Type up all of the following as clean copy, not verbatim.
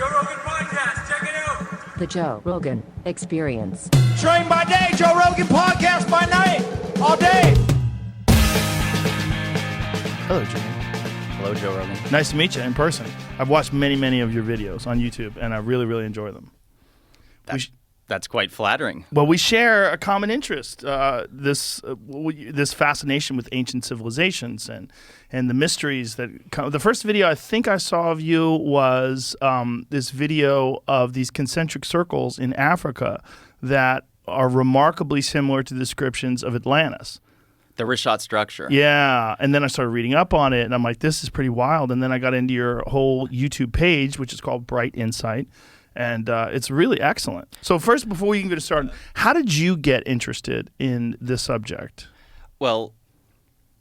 Joe Rogan Podcast. Check it out. The Joe Rogan Experience. Train by day, Joe Rogan Podcast by night, all day. Hello, Jimmy. Hello, Joe Rogan. Nice to meet you in person. I've watched many of your videos on YouTube, and I really enjoy them. That's quite flattering. Well, we share a common interest, this fascination with ancient civilizations and the mysteries that come. The first video I think I saw of you was this video of these concentric circles in Africa that are remarkably similar to descriptions of Atlantis. The Richat structure. Yeah, and then I started reading up on it, and I'm like, this is pretty wild. And then I got into your whole YouTube page, which is called Bright Insight. And it's really excellent. So first, before we can get started, how did you get interested in this subject? Well,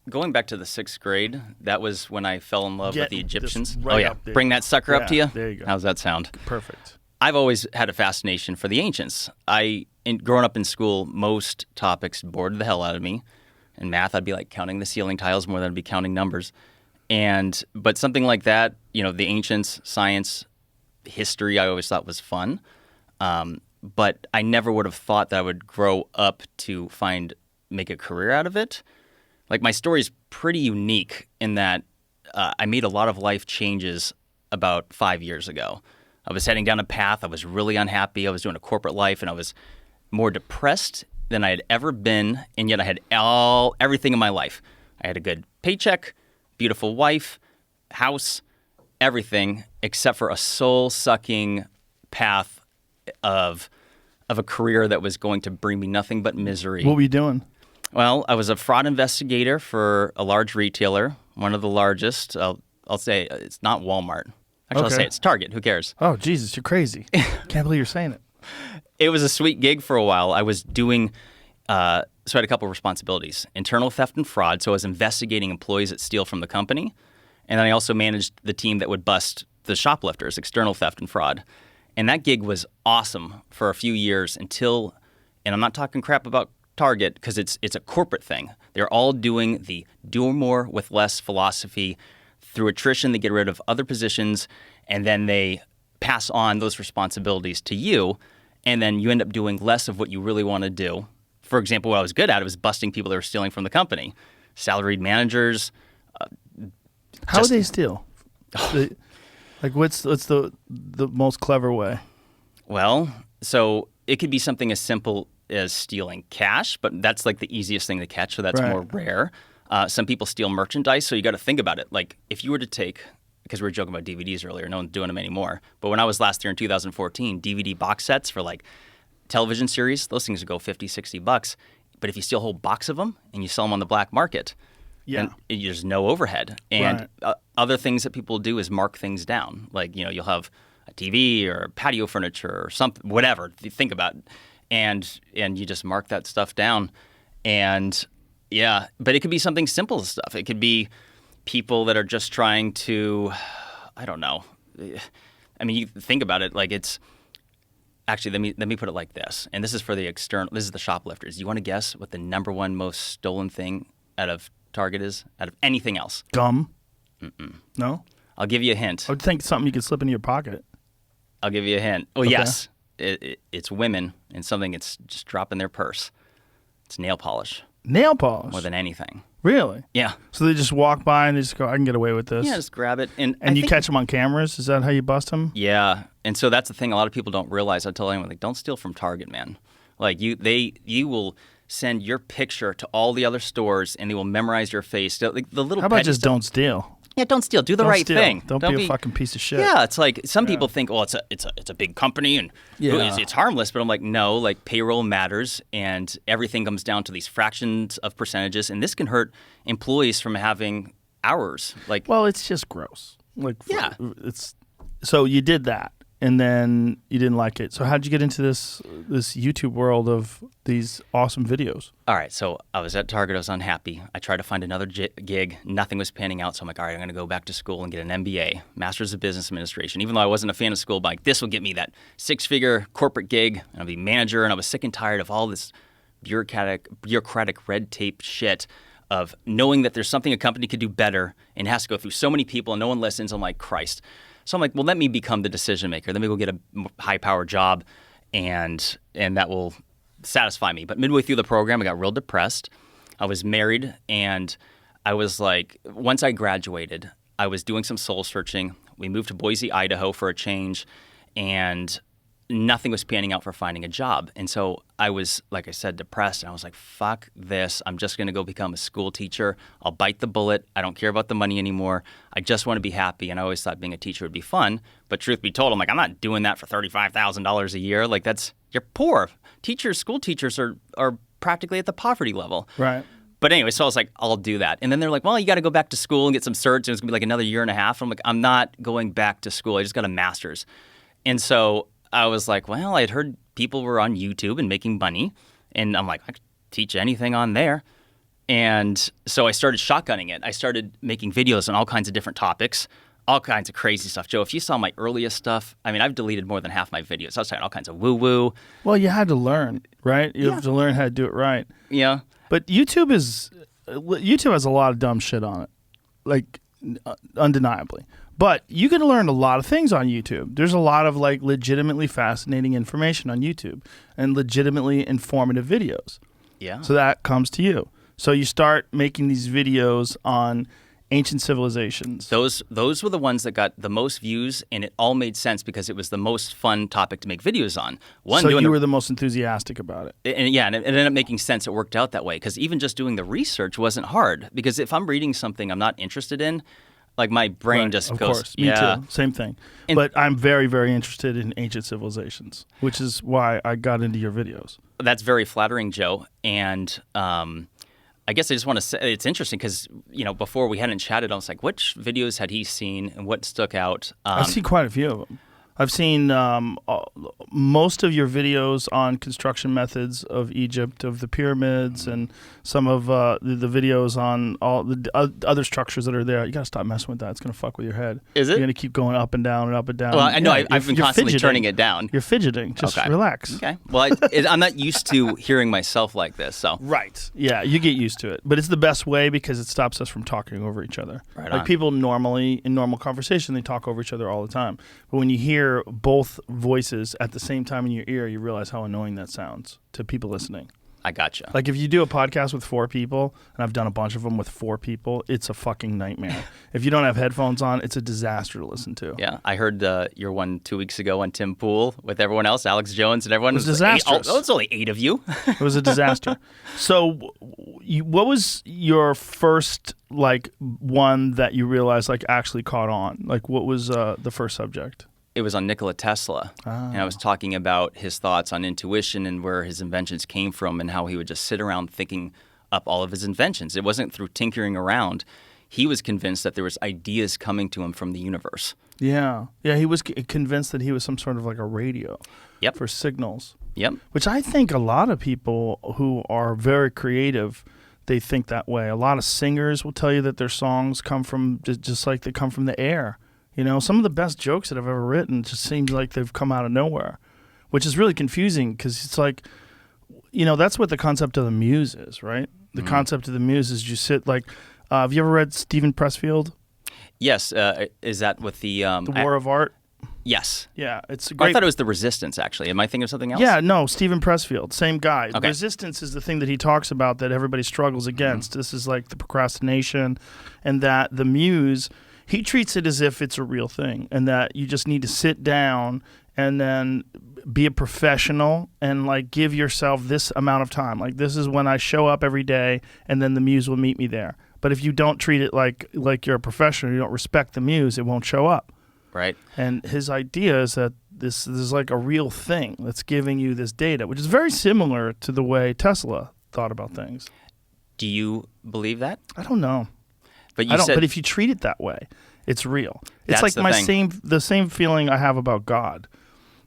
going back to the 6th grade, that was when I fell in love with the Egyptians. Bring that sucker up to you? There you go. How's that sound? Perfect. I've always had a fascination for the ancients. Growing up in school, most topics bored the hell out of me. In math, I'd be like counting the ceiling tiles more than I'd be counting numbers. But something like that, the ancients, science, history, I always thought was fun. But I never would have thought that I would grow up to make a career out of it. Like, my story is pretty unique in that I made a lot of life changes about 5 years ago. I was heading down a path. I was really unhappy. I was doing a corporate life, and I was more depressed than I had ever been, and yet I had everything in my life. I had a good paycheck, beautiful wife, house, everything except for a soul-sucking path of a career that was going to bring me nothing but misery. What were you doing? Well, I was a fraud investigator for a large retailer, one of the largest. I'll say it's not Walmart. Actually, I'll say it's Target. Who cares? Oh, Jesus, you're crazy. Can't believe you're saying it. It was a sweet gig for a while. I was doing, so I had a couple of responsibilities. Internal theft and fraud, so I was investigating employees that steal from the company. And then I also managed the team that would bust the shoplifters, external theft and fraud. And that gig was awesome for a few years until, and I'm not talking crap about Target because it's a corporate thing. They're all doing the do more with less philosophy. Through attrition, they get rid of other positions, and then they pass on those responsibilities to you, and then you end up doing less of what you really want to do. For example, what I was good at was busting people that were stealing from the company. Salaried managers. How would they steal? Like, what's the most clever way? Well, so it could be something as simple as stealing cash, but that's like the easiest thing to catch, so that's more rare. Some people steal merchandise, so you got to think about it. Like, if you were to take, because we were joking about DVDs earlier, no one's doing them anymore. But when I was last year in 2014, DVD box sets for like television series, those things would go $50, $60. But if you steal a whole box of them and you sell them on the black market, and there's no overhead. And other things that people do is mark things down. Like, you'll have a TV or patio furniture or something, whatever. Think about it. And you just mark that stuff down. And yeah, but it could be something simple stuff. It could be people that are just trying to, I don't know. I mean, you think about it, like it's actually, let me put it like this. And this is for this is the shoplifters. You want to guess what the number one most stolen thing out of Target is, out of anything else? Gum? Mm-mm. No? I'll give you a hint. I would think something you could slip into your pocket. I'll give you a hint. Oh, okay. Yes. It's women and something that's just dropping their purse. It's nail polish. Nail polish? More than anything. Really? Yeah. So they just walk by and they just go, I can get away with this? Yeah, just grab it. And you catch them on cameras? Is that how you bust them? Yeah. And so that's the thing a lot of people don't realize. I tell anyone, like, don't steal from Target, man. Like, you will send your picture to all the other stores and they will memorize your face. Like, the little How about just don't steal? Yeah, don't steal. Do the right thing. Don't be a fucking piece of shit. Yeah, it's like some people think, oh, it's a big company and it's harmless. But I'm like, no, like payroll matters and everything comes down to these fractions of percentages. And this can hurt employees from having hours. Like, well, it's just gross. Like, yeah, so you did that. And then you didn't like it. So how did you get into this YouTube world of these awesome videos? All right, so I was at Target. I was unhappy. I tried to find another gig. Nothing was panning out. So I'm like, all right, I'm going to go back to school and get an MBA, Master's of Business Administration. Even though I wasn't a fan of school, but like, this will get me that 6-figure corporate gig. And I'll be manager. And I was sick and tired of all this bureaucratic red tape shit. of knowing that there's something a company could do better and it has to go through so many people and no one listens. I'm like, Christ. So I'm like, well, let me become the decision maker. Let me go get a high-power job, and that will satisfy me. But midway through the program, I got real depressed. I was married, and I was like, once I graduated, I was doing some soul searching. We moved to Boise, Idaho for a change, and nothing was panning out for finding a job. And so I was, like I said, depressed. And I was like, fuck this. I'm just going to go become a school teacher. I'll bite the bullet. I don't care about the money anymore. I just want to be happy. And I always thought being a teacher would be fun. But truth be told, I'm like, I'm not doing that for $35,000 a year. Like, you're poor. School teachers are practically at the poverty level. Right. But anyway, so I was like, I'll do that. And then they're like, well, you got to go back to school and get some certs. And it's going to be like another year and a half. I'm like, I'm not going back to school. I just got a master's. And so I was like, well, I'd heard people were on YouTube and making money. And I'm like, I could teach anything on there. And so I started shotgunning it. I started making videos on all kinds of different topics, all kinds of crazy stuff. Joe, if you saw my earliest stuff, I mean, I've deleted more than half my videos. I was talking all kinds of woo-woo. Well, you had to learn, right? You have to learn how to do it right. Yeah. But YouTube has a lot of dumb shit on it, like undeniably. But you can learn a lot of things on YouTube. There's a lot of like legitimately fascinating information on YouTube and legitimately informative videos. Yeah. So that comes to you. So you start making these videos on ancient civilizations. Those were the ones that got the most views, and it all made sense because it was the most fun topic to make videos on. So you were the most enthusiastic about it. And it ended up making sense. It worked out that way because even just doing the research wasn't hard. Because if I'm reading something I'm not interested in, like my brain just goes. Of course, me too. Same thing. But I'm very, very interested in ancient civilizations, which is why I got into your videos. That's very flattering, Joe. And I guess I just want to say it's interesting because, before we hadn't chatted, I was like, which videos had he seen and what stuck out? I've seen quite a few of them. I've seen most of your videos on construction methods of Egypt, of the pyramids, and some of the videos on all the other structures that are there. You got to stop messing with that. It's going to fuck with your head. Is it? You're going to keep going up and down and up and down. Well, I know. Yeah, I've been constantly turning it down. You're fidgeting. Just relax. Okay. Well, I'm not used to hearing myself like this. So. Right. Yeah, you get used to it. But it's the best way because it stops us from talking over each other. Right like on. people normally, in normal conversation, they talk over each other all the time. But when you hear both voices at the same time in your ear, you realize how annoying that sounds to people listening. I gotcha. Like if you do a podcast with 4 people, and I've done a bunch of them with 4 people, it's a fucking nightmare. If you don't have headphones on, it's a disaster to listen to. Yeah, I heard your one 2 weeks ago on Tim Pool with everyone else, Alex Jones and everyone. It was disastrous. It's only 8 of you. It was a disaster. So what was your first one that you realized actually caught on? Like what was the first subject? It was on Nikola Tesla, and I was talking about his thoughts on intuition and where his inventions came from and how he would just sit around thinking up all of his inventions. It wasn't through tinkering around. He was convinced that there was ideas coming to him from the universe. Yeah. Yeah, he was convinced that he was some sort of like a radio for signals. Yep. Which I think a lot of people who are very creative, they think that way. A lot of singers will tell you that their songs come from just like they come from the air. Some of the best jokes that I've ever written just seems like they've come out of nowhere, which is really confusing because it's like, that's what the concept of the muse is, right? The concept of the muse is you sit have you ever read Stephen Pressfield? Yes. Is that with the War of Art? Yes. Yeah, it's a great. I thought it was The Resistance, actually. Am I thinking of something else? Yeah, no, Stephen Pressfield, same guy. Okay. Resistance is the thing that he talks about that everybody struggles against. This is like the procrastination, and that the muse. He treats it as if it's a real thing and that you just need to sit down and then be a professional and give yourself this amount of time. Like this is when I show up every day and then the muse will meet me there. But if you don't treat it like you're a professional, you don't respect the muse, it won't show up. Right. And his idea is that this is like a real thing that's giving you this data, which is very similar to the way Tesla thought about things. Do you believe that? I don't know. But But if you treat it that way, it's real. It's like the same feeling I have about God.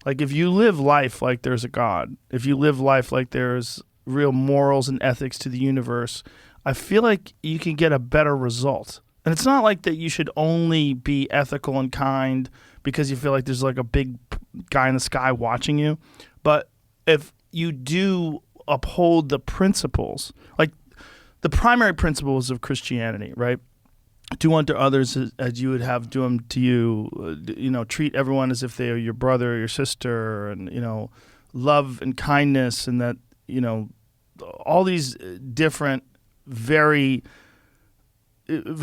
Like if you live life like there's a God, if you live life like there's real morals and ethics to the universe, I feel like you can get a better result. And it's not like that you should only be ethical and kind because you feel like there's like a big guy in the sky watching you. But if you do uphold the principles, like the primary principles of Christianity, right? Do unto others as you would have do them to you. Treat everyone as if they are your brother or your sister, and love and kindness, and that all these different, very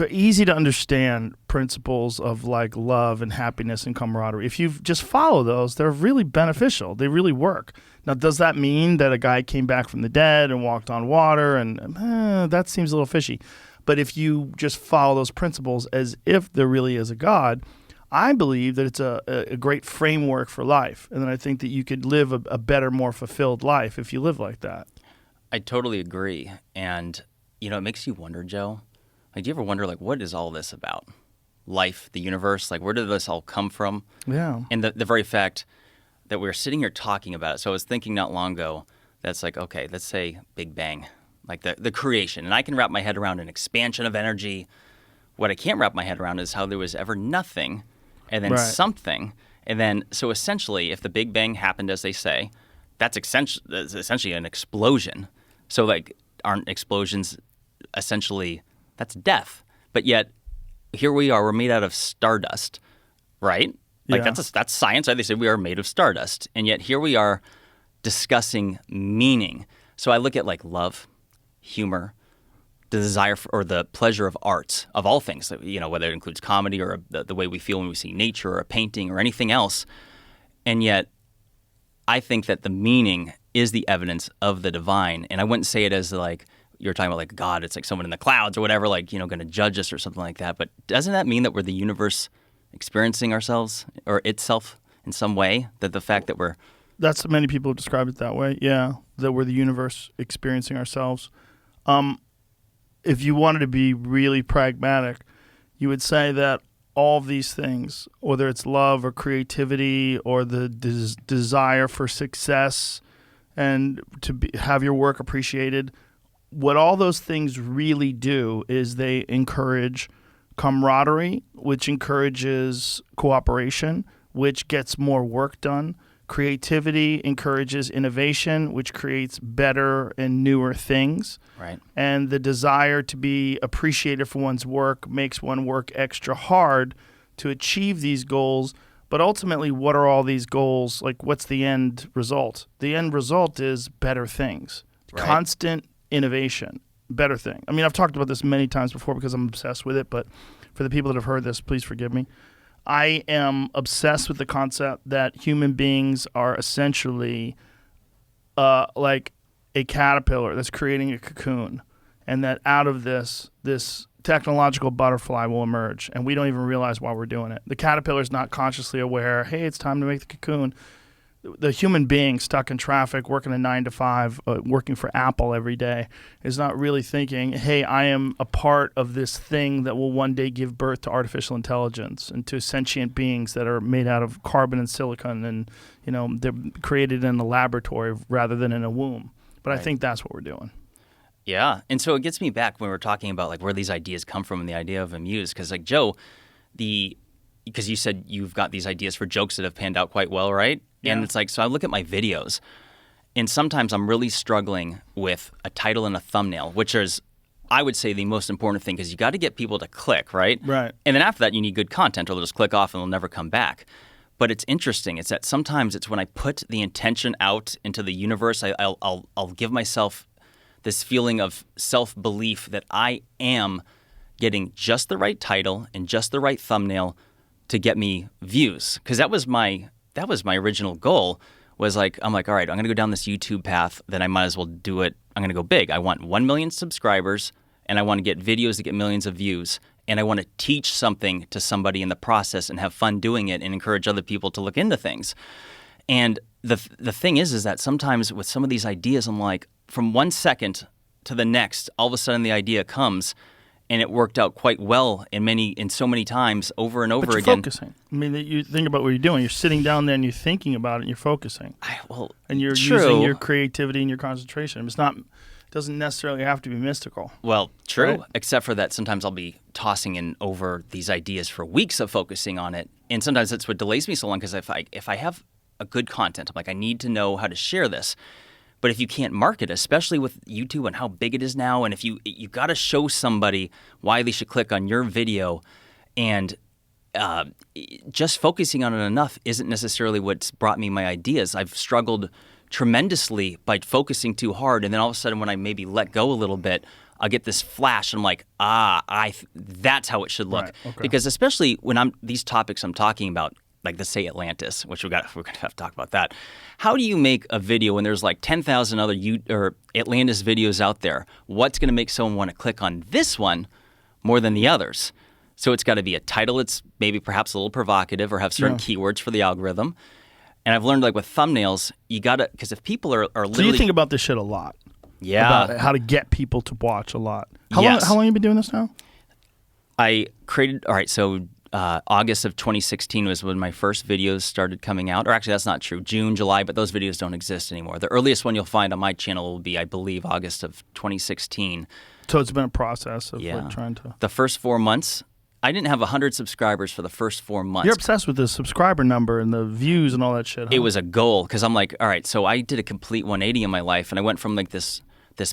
easy to understand principles of like love and happiness and camaraderie. If you just follow those, they're really beneficial. They really work. Now, does that mean that a guy came back from the dead and walked on water? And that seems a little fishy. But if you just follow those principles as if there really is a God, I believe that it's a great framework for life. And then I think that you could live a better, more fulfilled life if you live like that. I totally agree. And, it makes you wonder, Joe, do you ever wonder, what is all this about? Life, the universe, where did this all come from? Yeah. And the very fact that we're sitting here talking about it. So I was thinking not long ago, that's okay, let's say Big Bang, the creation. And I can wrap my head around an expansion of energy. What I can't wrap my head around is how there was ever nothing and then something. And then, so essentially, if the Big Bang happened as they say, that's essentially an explosion. So aren't explosions essentially, that's death. But yet, here we are, we're made out of stardust, right? That's science, right? They say we are made of stardust. And yet here we are discussing meaning. So I look at love, humor, the desire for, or the pleasure of art, of all things, whether it includes comedy or the way we feel when we see nature or a painting or anything else. And yet I think that the meaning is the evidence of the divine. And I wouldn't say it as you're talking about God, it's someone in the clouds or whatever, going to judge us or something like that. But doesn't that mean that we're the universe experiencing ourselves or itself in some way? That the fact that we're... That's many people have described it that way, yeah, that we're the universe experiencing ourselves. If you wanted to be really pragmatic, you would say that all of these things, whether it's love or creativity or the desire for success and to have your work appreciated, what all those things really do is they encourage camaraderie, which encourages cooperation, which gets more work done. Creativity encourages innovation, which creates better and newer things. Right. And the desire to be appreciated for one's work makes one work extra hard to achieve these goals. But ultimately, what are all these goals? What's the end result? The end result is better things. Right. Constant innovation, better thing. I mean, I've talked about this many times before because I'm obsessed with it, but for the people that have heard this, please forgive me. I am obsessed with the concept that human beings are essentially like a caterpillar that's creating a cocoon, and that out of this technological butterfly will emerge, and we don't even realize why we're doing it. The caterpillar's not consciously aware, hey, it's time to make the cocoon. The human being stuck in traffic, working a 9 to 5, working for Apple every day, is not really thinking, hey, I am a part of this thing that will one day give birth to artificial intelligence and to sentient beings that are made out of carbon and silicon, and they're created in a laboratory rather than in a womb. But right. I think that's what we're doing. Yeah. And so it gets me back when we're talking about where these ideas come from and the idea of a muse. Because Joe, because you said you've got these ideas for jokes that have panned out quite well, right? Yeah. And it's so I look at my videos, and sometimes I'm really struggling with a title and a thumbnail, which is, I would say, the most important thing, because you got to get people to click, right? Right. And then after that, you need good content, or they'll just click off and they'll never come back. But it's interesting. It's that sometimes it's when I put the intention out into the universe, I'll give myself this feeling of self-belief that I am getting just the right title and just the right thumbnail to get me views. Because that was my original goal, was I'm all right, I'm going to go down this YouTube path, then I might as well do it. I'm going to go big. I want 1 million subscribers, and I want to get videos that get millions of views, and I want to teach something to somebody in the process and have fun doing it and encourage other people to look into things. And the thing is that sometimes with some of these ideas, I'm from 1 second to the next, all of a sudden the idea comes, and it worked out quite well in so many times over and over but you're again. Focusing. I mean, you think about what you're doing. You're sitting down there and you're thinking about it and you're focusing. And you're using your creativity and your concentration. It doesn't necessarily have to be mystical. Well, true, right? Except for that sometimes I'll be tossing in over these ideas for weeks of focusing on it. And sometimes that's what delays me so long, because if I have a good content, I'm I need to know how to share this. But if you can't market, especially with YouTube and how big it is now, and if you got to show somebody why they should click on your video, and just focusing on it enough isn't necessarily what's brought me my ideas. I've struggled tremendously by focusing too hard, and then all of a sudden when I maybe let go a little bit, I'll get this flash, and I'm like, that's how it should look. Right, okay. Because especially when these topics I'm talking about, like let's say Atlantis, which we're gonna have to talk about that. How do you make a video when there's like 10,000 other Atlantis videos out there? What's going to make someone want to click on this one more than the others? So it's got to be a title that's maybe perhaps a little provocative or have certain keywords for the algorithm. And I've learned like with thumbnails, you got to, because if people are literally... So you think about this shit a lot. Yeah. About how to get people to watch a lot. How Yes. long have you been doing this now? I created, all right, so August of 2016 was when my first videos started coming out. Or actually, that's not true. June, July, but those videos don't exist anymore. The earliest one you'll find on my channel will be, I believe, August of 2016. So it's been a process of like trying to... The first 4 months, I didn't have 100 subscribers for the first 4 months. You're obsessed with the subscriber number and the views and all that shit, huh? It was a goal because I'm like, all right, so I did a complete 180 in my life, and I went from like this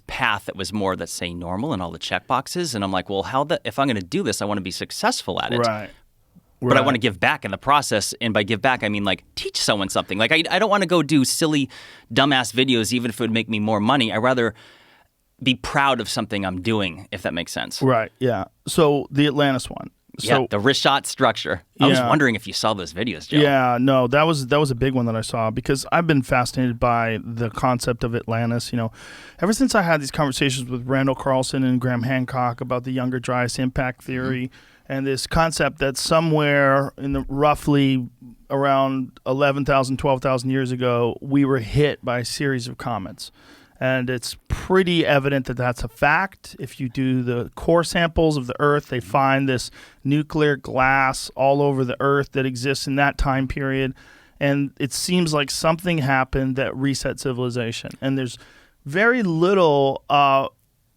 path that was more, let's say, normal and all the check boxes, and I'm like, well, if I'm going to do this, I want to be successful at it. Right. But I want to give back in the process, and by give back, I mean like teach someone something. Like I don't want to go do silly, dumbass videos, even if it would make me more money. I'd rather be proud of something I'm doing, if that makes sense. Right, yeah. So the Atlantis one. Yeah, So, the wrist shot structure. I was wondering if you saw those videos, Joe. Yeah, no, that was a big one that I saw because I've been fascinated by the concept of Atlantis. You know, ever since I had these conversations with Randall Carlson and Graham Hancock about the Younger Dryas impact theory and this concept that somewhere in the roughly around 11,000, 12,000 years ago, we were hit by a series of comets. And it's pretty evident that that's a fact. If you do the core samples of the Earth, they find this nuclear glass all over the Earth that exists in that time period. And it seems like something happened that reset civilization. And there's very little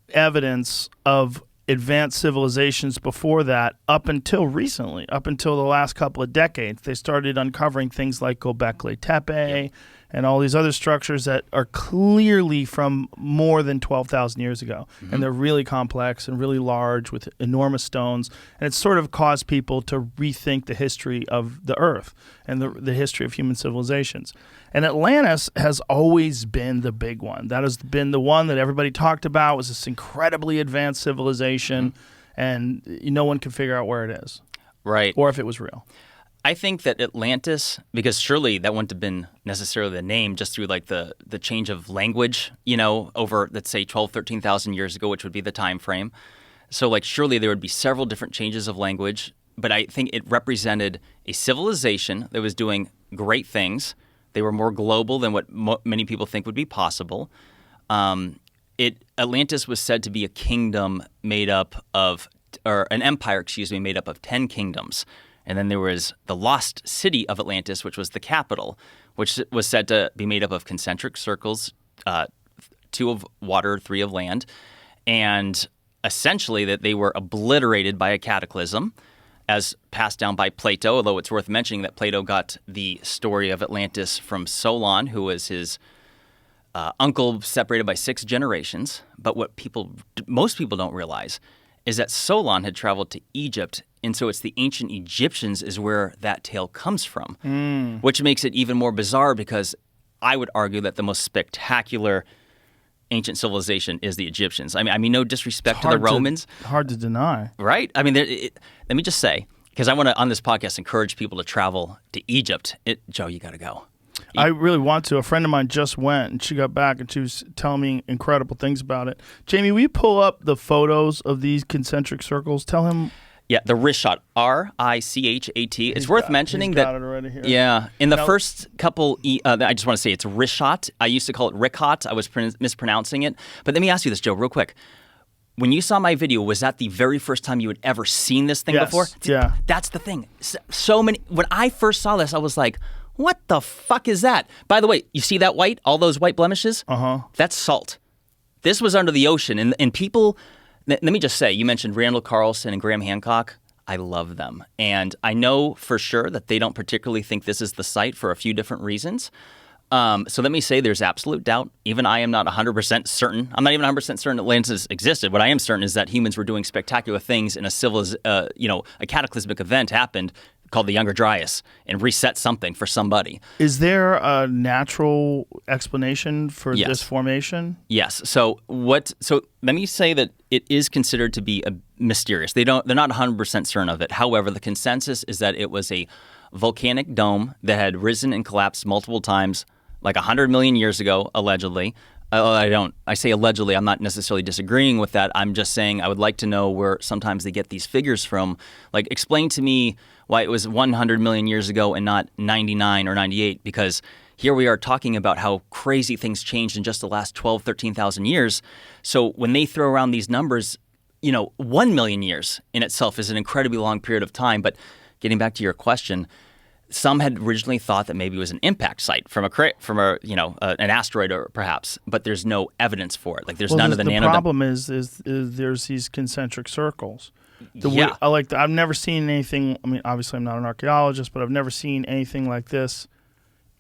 evidence of advanced civilizations before that up until recently, up until the last couple of decades. They started uncovering things like Göbekli Tepe and all these other structures that are clearly from more than 12,000 years ago. And they're really complex and really large with enormous stones. And it's sort of caused people to rethink the history of the Earth and the history of human civilizations. And Atlantis has always been the big one. That has been the one that everybody talked about, was this incredibly advanced civilization, and no one can figure out where it is. Right. Or if it was real. I think that Atlantis, because surely that wouldn't have been necessarily the name just through like the change of language, you know, over, let's say, 12, 13,000 years ago, which would be the time frame. So like surely there would be several different changes of language, but I think it represented a civilization that was doing great things. They were more global than what many people think would be possible. Atlantis was said to be a kingdom made up of, or an empire, made up of 10 kingdoms. And then there was the lost city of Atlantis, which was the capital, which was said to be made up of concentric circles, 2 of water, 3 of land, and essentially that they were obliterated by a cataclysm as passed down by Plato, although it's worth mentioning that Plato got the story of Atlantis from Solon, who was his uncle separated by 6 generations. But what most people don't realize is that Solon had traveled to Egypt, and so it's the ancient Egyptians is where that tale comes from, which makes it even more bizarre because I would argue that the most spectacular ancient civilization is the Egyptians. I mean, no disrespect to the Romans. Hard to deny. Right? I mean, let me just say, because I want to, on this podcast, encourage people to travel to Egypt. Joe, you got to go. I really want to. A friend of mine just went, and she got back, and she was telling me incredible things about it. Jamie, will you pull up the photos of these concentric circles? Tell him. Yeah, the wrist shot, R-I-C-H-A-T. It's worth mentioning he's got it already here. Yeah, in the first couple, I just want to say it's wrist shot. I used to call it Rickot. I was mispronouncing it. But let me ask you this, Joe, real quick. When you saw my video, was that the very first time you had ever seen this thing before? Yeah. That's the thing. So many. When I first saw this, I was like, what the fuck is that? By the way, you see that white, all those white blemishes? That's salt. This was under the ocean. And people, let me just say, you mentioned Randall Carlson and Graham Hancock. I love them. And I know for sure that they don't particularly think this is the site for a few different reasons. So let me say there's absolute doubt. Even I am not 100% certain. I'm not even 100% certain Atlantis existed. What I am certain is that humans were doing spectacular things and a cataclysmic event happened called the Younger Dryas and reset something for somebody. Is there a natural explanation for Yes. this formation? Yes. So let me say that it is considered to be mysterious. They're not 100% certain of it. However, the consensus is that it was a volcanic dome that had risen and collapsed multiple times, like 100 million years ago, allegedly. I say allegedly. I'm not necessarily disagreeing with that. I'm just saying I would like to know where sometimes they get these figures from. Like, explain to me why it was 100 million years ago and not 99 or 98, because here we are talking about how crazy things changed in just the last 12, 13,000 years. So when they throw around these numbers, 1 million years in itself is an incredibly long period of time. But getting back to your question, some had originally thought that maybe it was an impact site from an asteroid or perhaps, but there's no evidence for it. Like there's none of the nano. The problem is there's these concentric circles. Yeah. I've never seen anything. I mean, obviously I'm not an archaeologist, but I've never seen anything like this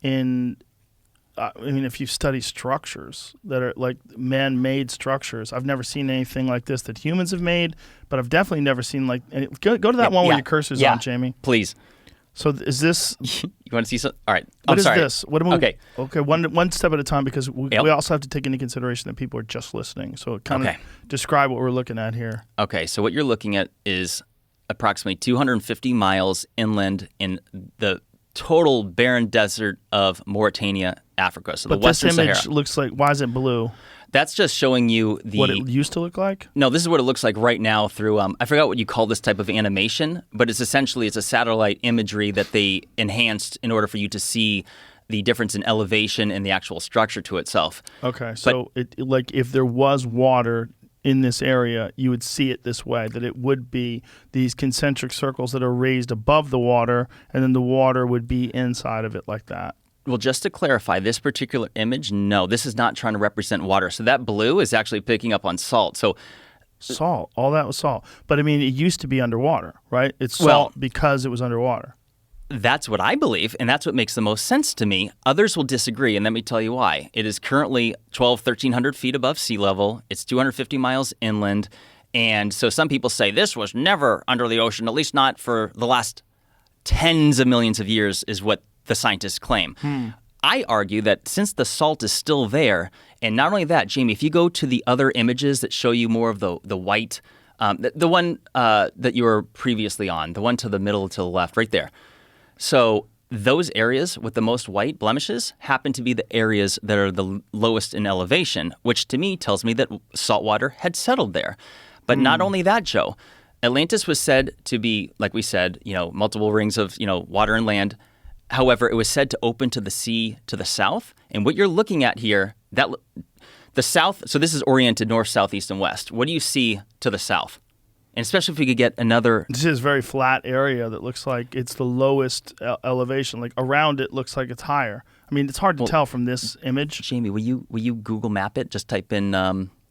if you study structures that are like man-made structures, I've never seen anything like this that humans have made, but I've definitely never seen go to that one where your cursor's on, Jamie. Please. So is this? You want to see some? All right. What is sorry. this? What am Okay. Okay. One step at a time, because we also have to take into consideration that people are just listening. So kind of describe what we're looking at here. Okay. So what you're looking at is approximately 250 miles inland in the total barren desert of Mauritania, Africa. So but the Western this image Sahara. looks like. Why is it blue? That's just showing you What it used to look like? No, this is what it looks like right now through, I forgot what you call this type of animation, but it's a satellite imagery that they enhanced in order for you to see the difference in elevation and the actual structure to itself. Okay, so if there was water in this area, you would see it this way, that it would be these concentric circles that are raised above the water, and then the water would be inside of it like that. Well, just to clarify, this particular image, no, this is not trying to represent water. So that blue is actually picking up on salt. So salt, all that was salt. But I mean, it used to be underwater, right? It's salt because it was underwater. That's what I believe, and that's what makes the most sense to me. Others will disagree, and let me tell you why. It is currently 1,300 feet above sea level. It's 250 miles inland. And so some people say this was never under the ocean, at least not for the last tens of millions of years, is what the scientists claim. I argue that since the salt is still there, and not only that, Jamie, if you go to the other images that show you more of the white, the one that you were previously on, the one to the middle to the left, right there. So those areas with the most white blemishes happen to be the areas that are the lowest in elevation, which to me tells me that saltwater had settled there. But not only that, Joe, Atlantis was said to be, like we said, multiple rings of, water and land. However, it was said to open to the sea to the south. And what you're looking at here, the south, so this is oriented north, south, east, and west. What do you see to the south? And especially if we could get another... This is a very flat area that looks like it's the lowest elevation. Like around it looks like it's higher. I mean, it's hard to tell from this image. Jamie, will you Google map it? Just type in...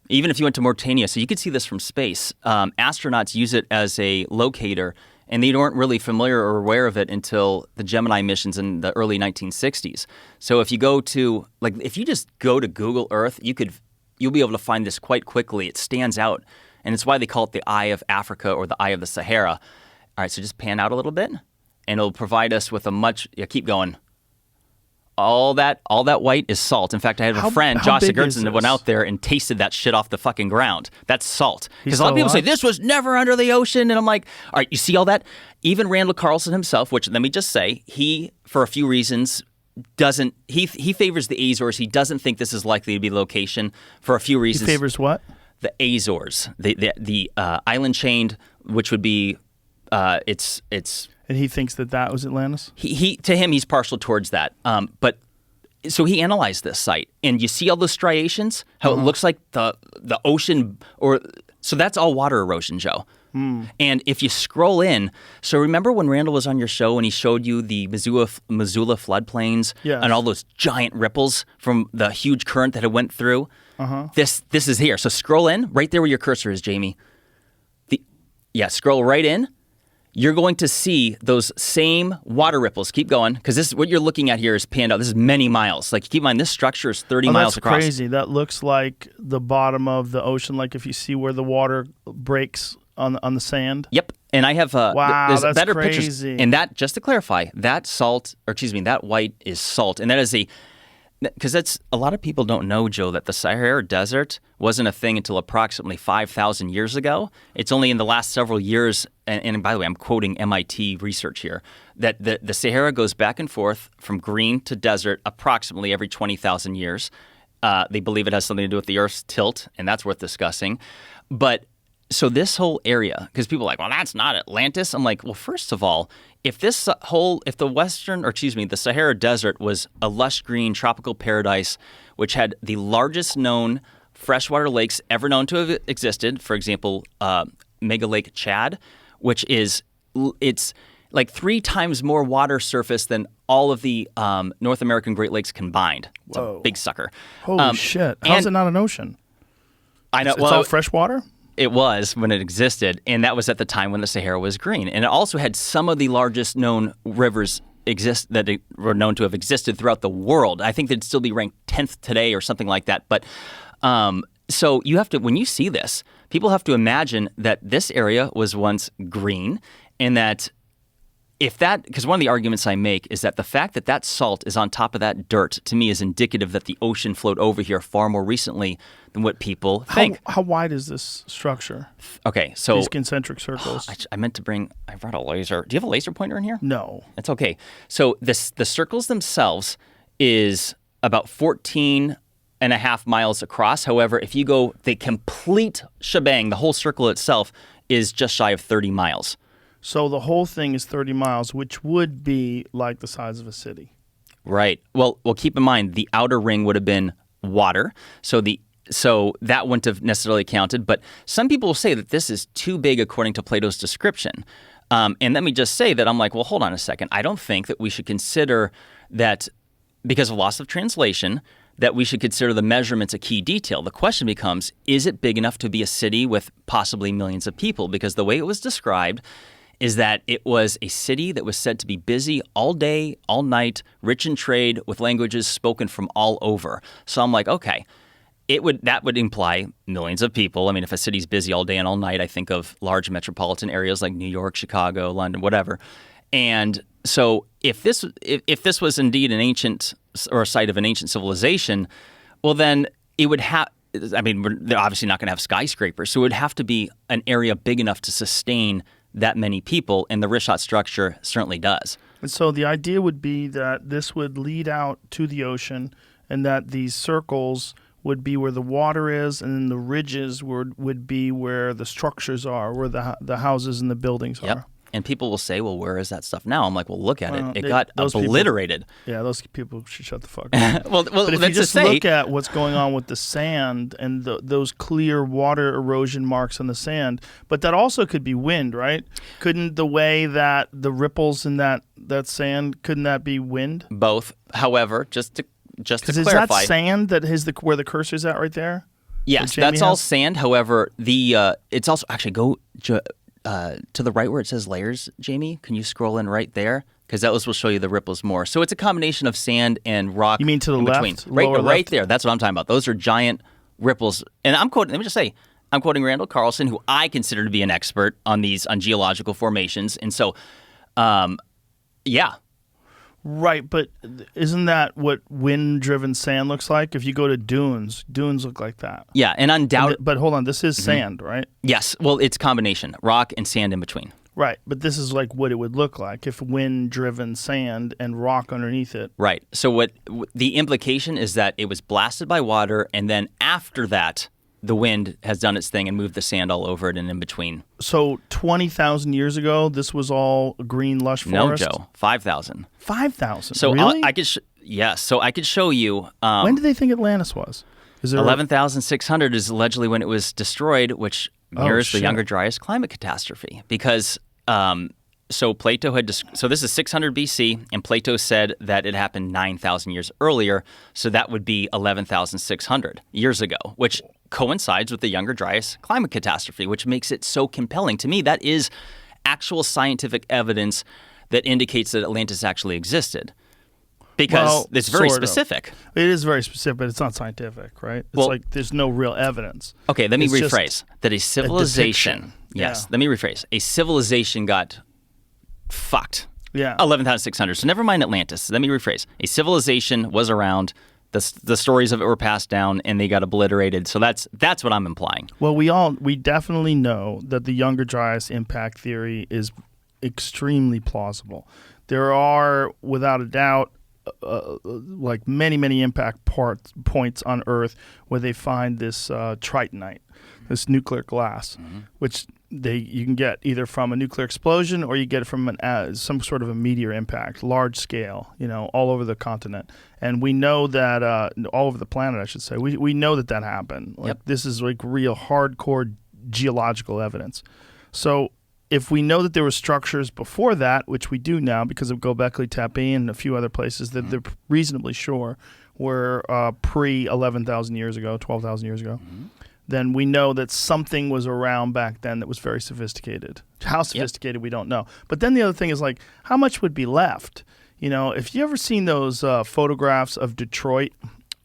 even if you went to Mauritania, so you could see this from space. Astronauts use it as a locator, and they weren't really familiar or aware of it until the Gemini missions in the early 1960s. So if you if you just go to Google Earth, you'll be able to find this quite quickly. It stands out, and it's why they call it the Eye of Africa or the Eye of the Sahara. All right, so just pan out a little bit, and it'll provide us with keep going. All that white is salt. In fact, I had a friend, Josh Sigurdsson, that went out there and tasted that shit off the fucking ground. That's salt. Because a lot of people say, this was never under the ocean. And I'm like, all right, you see all that? Even Randall Carlson himself, which let me just say, he, for a few reasons, he favors the Azores. He doesn't think this is likely to be the location for a few reasons. He favors what? The Azores, the island chain, which would be, it's And he thinks that was Atlantis? To him, he's partial towards that. But so he analyzed this site, and you see all those striations, how it looks like the ocean, so that's all water erosion, Joe. And if you scroll in, so remember when Randall was on your show and he showed you the Missoula floodplains and all those giant ripples from the huge current that it went through? This is here. So scroll in, right there where your cursor is, Jamie. Scroll right in. you're going to see those same water ripples. Keep going, because this is what you're looking at here is panned out. This is many miles. Like, keep in mind, this structure is 30 miles across. That's crazy. That looks like the bottom of the ocean, like if you see where the water breaks on the sand. Yep. And I have there's that's better crazy. pictures. And that, just to clarify, that white is salt. And that is because that's a lot of people don't know, Joe, that the Sahara Desert wasn't a thing until approximately 5,000 years ago. It's only in the last several years, and by the way, I'm quoting MIT research here, that the Sahara goes back and forth from green to desert approximately every 20,000 years. They believe it has something to do with the Earth's tilt, and that's worth discussing. But so this whole area, because people are like, well, that's not Atlantis. I'm like, well, first of all, if the Sahara Desert was a lush green tropical paradise, which had the largest known freshwater lakes ever known to have existed, for example, Mega Lake Chad, which it's like 3 times more water surface than all of the North American Great Lakes combined. It's a big sucker. Holy shit. How's it not an ocean? I know. It's all fresh water? It was when it existed, and that was at the time when the Sahara was green. And it also had some of the largest known rivers that were known to have existed throughout the world. I think they'd still be ranked 10th today or something like that. But so you have to, when you see this, people have to imagine that this area was once green, and that because one of the arguments I make is that the fact that that salt is on top of that dirt, to me, is indicative that the ocean flowed over here far more recently than what people think. How wide is this structure? Okay, so these concentric circles. I brought a laser. Do you have a laser pointer in here? No. It's okay. So the circles themselves is about 14 and a half miles across. However, if you go the complete shebang, the whole circle itself is just shy of 30 miles. So the whole thing is 30 miles, which would be like the size of a city. Right. Well, keep in mind the outer ring would have been water, so that wouldn't have necessarily counted. But some people will say that this is too big according to Plato's description. And let me just say that I'm like, well, hold on a second. I don't think that we should consider that, because of loss of translation, that we should consider the measurements a key detail. The question becomes, is it big enough to be a city with possibly millions of people? Because the way it was described is that it was a city that was said to be busy all day, all night, rich in trade, with languages spoken from all over. So I'm like, okay, that would imply millions of people. I mean, if a city's busy all day and all night, I think of large metropolitan areas like New York, Chicago, London, whatever. And so if this was indeed an ancient or a site of an ancient civilization, well, then it would have. I mean, they're obviously not going to have skyscrapers, so it would have to be an area big enough to sustain that many people, and the Richat structure certainly does. And so the idea would be that this would lead out to the ocean, and that these circles would be where the water is, and then the ridges would be where the structures are, where the houses and the buildings are. And people will say, well, where is that stuff now? I'm like, well, look at it. It got obliterated. Those people should shut the fuck up. But if you just look at what's going on with the sand and those clear water erosion marks on the sand, but that also could be wind, right? Couldn't the way that the ripples in that sand, couldn't that be wind? Both. However, just to clarify. Is that sand that is where the cursor's at right there? Yes, that's all sand. However, it's also, actually, go to the right where it says layers, Jamie. Can you scroll in right there? Because that will show you the ripples more. So it's a combination of sand and rock. You mean to the left? Right there. That's what I'm talking about. Those are giant ripples. And I'm quoting Randall Carlson, who I consider to be an expert on geological formations. And so, yeah. Right, but isn't that what wind-driven sand looks like? If you go to dunes look like that. Yeah, and undoubtedly. But hold on, this is sand, right? Yes, well, it's combination, rock and sand in between. Right, but this is like what it would look like if wind-driven sand and rock underneath it. Right, so what the implication is that it was blasted by water, and then after that, the wind has done its thing and moved the sand all over it and in between. So 20,000 years ago, this was all green, lush forest? No, Joe. 5,000. 5,000? So really? Yes. So I could show you. When did they think Atlantis was? 11,600 is allegedly when it was destroyed, which mirrors the Younger Dryas climate catastrophe. Because so Plato so this is 600 BC, and Plato said that it happened 9,000 years earlier. So that would be 11,600 years ago, which coincides with the Younger Dryas climate catastrophe, which makes it so compelling. To me, that is actual scientific evidence that indicates that Atlantis actually existed. Because it's very sort of. specific. It is very specific, but it's not scientific, right? It's like there's no real evidence. Okay, let me It's just rephrase. That a civilization, depiction. yes, Yeah. let me rephrase. A civilization got fucked. Yeah. 11,600. So never mind Atlantis. Let me rephrase. A civilization was around. The stories of it were passed down, and they got obliterated. So that's what I'm implying. Well, we definitely know that the Younger Dryas impact theory is extremely plausible. There are, without a doubt, like many impact points on Earth where they find this tritonite, this nuclear glass, which you can get either from a nuclear explosion or you get it from some sort of a meteor impact, large scale, all over the continent. And we know that all over the planet, I should say. We know that happened. Like, this is like real hardcore geological evidence. So if we know that there were structures before that, which we do now because of Göbekli Tepe and a few other places that they're reasonably sure were pre 11,000 years ago, 12,000 years ago, then we know that something was around back then that was very sophisticated. How sophisticated, we don't know. But then the other thing is, like, how much would be left? If you ever seen those photographs of Detroit,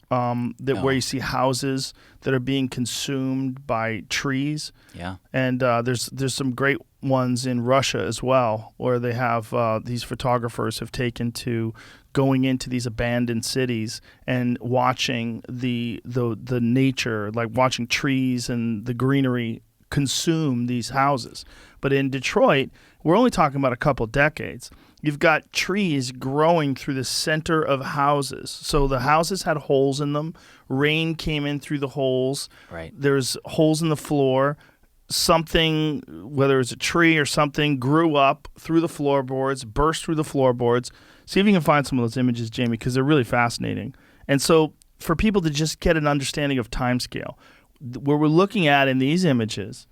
where you see houses that are being consumed by trees. Yeah. And there's some great ones in Russia as well, where they have these photographers have taken to going into these abandoned cities and watching the nature, like watching trees and the greenery consume these houses. But in Detroit, we're only talking about a couple decades. You've got trees growing through the center of houses. So the houses had holes in them. Rain came in through the holes. Right. There's holes in the floor. Something, whether it's a tree or something, grew up through the floorboards, burst through the floorboards. See if you can find some of those images, Jamie, because they're really fascinating. And so for people to just get an understanding of timescale, where we're looking at in these images.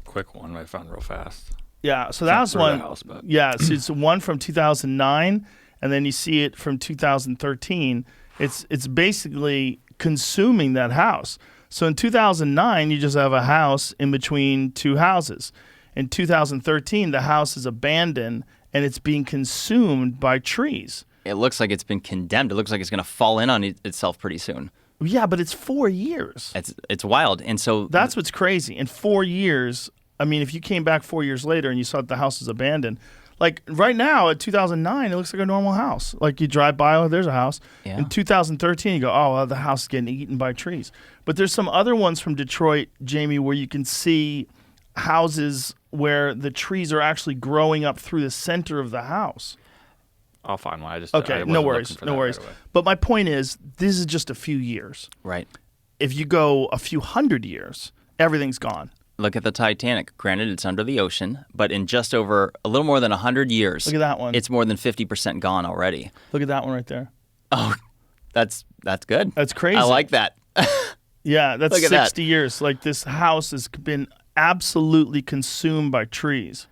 Quick one I found real fast. Yeah, so that was one. House, but. Yeah, so it's one from 2009, and then you see it from 2013. It's basically consuming that house. So in 2009, you just have a house in between two houses. In 2013, the house is abandoned, and it's being consumed by trees. It looks like it's been condemned. It looks like it's going to fall in on itself pretty soon. Yeah, but it's 4 years. It's wild. And so that's what's crazy. In 4 years, I mean, if you came back 4 years later and you saw that the house is abandoned, like right now at 2009, it looks like a normal house. Like you drive by, oh, there's a house. Yeah. In 2013, you go, oh, well, the house is getting eaten by trees. But there's some other ones from Detroit, Jamie, where you can see houses where the trees are actually growing up through the center of the house. I'll find one. Okay, no worries. Right. But my point is, this is just a few years. Right. If you go a few hundred years, everything's gone. Look at the Titanic. Granted, it's under the ocean, but in just over a little more than 100 years, look at that one. It's more than 50% gone already. Look at that one right there. Oh, that's good. That's crazy. I like that. Yeah, that's Look at 60 that. years. Like this house has been absolutely consumed by trees.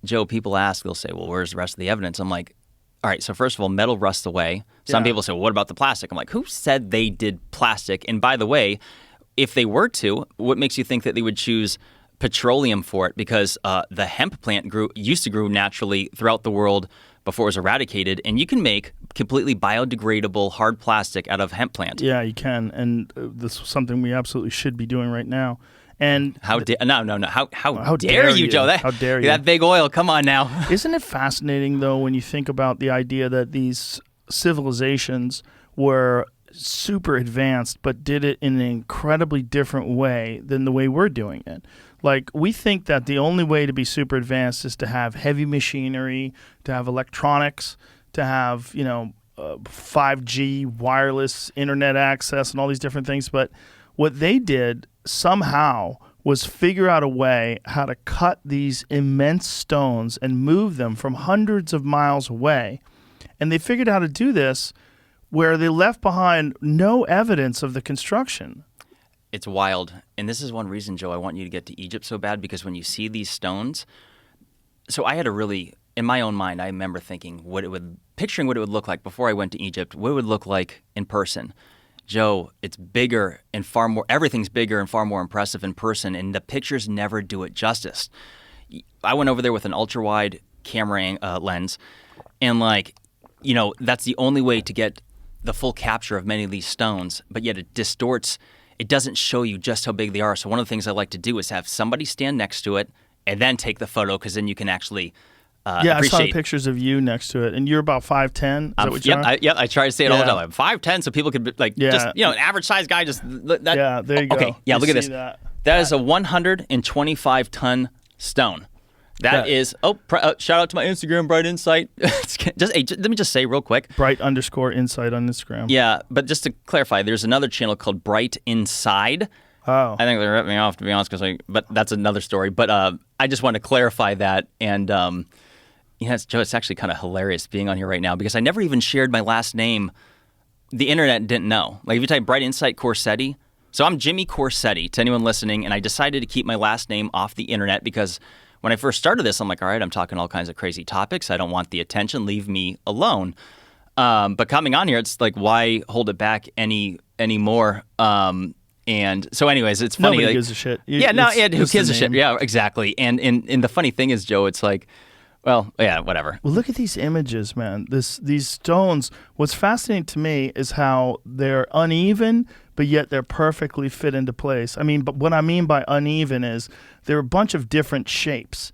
Joe, people ask, they'll say, well, where's the rest of the evidence? I'm like, all right, so first of all, metal rusts away. Some people say, well, what about the plastic? I'm like, who said they did plastic? And by the way, if they were to, what makes you think that they would choose petroleum for it? Because the hemp plant used to grow naturally throughout the world before it was eradicated, and you can make completely biodegradable hard plastic out of hemp plant. Yeah, you can, and this is something we absolutely should be doing right now. And How dare dare you, Joe? How dare you? That big oil, come on now. Isn't it fascinating, though, when you think about the idea that these civilizations were super advanced but did it in an incredibly different way than the way we're doing it? Like, we think that the only way to be super advanced is to have heavy machinery, to have electronics, to have, 5G, wireless internet access, and all these different things. But what they did somehow was figure out a way how to cut these immense stones and move them from hundreds of miles away. And they figured out how to do this where they left behind no evidence of the construction. It's wild. And this is one reason, Joe, I want you to get to Egypt so bad, because when you see these stones, so I had in my own mind, I remember thinking picturing what it would look like before I went to Egypt, what it would look like in person. Joe, it's bigger and everything's bigger and far more impressive in person, and the pictures never do it justice. I went over there with an ultra wide camera lens, and that's the only way to get the full capture of many of these stones, but yet it distorts. It doesn't show you just how big they are. So one of the things I like to do is have somebody stand next to it and then take the photo, because then you can actually I appreciate. saw the pictures of you next to it, and you're about 5'10". Is that what you are? I try to say it all the time. I'm 5'10", so people could just an average size guy just that. Yeah, there you go. Okay, yeah, look at this. That is a 125 ton stone. That is shout out to my Instagram, Bright Insight. Let me just say real quick. Bright_insight on Instagram. Yeah, but just to clarify, there's another channel called Bright Inside. Oh. I think they ripped me off, to be honest, but that's another story. But I just want to clarify that. And, Joe, it's actually kind of hilarious being on here right now, because I never even shared my last name. The internet didn't know. Like, if you type Bright Insight Corsetti. So I'm Jimmy Corsetti, to anyone listening, and I decided to keep my last name off the internet because when I first started this, I'm like, all right, I'm talking all kinds of crazy topics. I don't want the attention. Leave me alone. But coming on here, it's like, why hold it back anymore? And so anyways, it's funny. Nobody gives a shit. Who gives a shit? Yeah, exactly. And the funny thing is, Joe, it's like, well, yeah, whatever. Well, look at these images, man. These stones, what's fascinating to me is how they're uneven, but yet they're perfectly fit into place. I mean, but what I mean by uneven is they're a bunch of different shapes.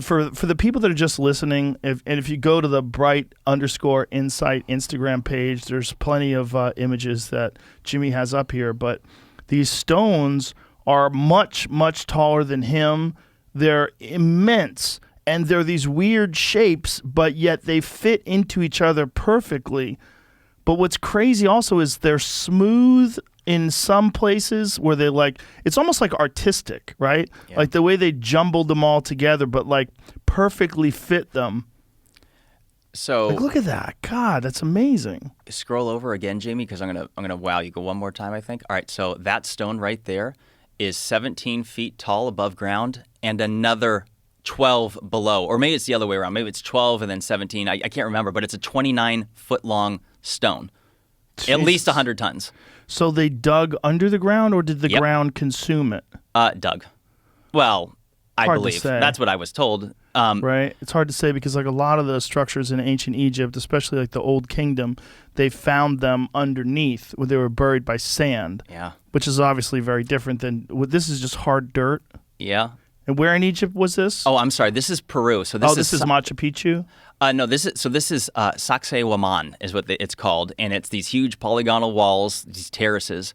For the people that are just listening, if you go to the Bright_Insight Instagram page, there's plenty of images that Jimmy has up here, but these stones are much, much taller than him. They're immense, and they're these weird shapes, but yet they fit into each other perfectly. But what's crazy also is they're smooth in some places where they it's almost like artistic, right? Yeah. Like the way they jumbled them all together, but perfectly fit them. So look at that. God, that's amazing. Scroll over again, Jamie, because I'm gonna wow you. Go one more time, I think. All right, so that stone right there is 17 feet tall above ground, and another 12 below. Or maybe it's the other way around. Maybe it's 12 and then 17. I can't remember, but it's a 29-foot long stone. Jeez. At least 100 tons. So they dug under the ground, or did the ground consume it? Dug. Well, I believe. That's what I was told. Right? It's hard to say because a lot of the structures in ancient Egypt, especially the Old Kingdom, they found them underneath where they were buried by sand. Yeah. Which is obviously very different than this is just hard dirt. Yeah. And where in Egypt was this? Oh, I'm sorry. This is Peru. So this is Machu Picchu? No, this is Sacsayhuaman is what it's called, and it's these huge polygonal walls, these terraces,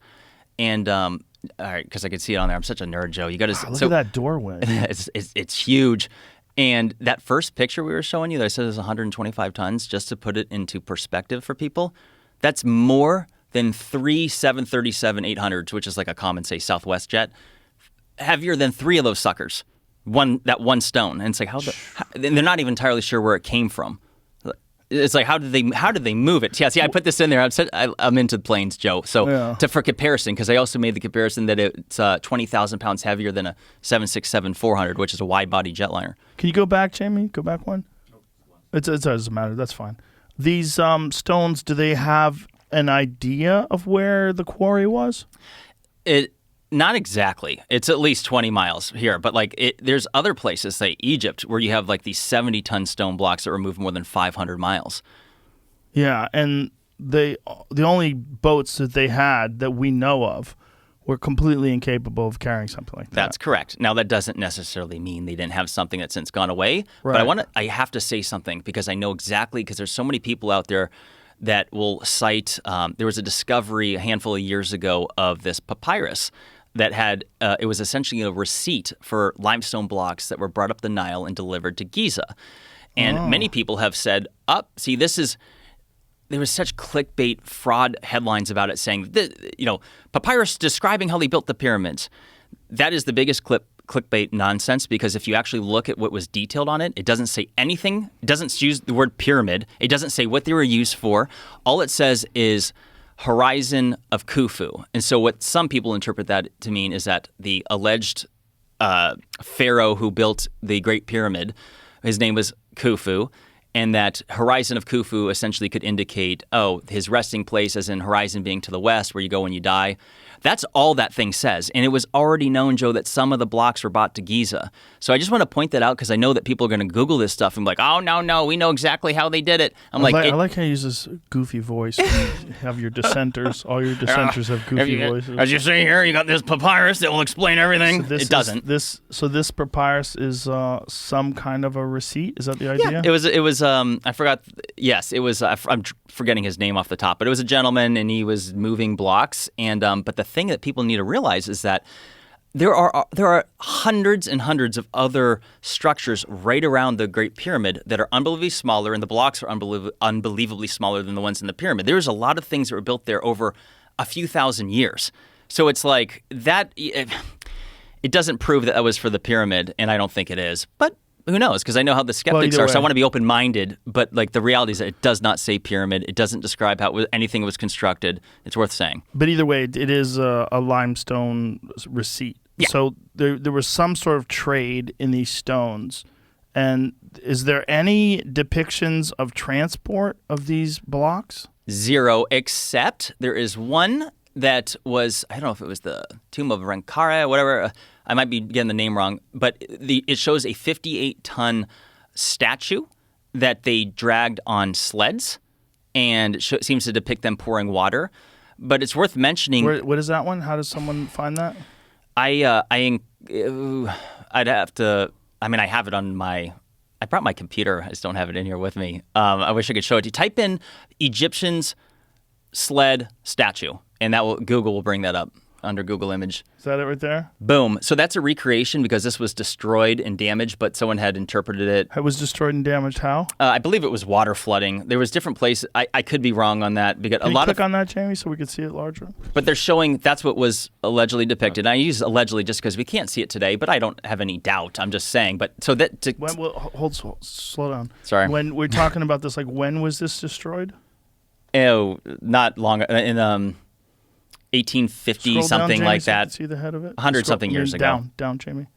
and all right, because I could see it on there. I'm such a nerd, Joe. You got to look at that doorway. It's huge, and that first picture we were showing you that I said is 125 tons. Just to put it into perspective for people, that's more than 3 737-800s, which is like a common, say, Southwest jet. Heavier than 3 of those suckers. That one stone, and it's like they're not even entirely sure where it came from. It's like how did they move it? Yeah, see, I put this in there. I'm into planes, Joe. So for comparison, because I also made the comparison that it's 20,000 pounds heavier than a 767-400, which is a wide body jetliner. Can you go back, Jamie? Go back one. It doesn't matter. That's fine. These stones, do they have an idea of where the quarry was? Not exactly. It's at least 20 miles here, but there's other places, say Egypt, where you have these 70-ton stone blocks that were moved more than 500 miles. Yeah, and the only boats that they had that we know of were completely incapable of carrying something like that. That's correct. Now, that doesn't necessarily mean they didn't have something that's since gone away, right. But I have to say something because I know exactly, because there's so many people out there that will cite, there was a discovery a handful of years ago of this papyrus that had, it was essentially a receipt for limestone blocks that were brought up the Nile and delivered to Giza. And many people have said, there was such clickbait fraud headlines about it saying, papyrus describing how they built the pyramids. That is the biggest clickbait nonsense, because if you actually look at what was detailed on it, it doesn't say anything. It doesn't use the word pyramid. It doesn't say what they were used for. All it says is horizon of Khufu. And so what some people interpret that to mean is that the alleged pharaoh who built the Great Pyramid, his name was Khufu, and that horizon of Khufu essentially could indicate, his resting place, as in horizon being to the west, where you go when you die. That's all that thing says. And it was already known, Joe, that some of the blocks were bought to Giza. So I just want to point that out because I know that people are going to Google this stuff and be like, oh, no, we know exactly how they did it. I like how you use this goofy voice. You have your dissenters. All your dissenters have goofy voices. As you see here, you got this papyrus that will explain everything. So it doesn't. This papyrus is some kind of a receipt? Is that the idea? Yeah, it was. I forgot. Yes, it was. I'm forgetting his name off the top, but it was a gentleman, and he was moving blocks. And but the thing that people need to realize is that there are hundreds and hundreds of other structures right around the Great Pyramid that are unbelievably smaller, and the blocks are unbelievably smaller than the ones in the pyramid. There's a lot of things that were built there over a few thousand years. So it's like that. It doesn't prove that was for the pyramid, and I don't think it is. But who knows? Because I know how the skeptics are, so I want to be open-minded. But like the reality is that it does not say pyramid. It doesn't describe how anything was constructed. It's worth saying. But either way, it is a limestone receipt. Yeah. So there was some sort of trade in these stones. And is there any depictions of transport of these blocks? Zero, except there is one that was, I don't know if it was the tomb of Renkara, whatever. I might be getting the name wrong, but it shows a 58-ton statue that they dragged on sleds, and seems to depict them pouring water. But it's worth mentioning. What is that one? How does someone find that? I'd have to. I mean, I have it on my. I brought my computer. I just don't have it in here with me. I wish I could show it to you. Type in Egyptians sled statue, and Google will bring that up under Google Image. Is that it right there? Boom. So that's a recreation because this was destroyed and damaged, but someone had interpreted it. It was destroyed and damaged how? I believe it was water flooding. There was different places. I could be wrong on that. Because Can you click on that, Jamie, so we could see it larger? But they're showing that's what was allegedly depicted. I use allegedly just because we can't see it today, but I don't have any doubt. I'm just saying. But so that slow down. Sorry. When we're talking about this, like when was this destroyed? Oh, not long in 1850 Scroll something down, like Jamie, so you that. can see the head of it. 100 something years ago. Down, Jamie.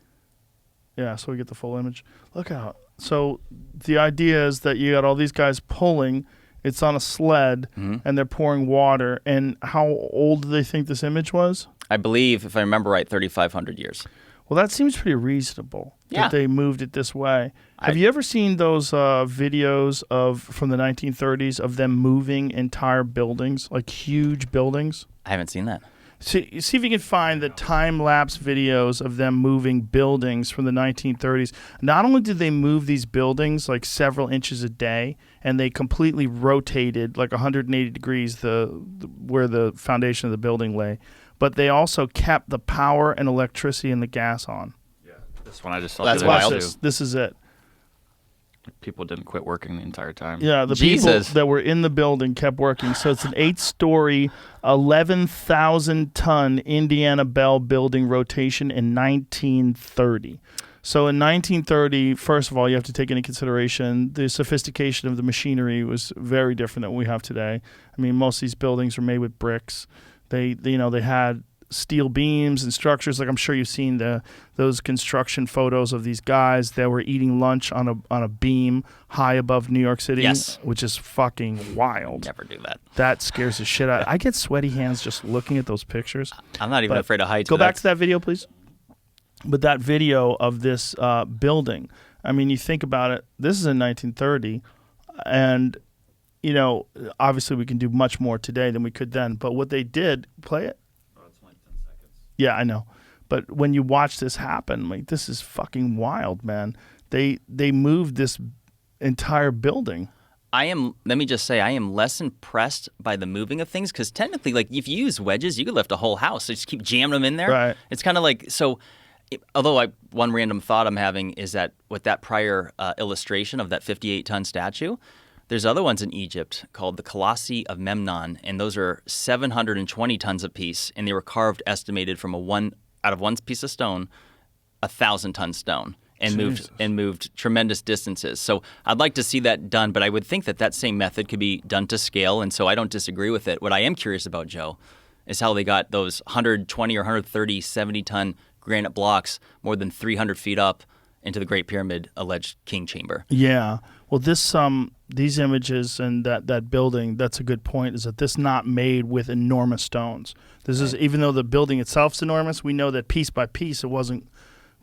Yeah, so we get the full image. Look out. So the idea is that you got all these guys pulling. It's on a sled, and they're pouring water. And how old do they think this image was? I believe, if I remember right, 3,500 years. Well, that seems pretty reasonable that they moved it this way. Have you ever seen those videos from the 1930s of them moving entire buildings, like huge buildings? I haven't seen that. See if you can find the time-lapse videos of them moving buildings from the 1930s. Not only did they move these buildings like several inches a day, and they completely rotated like 180 degrees where the foundation of the building lay, but they also kept the power and electricity and the gas on. Yeah, this one I just saw. That's today wild. too. This is it. People didn't quit working the entire time. Yeah, the Jesus. people that were in the building kept working. So it's an 8-story, 11,000-ton Indiana Bell building rotation in 1930. So in 1930, first of all, you have to take into consideration the sophistication of the machinery was very different than what we have today. I mean, most of these buildings are made with bricks. They had steel beams and structures. Like I'm sure you've seen those construction photos of these guys that were eating lunch on a beam high above New York City. Yes. Which is fucking wild. Never do that. That scares the shit out. I get sweaty hands just looking at those pictures. I'm not even But afraid of heights. Go back to that video, please. But that video of this building, I mean, you think about it, this is in 1930, and, you know, obviously we can do much more today than we could then, but what they did, play it? Oh, it's only 10 seconds. Yeah, I know. But when you watch this happen, like, this is fucking wild, man. They moved this entire building. Let me just say, I am less impressed by the moving of things because technically, like, if you use wedges, you could lift a whole house. So just keep jamming them in there. Right. It's kind of like, although one random thought I'm having is that with that prior illustration of that 58-ton statue, there's other ones in Egypt called the Colossi of Memnon, and those are 720 tons apiece, and they were carved, estimated from out of one piece of stone, 1,000-ton stone, and moved tremendous distances. So I'd like to see that done, but I would think that same method could be done to scale, and so I don't disagree with it. What I am curious about, Joe, is how they got those 120 or 130 70-ton granite blocks more than 300 feet up into the Great Pyramid alleged king chamber. Yeah. Well, these images and that building, that's a good point, is that this not made with enormous stones. This is, even though the building itself is enormous, we know that piece by piece it wasn't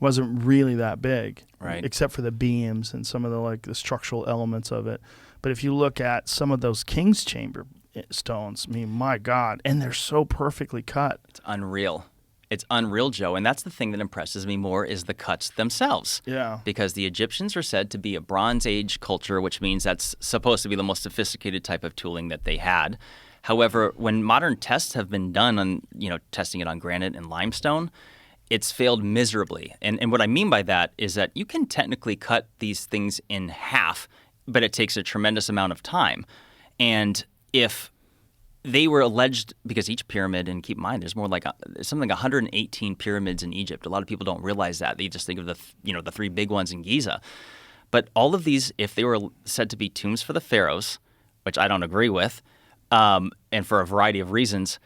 really that big. Right. Except for the beams and some of the structural elements of it. But if you look at some of those king's chamber stones, I mean, my God, and they're so perfectly cut. It's unreal. It's unreal, Joe. And that's the thing that impresses me more is the cuts themselves. Yeah. Because the Egyptians are said to be a Bronze Age culture, which means that's supposed to be the most sophisticated type of tooling that they had. However, when modern tests have been done on, testing it on granite and limestone, it's failed miserably. And what I mean by that is that you can technically cut these things in half, but it takes a tremendous amount of time. And if they were alleged, because each pyramid, and keep in mind, there's more like something like 118 pyramids in Egypt. A lot of people don't realize that. They just think of the three big ones in Giza. But all of these, if they were said to be tombs for the pharaohs, which I don't agree with, and for a variety of reasons,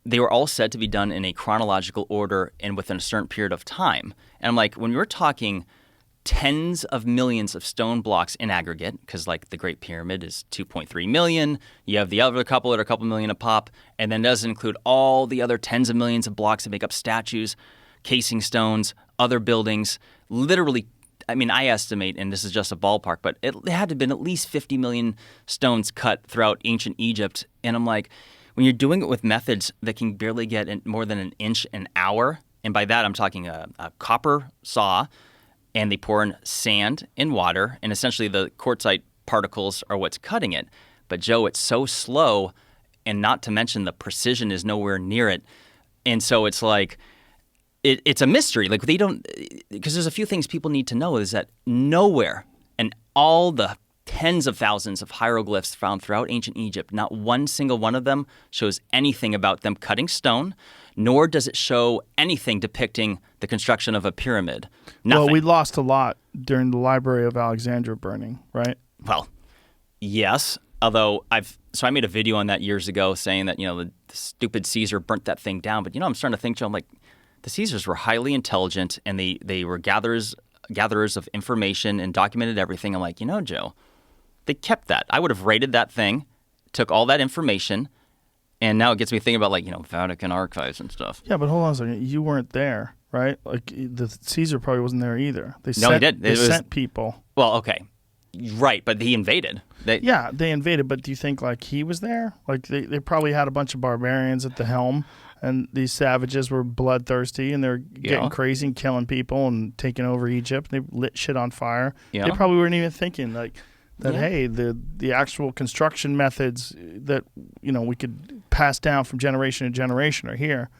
they were all said to be done in a chronological order and within a certain period of time. And I'm like, when you're talking tens of millions of stone blocks in aggregate, because like the Great Pyramid is 2.3 million. You have the other couple that are a couple million a pop, and then doesn't include all the other tens of millions of blocks that make up statues, casing stones, other buildings. Literally, I mean, I estimate, and this is just a ballpark, but it had to have been at least 50 million stones cut throughout ancient Egypt. And I'm like, when you're doing it with methods that can barely get more than an inch an hour, and by that I'm talking a copper saw, and they pour in sand and water, and essentially the quartzite particles are what's cutting it. But Joe, it's so slow, and not to mention the precision is nowhere near it. And so it's like, it's a mystery. Like they don't, because there's a few things people need to know is that nowhere in all the tens of thousands of hieroglyphs found throughout ancient Egypt, not one single one of them shows anything about them cutting stone, nor does it show anything depicting the construction of a pyramid. Nothing. Well, we lost a lot during the Library of Alexandria burning, right? Well, yes. Although I made a video on that years ago saying that, the stupid Caesar burnt that thing down. But, I'm starting to think, Joe, I'm like, the Caesars were highly intelligent and they were gatherers of information and documented everything. I'm like, Joe, they kept that. I would have raided that thing, took all that information, and now it gets me thinking about Vatican archives and stuff. Yeah, but hold on a second. You weren't there, right? Like the Caesar probably wasn't there either. He did. They sent people. Well, okay, right, but he invaded. They invaded. But do you think he was there? Like they probably had a bunch of barbarians at the helm, and these savages were bloodthirsty, and they're getting crazy and killing people and taking over Egypt. They lit shit on fire. Yeah. They probably weren't even thinking hey, the actual construction methods that we could pass down from generation to generation are here.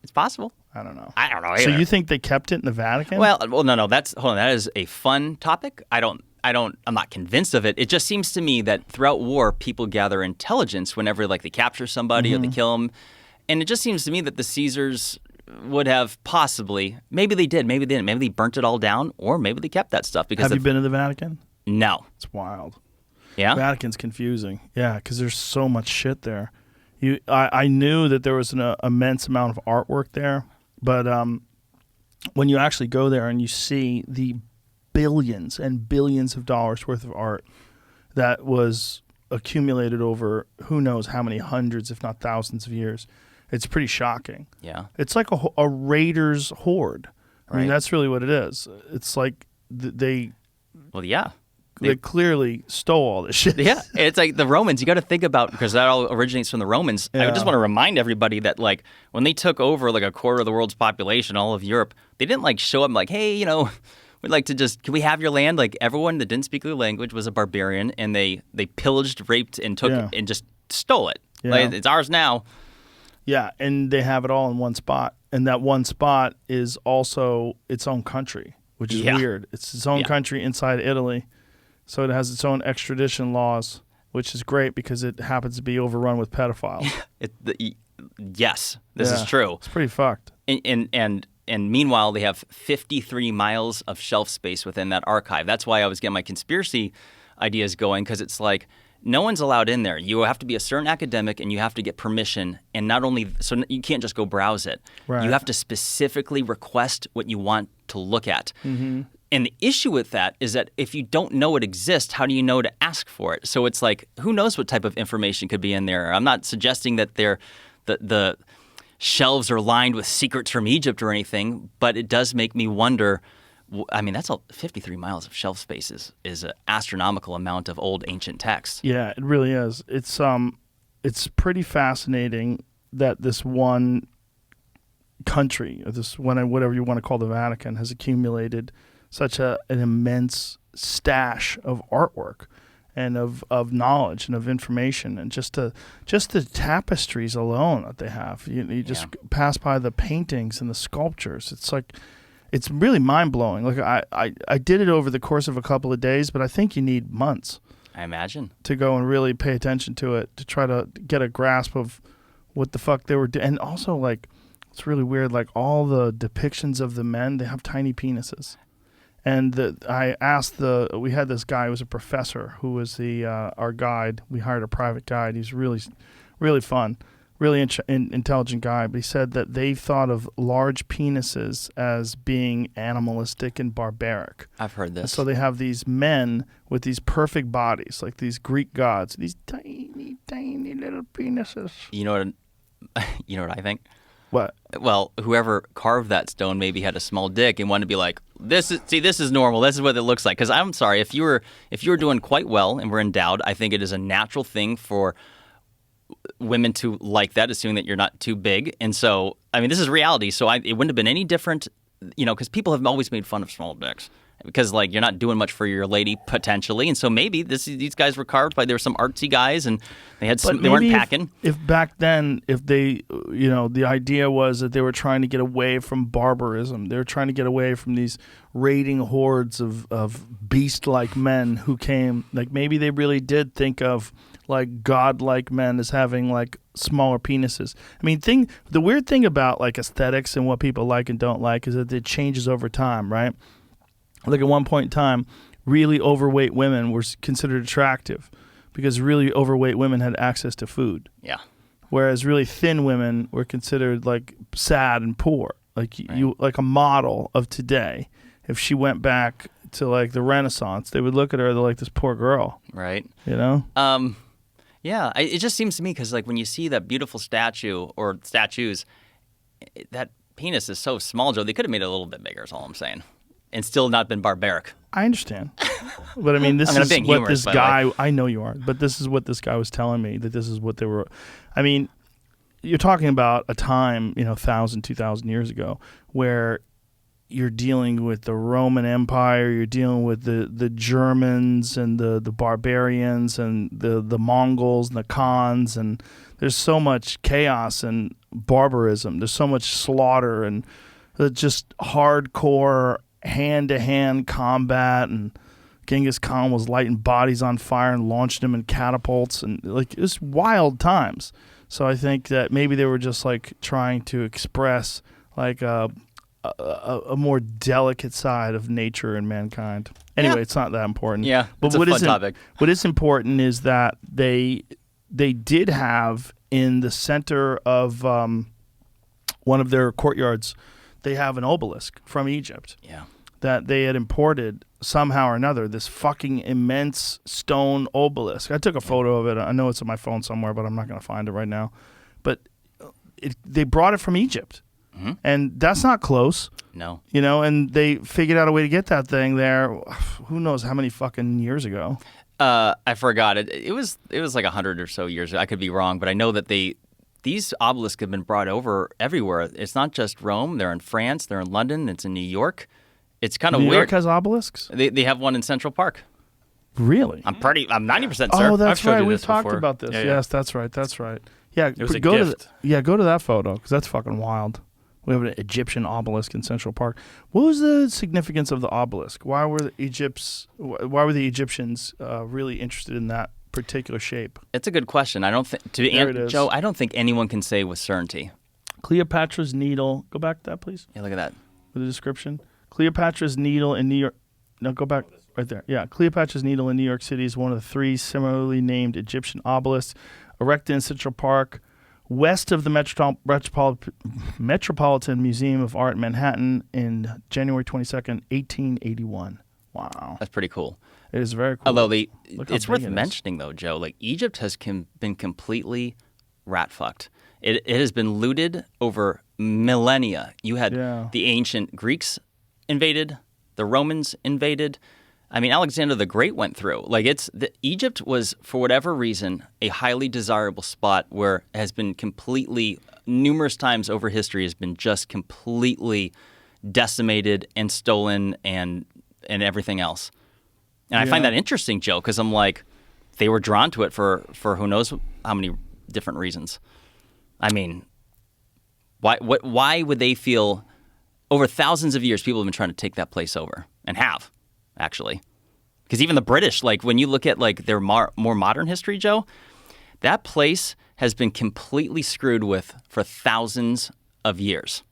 It's possible. I don't know. I don't know either. So you think they kept it in the Vatican? Well, no. That is a fun topic. I'm not convinced of it. It just seems to me that throughout war, people gather intelligence whenever they capture somebody or they kill them, and it just seems to me that the Caesars would have possibly, maybe they did, maybe they didn't, maybe they burnt it all down, or maybe they kept that stuff. Because have you been to the Vatican? No. It's wild. Yeah? Vatican's confusing. Yeah, because there's so much shit there. I knew that there was an immense amount of artwork there, but when you actually go there and you see the billions and billions of dollars worth of art that was accumulated over who knows how many hundreds, if not thousands of years, it's pretty shocking. Yeah. It's like a raider's hoard. I mean, Right. that's really what it is. It's like they... Well, yeah. They clearly stole all this shit. Yeah, it's like the Romans. You got to think about, because that all originates from the Romans. I just want to remind everybody that when they took over a quarter of the world's population, all of Europe, they didn't show up and hey, we'd like to can we have your land? Everyone that didn't speak the language was a barbarian, and they pillaged, raped, and took and just stole it. Yeah. It's ours now. Yeah, and they have it all in one spot, and that one spot is also its own country, which is weird. It's its own country inside Italy. So it has its own extradition laws, which is great because it happens to be overrun with pedophiles. Yes, this is true. It's pretty fucked. And meanwhile, they have 53 miles of shelf space within that archive. That's why I was getting my conspiracy ideas going, because it's no one's allowed in there. You have to be a certain academic, and you have to get permission. And not only so, you can't just go browse it. Right. You have to specifically request what you want to look at. Mm-hmm. And the issue with that is that if you don't know it exists, how do you know to ask for it? So it's like, who knows what type of information could be in there? I'm not suggesting that the shelves are lined with secrets from Egypt or anything, but it does make me wonder. I mean, that's 53 miles of shelf space is an astronomical amount of old ancient text. Yeah, it really is. It's pretty fascinating that this one country, or this one, whatever you want to call the Vatican, has accumulated such an immense stash of artwork and of knowledge and of information, and just the tapestries alone that they have. You just pass by the paintings and the sculptures. It's like, it's really mind blowing. Like I did it over the course of a couple of days, but I think you need months. I imagine, to go and really pay attention to it, to try to get a grasp of what the fuck they were doing. And also, like, it's really weird, like all the depictions of the men, they have tiny penises. And I asked we had this guy who was a professor who was our guide. We hired a private guide. He's really, really fun, really intelligent guy. But he said that they thought of large penises as being animalistic and barbaric. I've heard this. And so they have these men with these perfect bodies, like these Greek gods, these tiny, tiny little penises. You know what I think? What? Well, whoever carved that stone maybe had a small dick and wanted to be like, this is normal. This is what it looks like. Because I'm sorry, if you were doing quite well and were endowed, I think it is a natural thing for women to like that, assuming that you're not too big. And so, I mean, this is reality. So it wouldn't have been any different, because people have always made fun of small dicks. Because, like, you're not doing much for your lady, potentially. And so maybe these guys were carved by, there were some artsy guys, and they weren't packing. If back then, if they, the idea was that they were trying to get away from barbarism. They were trying to get away from these raiding hordes of beast-like men who came. Like, maybe they really did think of, like, godlike men as having, like, smaller penises. I mean, the weird thing about, like, aesthetics and what people like and don't like is that it changes over time, right? Like, at one point in time, really overweight women were considered attractive because really overweight women had access to food. Yeah. Whereas really thin women were considered, like, sad and poor. Like, like a model of today, if she went back to, like, the Renaissance, they would look at her, they're like, this poor girl. Right. Yeah. It just seems to me, because, like, when you see that beautiful statue or statues, that penis is so small, Joe, they could have made it a little bit bigger is all I'm saying. And still not been barbaric. I understand. But I mean, this is what this guy, I know you are, but this is what this guy was telling me, that this is what they were. I mean, you're talking about a time, 1,000, 2,000 years ago, where you're dealing with the Roman Empire, you're dealing with the Germans and the barbarians and the Mongols and the Khans, and there's so much chaos and barbarism. There's so much slaughter and just hardcore hand-to-hand combat, and Genghis Khan was lighting bodies on fire and launching them in catapults, and like, it was wild times. So I think that maybe they were just, like, trying to express, like, a more delicate side of nature and mankind. Anyway, It's not that important. Yeah, but it's a fun topic. What is important is that they did have in the center of one of their courtyards, they have an obelisk from Egypt. Yeah. That they had imported somehow or another, this fucking immense stone obelisk. I took a photo of it. I know it's on my phone somewhere, but I'm not going to find it right now. But they brought it from Egypt. Mm-hmm. And that's not close. No. And they figured out a way to get that thing there, who knows how many fucking years ago. I forgot it. It was like 100 or so years ago. I could be wrong, but I know that these obelisks have been brought over everywhere. It's not just Rome. They're in France. They're in London. It's in New York. It's kind of weird. New York has obelisks? They have one in Central Park. Really? I'm 90% certain. Oh, that's showed right. you We've this talked before. about this. Yeah. Yes, that's right. Yeah, It was a go gift. Go to that photo, because that's fucking wild. We have an Egyptian obelisk in Central Park. What was the significance of the obelisk? Why were the Egyptians really interested in that particular shape? It's a good question. I don't think Joe, I don't think anyone can say with certainty. Cleopatra's Needle. Go back to that, please. Yeah, look at that. With the description. Cleopatra's Needle in New York. No, go back right there. Yeah, Cleopatra's Needle in New York City is one of the 3 similarly named Egyptian obelisks erected in Central Park, west of the Metropolitan Museum of Art in Manhattan in January 22nd, 1881. Wow. That's pretty cool. It is very cool. Although big it's worth it is. mentioning, though, Joe, like Egypt has been completely rat-fucked. It has been looted over millennia. You had the ancient Greeks invaded, the Romans invaded. I mean, Alexander the Great went through. Like Egypt was, for whatever reason, a highly desirable spot where it has been completely, numerous times over history, has been just completely decimated and stolen and everything else. And I find that interesting, Joe, because I'm like, they were drawn to it for who knows how many different reasons. I mean, why would they feel, over thousands of years, people have been trying to take that place over, and have, actually. Because even the British, like when you look at like their more modern history, Joe, that place has been completely screwed with for thousands of years.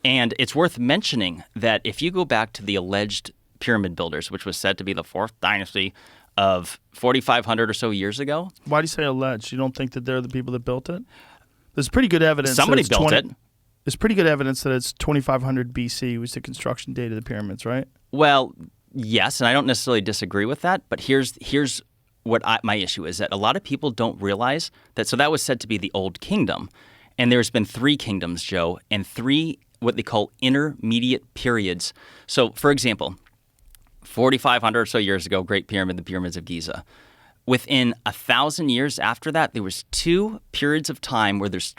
And it's worth mentioning that if you go back to the alleged pyramid builders, which was said to be the fourth dynasty of 4,500 or so years ago. Why do you say alleged? You don't think that they're the people that built it? There's pretty good evidence. Somebody built it. There's pretty good evidence that it's 2,500 BC was the construction date of the pyramids, right? Well, yes, and I don't necessarily disagree with that, but here's what my issue is, that a lot of people don't realize that. So that was said to be the Old Kingdom, and there's been 3 kingdoms, Joe, and 3 what they call intermediate periods. So, for example, 4,500 or so years ago, Great Pyramid, the Pyramids of Giza. Within 1,000 years after that, there was 2 periods of time where there's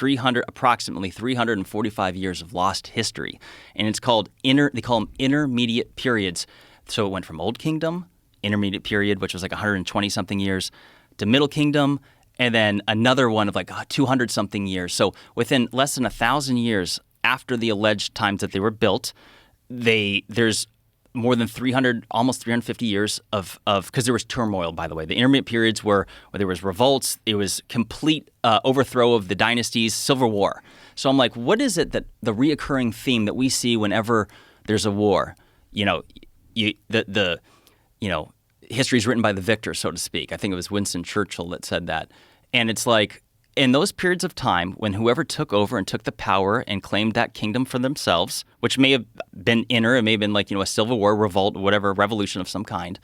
approximately 345 years of lost history, and it's called they call them intermediate periods. So it went from Old Kingdom, intermediate period, which was like 120 something years, to Middle Kingdom, and then another one of like 200 something years. So within less than 1,000 years after the alleged times that they were built, there's more than 300, almost 350 years of because there was turmoil, by the way. The intermediate periods were where there was revolts, it was complete overthrow of the dynasties, civil war. So I'm like, what is it that the reoccurring theme that we see whenever there's a war? You know, history is written by the victor, so to speak. I think it was Winston Churchill that said that. And it's like, in those periods of time when whoever took over and took the power and claimed that kingdom for themselves, which may have been it may have been like, a civil war, revolt, whatever, revolution of some kind,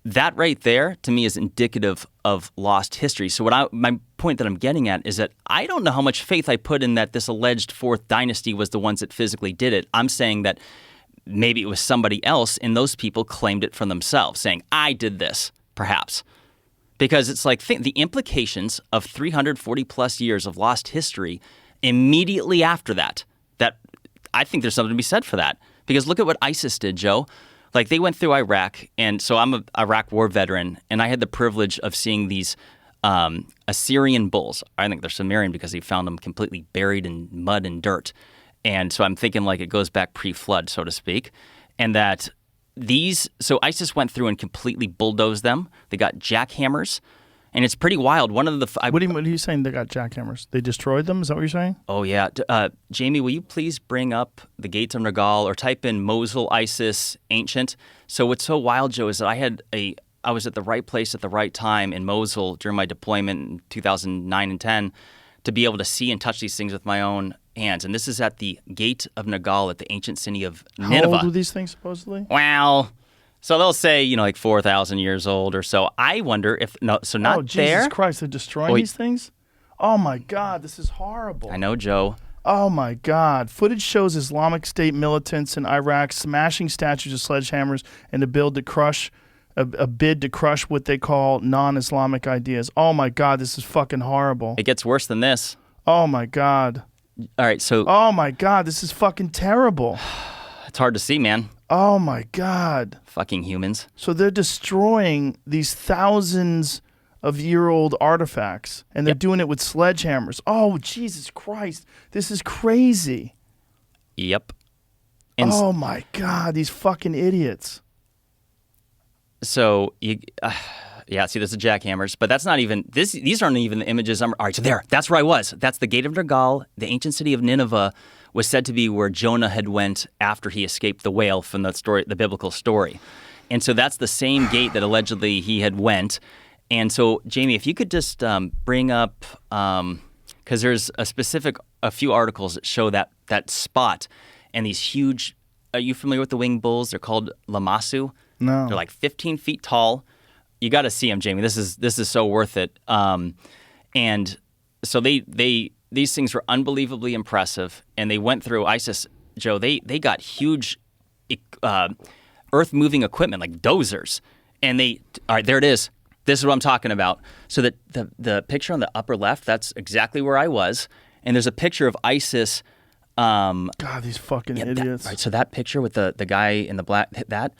that right there to me is indicative of lost history. So my point that I'm getting at is that I don't know how much faith I put in that this alleged 4th dynasty was the ones that physically did it. I'm saying that maybe it was somebody else and those people claimed it for themselves, saying, I did this, perhaps. Because it's like the implications of 340 plus years of lost history immediately after that I think there's something to be said for that. Because look at what ISIS did, Joe. Like they went through Iraq, and so I'm an Iraq war veteran, and I had the privilege of seeing these Assyrian bulls. I think they're Sumerian because he found them completely buried in mud and dirt. And so I'm thinking like it goes back pre-flood, so to speak, and that so ISIS went through and completely bulldozed them. They got jackhammers, and it's pretty wild. One of the what are you saying? They got jackhammers? They destroyed them? Is that what you're saying? Oh yeah, Jamie, will you please bring up the gates of Nergal or type in Mosul ISIS ancient? So what's so wild, Joe, is that I was at the right place at the right time in Mosul during my deployment in 2009 and 10 to be able to see and touch these things with my own hands. And this is at the gate of Nergal at the ancient city of Nineveh. How old are these things supposedly? Well, so they'll say, like 4,000 years old or so. I wonder if, not there. Jesus Christ, they're destroying Wait. these things? Oh my God, this is horrible. I know, Joe. Oh my God. Footage shows Islamic State militants in Iraq smashing statues of sledgehammers in a bid to crush what they call non-Islamic ideas. Oh my God, this is fucking horrible. It gets worse than this. Oh my God. All right, so Oh my God, this is fucking terrible. it's hard to see, man. Oh my God. Fucking humans. So they're destroying these thousands of year-old artifacts, and they're doing it with sledgehammers. Oh, Jesus Christ. This is crazy. Yep. And oh my God, these fucking idiots. So see, there's the jackhammers, but that's not even this. These aren't even the images. All right, so that's where I was. That's the Gate of Nergal. The ancient city of Nineveh was said to be where Jonah had went after he escaped the whale from the biblical story, and so that's the same gate that allegedly he had went. And so, Jamie, if you could just bring up, because because there's a few articles that show that spot and these huge. Are you familiar with the winged bulls? They're called Lamassu. No. They're like 15 feet tall. You got to see them, Jamie. This is so worth it. And so these things were unbelievably impressive, and they went through ISIS. Joe, they got huge earth-moving equipment like dozers, and all right, there it is. This is what I'm talking about. So the picture on the upper left, that's exactly where I was, and there's a picture of ISIS. God, these fucking idiots. Right, so that picture with the guy in the black,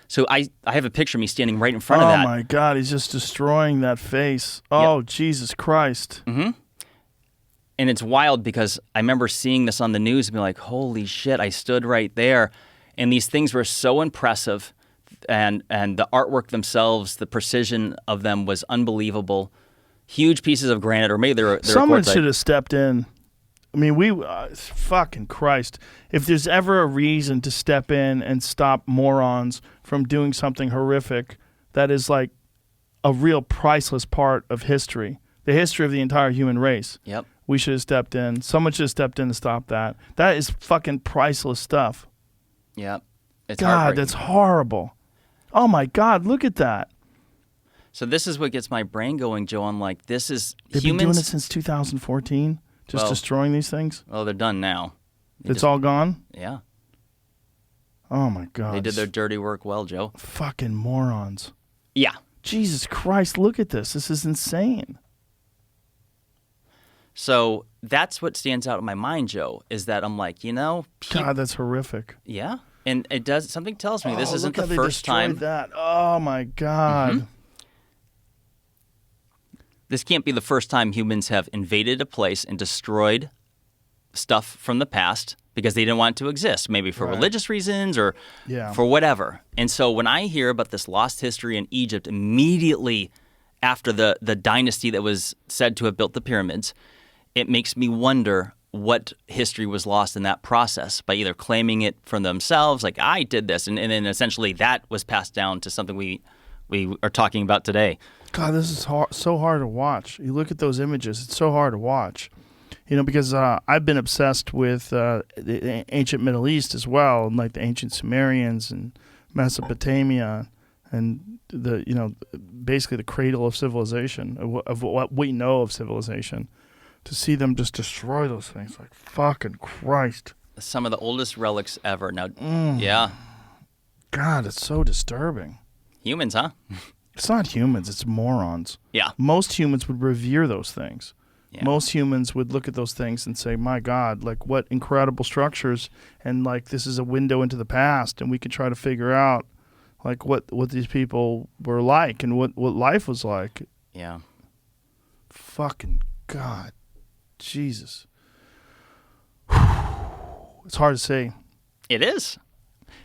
so I have a picture of me standing right in front of that. Oh my God, he's just destroying that face. Oh, Jesus Christ. Mm-hmm. And it's wild because I remember seeing this on the news and being like, holy shit, I stood right there. And these things were so impressive, and the artwork themselves, the precision of them was unbelievable. Huge pieces of granite, or maybe they're Someone quartzite. should have stepped in. I mean, fucking Christ. If there's ever a reason to step in and stop morons from doing something horrific, that is like a real priceless part of history, the history of the entire human race. Yep. We should have stepped in. Someone should have stepped in to stop that. That is fucking priceless stuff. Yep. It's God, heartbreaking. that's horrible. Oh my God, look at that. So this is what gets my brain going, Joe. I'm like, this is They've humans. been doing it since 2014, just Well, destroying these things. Well, they're done now. It's all gone? Yeah. Oh my God. They did their dirty work well, Joe. Fucking morons. Yeah. Jesus Christ, look at this. This is insane. So that's what stands out in my mind, Joe, is that I'm like, God, that's horrific. yeah. And it does, something tells me this isn't look how the they first time. destroyed that. Oh my God. Mm-hmm. This can't be the first time humans have invaded a place and destroyed stuff from the past because they didn't want it to exist, maybe for religious reasons or for whatever. And so when I hear about this lost history in Egypt immediately after the dynasty that was said to have built the pyramids, it makes me wonder what history was lost in that process by either claiming it for themselves, like I did this, and then essentially that was passed down to something we are talking about today. God, this is so hard to watch. You look at those images, it's so hard to watch. Because I've been obsessed with the ancient Middle East as well, and like the ancient Sumerians and Mesopotamia, and basically the cradle of civilization, of what we know of civilization. To see them just destroy those things, like fucking Christ. Some of the oldest relics ever. Now, yeah. God, it's so disturbing. Humans, huh? It's not humans, it's morons. Yeah. Most humans would revere those things. Yeah. Most humans would look at those things and say, my God, like what incredible structures, and like this is a window into the past, and we can try to figure out like what these people were like and what life was like. Yeah. Fucking God. Jesus. It's hard to say. It is.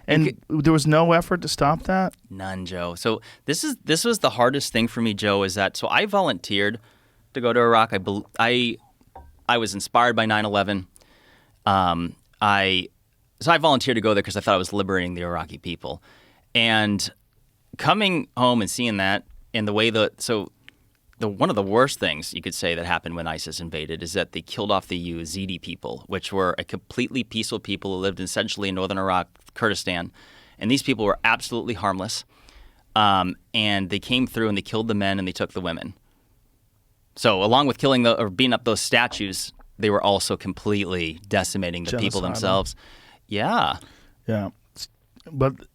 And there was no effort to stop that? None, Joe. So this was the hardest thing for me, Joe, is that I volunteered to go to Iraq. I was inspired by 9/11. I volunteered to go there because I thought I was liberating the Iraqi people. And coming home and seeing that and the way one of the worst things you could say that happened when ISIS invaded is that they killed off the Yazidi people, which were a completely peaceful people who lived essentially in northern Iraq, Kurdistan. And these people were absolutely harmless. And they came through and they killed the men and they took the women. So along with killing or beating up those statues, they were also completely decimating the people themselves. Yeah. Yeah.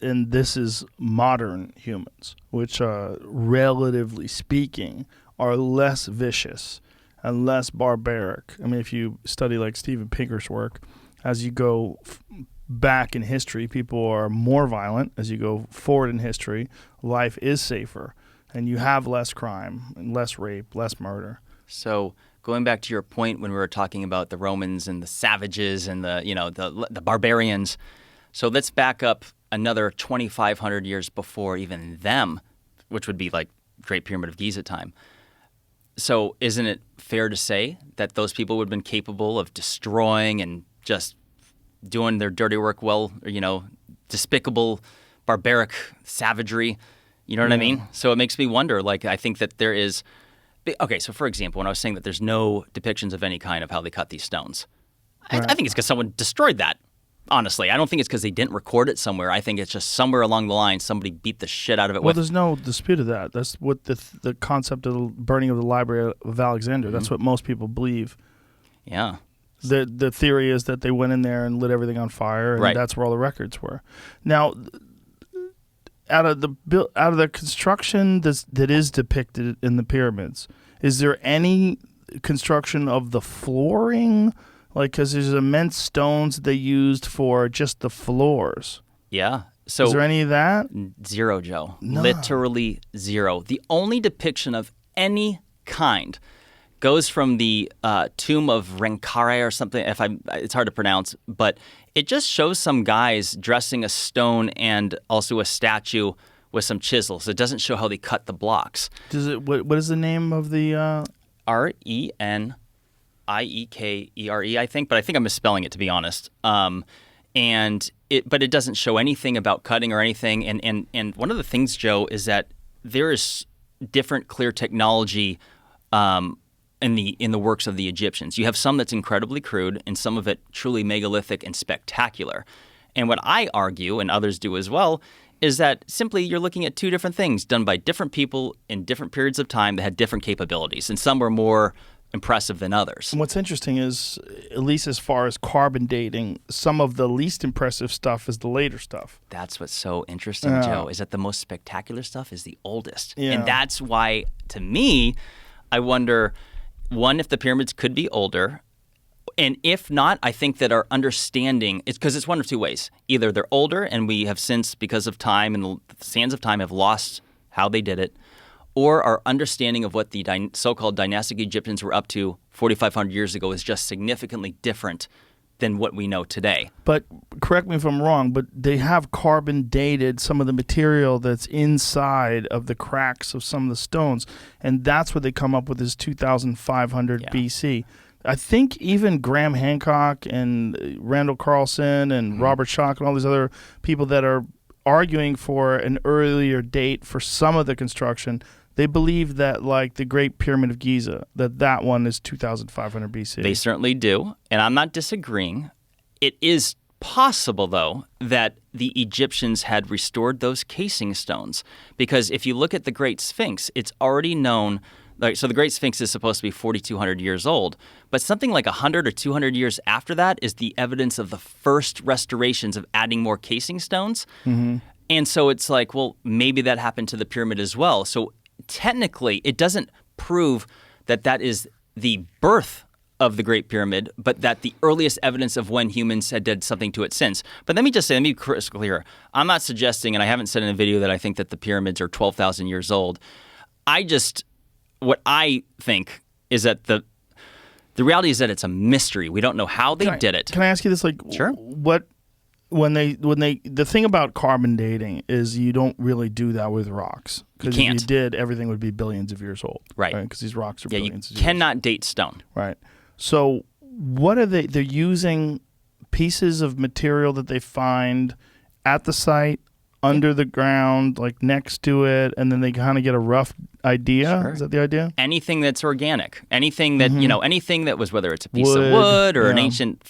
And this is modern humans, which, relatively speaking, are less vicious and less barbaric. I mean, if you study like Steven Pinker's work, as you go back in history, people are more violent. As you go forward in history, life is safer, and you have less crime and less rape, less murder. So going back to your point when we were talking about the Romans and the savages and the barbarians, so let's back up another 2,500 years before even them, which would be like Great Pyramid of Giza time. So isn't it fair to say that those people would have been capable of destroying and just doing their dirty work well, despicable, barbaric savagery? You know what I mean? So it makes me wonder, I think that there is Okay, so for example, when I was saying that there's no depictions of any kind of how they cut these stones, I think it's because someone destroyed that. Honestly, I don't think it's because they didn't record it somewhere. I think it's just somewhere along the line somebody beat the shit out of it. Well, there's no dispute of that. That's what the concept of the burning of the Library of Alexander. That's what most people believe. Yeah. The theory is that they went in there and lit everything on fire, and that's where all the records were. Now, out of the construction that is depicted in the pyramids, is there any construction of the flooring? Like, because there's immense stones that they used for just the floors. Yeah. So is there any of that? Zero, Joe. No. Literally zero. The only depiction of any kind goes from the tomb of Renkare or something. It's hard to pronounce, but it just shows some guys dressing a stone and also a statue with some chisels. It doesn't show how they cut the blocks. Does it? What is the name of the? Renikere, I think, but I think I'm misspelling it, to be honest. But it doesn't show anything about cutting or anything. And one of the things, Joe, is that there is different clear technology in the works of the Egyptians. You have some that's incredibly crude, and some of it truly megalithic and spectacular. And what I argue, and others do as well, is that simply you're looking at two different things done by different people in different periods of time that had different capabilities, and some were more impressive than others. And what's interesting is, at least as far as carbon dating, some of the least impressive stuff is the later stuff. That's what's so interesting, Joe, is that the most spectacular stuff is the oldest. Yeah. And that's why, to me, I wonder, one, if the pyramids could be older, and if not, I think that our understanding, it's because it's one of two ways. Either they're older and we have since, because of time and the sands of time, have lost how they did it, or our understanding of what the so-called dynastic Egyptians were up to 4,500 years ago is just significantly different than what we know today. But correct me if I'm wrong, but they have carbon dated some of the material that's inside of the cracks of some of the stones, and that's what they come up with is 2,500 BC. I think even Graham Hancock and Randall Carlson and Robert Schoch and all these other people that are arguing for an earlier date for some of the construction, they believe that, like the Great Pyramid of Giza, that one is 2,500 BC. They certainly do, and I'm not disagreeing. It is possible, though, that the Egyptians had restored those casing stones, because if you look at the Great Sphinx, it's already known. So the Great Sphinx is supposed to be 4,200 years old, but something like 100 or 200 years after that is the evidence of the first restorations of adding more casing stones. Mm-hmm. And so it's like, well, maybe that happened to the pyramid as well. So technically, it doesn't prove that that is the birth of the Great Pyramid, but that the earliest evidence of when humans had did something to it since. But let me just say, let me be crystal clear. I'm not suggesting, and I haven't said in a video that I think that the pyramids are 12,000 years old. What I think is that the reality is that it's a mystery. We don't know how they did it. Can I ask you this? Like, sure. The thing about carbon dating is you don't really do that with rocks. You can't. Because if you did, everything would be billions of years old. Right. Because these rocks are billions of years. You cannot date stone. Right. So what are they? They're using pieces of material that they find at the site, under the ground, like next to it, and then they kind of get a rough idea. Sure. Is that the idea? Anything that's organic, anything that anything that was, whether it's a piece of wood or an ancient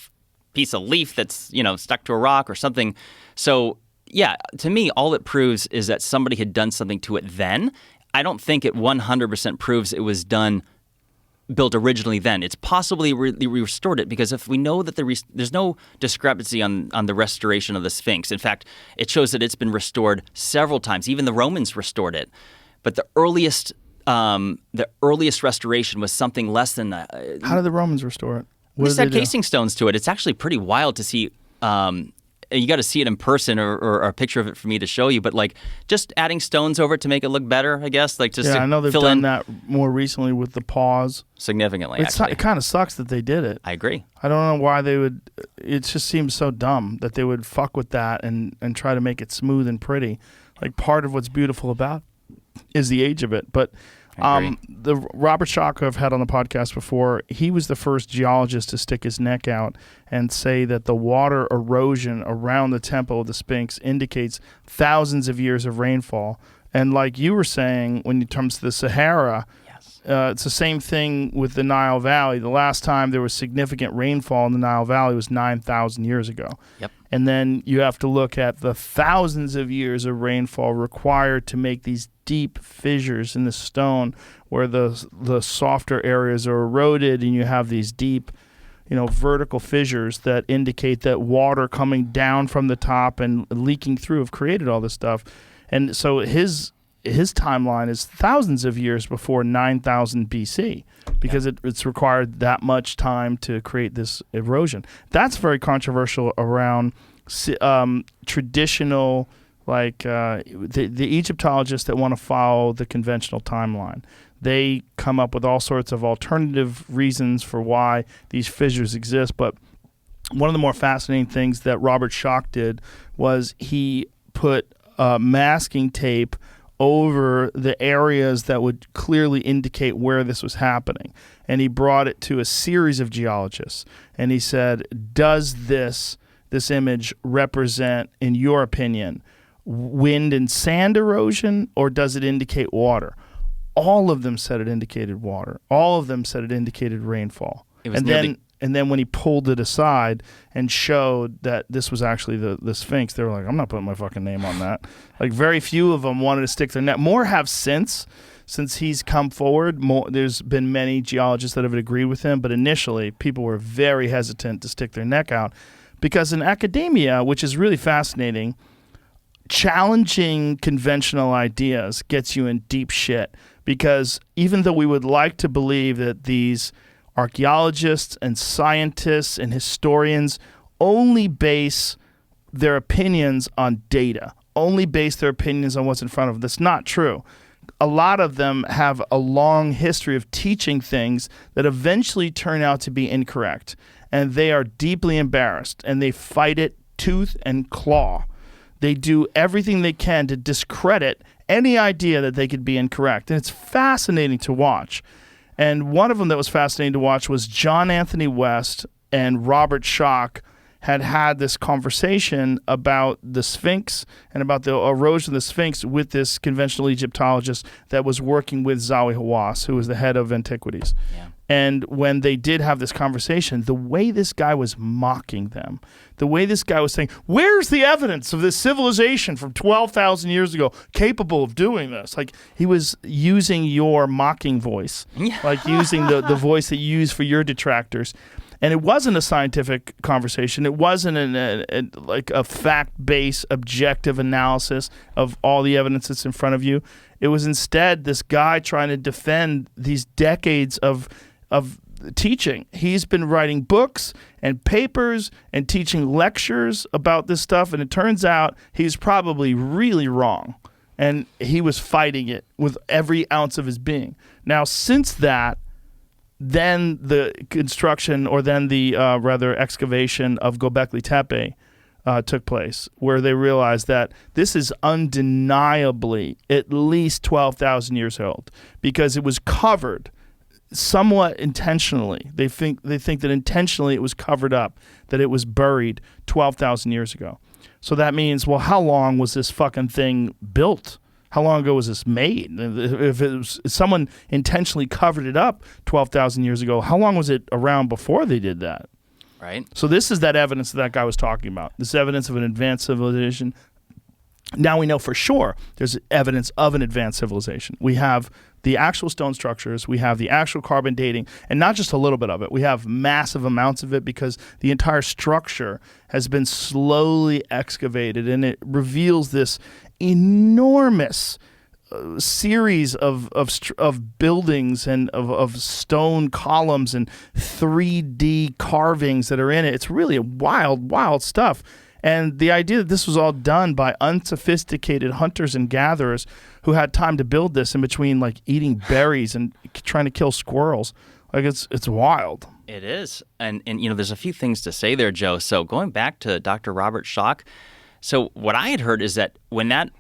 piece of leaf that's stuck to a rock or something. So yeah, to me, all it proves is that somebody had done something to it then. I don't think it 100% proves it was built originally then. It's possibly restored it, because if we know that there's no discrepancy on the restoration of the Sphinx. In fact, it shows that it's been restored several times. Even the Romans restored it. But the earliest restoration was something less than that. How did the Romans restore it? They just add casing stones to it. It's actually pretty wild to see. You got to see it in person or a picture of it for me to show you. But like just adding stones over it to make it look better, I guess. Like just I know they've done that more recently with the paws. Significantly, actually. It kind of sucks that they did it. I agree. I don't know why they would. It just seems so dumb that they would fuck with that and try to make it smooth and pretty. Like part of what's beautiful about is the age of it. But the Robert Schoch, who I've had on the podcast before, he was the first geologist to stick his neck out and say that the water erosion around the temple of the Sphinx indicates thousands of years of rainfall. And like you were saying, when it comes to the Sahara, it's the same thing with the Nile Valley. The last time there was significant rainfall in the Nile Valley was 9,000 years ago. Yep. And then you have to look at the thousands of years of rainfall required to make these deep fissures in the stone where the softer areas are eroded, and you have these deep, vertical fissures that indicate that water coming down from the top and leaking through have created all this stuff. And so his timeline is thousands of years before 9,000 BC because it's required that much time to create this erosion. That's very controversial around traditional, the Egyptologists that want to follow the conventional timeline. They come up with all sorts of alternative reasons for why these fissures exist. But one of the more fascinating things that Robert Schoch did was he put masking tape over the areas that would clearly indicate where this was happening. And he brought it to a series of geologists. And he said, does this image represent, in your opinion, wind and sand erosion, or does it indicate water? All of them said it indicated water. All of them said it indicated rainfall. And then when he pulled it aside and showed that this was actually the Sphinx, they were like, I'm not putting my fucking name on that. Like, very few of them wanted to stick their neck. More have since he's come forward. There's been many geologists that have agreed with him, but initially people were very hesitant to stick their neck out because in academia, which is really fascinating, challenging conventional ideas gets you in deep shit because even though we would like to believe that these archaeologists and scientists and historians only base their opinions on data, only base their opinions on what's in front of them. That's not true. A lot of them have a long history of teaching things that eventually turn out to be incorrect, and they are deeply embarrassed, and they fight it tooth and claw. They do everything they can to discredit any idea that they could be incorrect, and it's fascinating to watch. And one of them that was fascinating to watch was John Anthony West and Robert Schoch had this conversation about the Sphinx and about the erosion of the Sphinx with this conventional Egyptologist that was working with Zahi Hawass, who was the head of antiquities. Yeah. And when they did have this conversation, the way this guy was mocking them, the way this guy was saying, where's the evidence of this civilization from 12,000 years ago capable of doing this? Like, he was using your mocking voice, like using the voice that you use for your detractors. And it wasn't a scientific conversation. It wasn't a fact-based, objective analysis of all the evidence that's in front of you. It was instead this guy trying to defend these decades of teaching. He's been writing books and papers and teaching lectures about this stuff, and it turns out he's probably really wrong. And he was fighting it with every ounce of his being. Now, since that, then the construction, or then the excavation of Göbekli Tepe took place, where they realized that this is undeniably at least 12,000 years old because it was covered somewhat intentionally. They think that intentionally it was covered up, that it was buried 12,000 years ago. So that means, well, how long was this fucking thing built? How long ago was this made? If someone intentionally covered it up 12,000 years ago, how long was it around before they did that? Right. So this is that evidence that guy was talking about. This evidence of an advanced civilization. Now we know for sure there's evidence of an advanced civilization. We have the actual stone structures. We have the actual carbon dating, and not just a little bit of it. We have massive amounts of it because the entire structure has been slowly excavated, and it reveals this enormous series of buildings and of stone columns and 3D carvings that are in it. It's really a wild stuff. And the idea that this was all done by unsophisticated hunters and gatherers who had time to build this in between, like, eating berries and trying to kill squirrels, like, it's wild. It is. And there's a few things to say there, Joe. So going back to Dr. Robert Schoch, so what I had heard is that when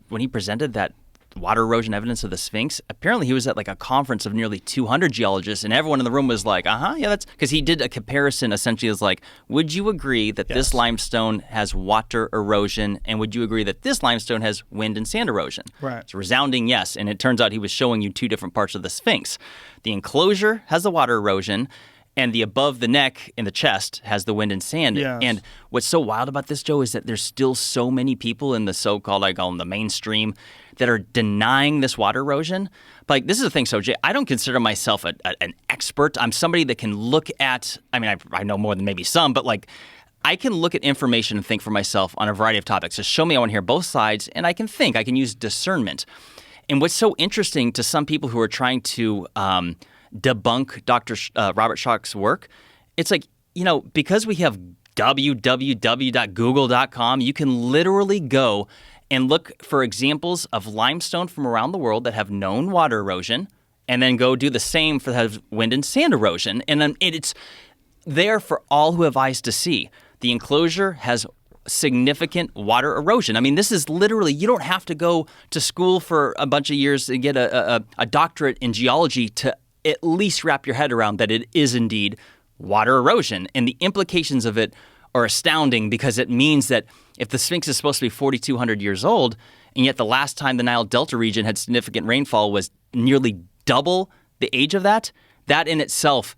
he presented that water erosion evidence of the Sphinx. Apparently, he was at like a conference of nearly 200 geologists, and everyone in the room was like, yeah, that's because he did a comparison essentially as like, would you agree that this limestone has water erosion, and would you agree that this limestone has wind and sand erosion? Right. It's a resounding yes, and it turns out he was showing you two different parts of the Sphinx. The enclosure has the water erosion, and the above the neck in the chest has the wind and sand. Yes. And what's so wild about this, Joe, is that there's still so many people in the so-called, I call them the mainstream, that are denying this water erosion. But like, this is the thing, so Jay, I don't consider myself an expert. I'm somebody that can look at, I mean, I know more than maybe some, but like, I can look at information and think for myself on a variety of topics. Just show me, I want to hear both sides, and I can think. I can use discernment. And what's so interesting to some people who are trying to debunk Dr. Robert Schoch's work, it's like, because we have www.google.com, you can literally go and look for examples of limestone from around the world that have known water erosion, and then go do the same for the wind and sand erosion. And then it's there for all who have eyes to see. The enclosure has significant water erosion. I mean, this is literally, you don't have to go to school for a bunch of years and get a doctorate in geology to at least wrap your head around that it is indeed water erosion. And the implications of it are astounding, because it means that if the Sphinx is supposed to be 4,200 years old, and yet the last time the Nile Delta region had significant rainfall was nearly double the age of that, that in itself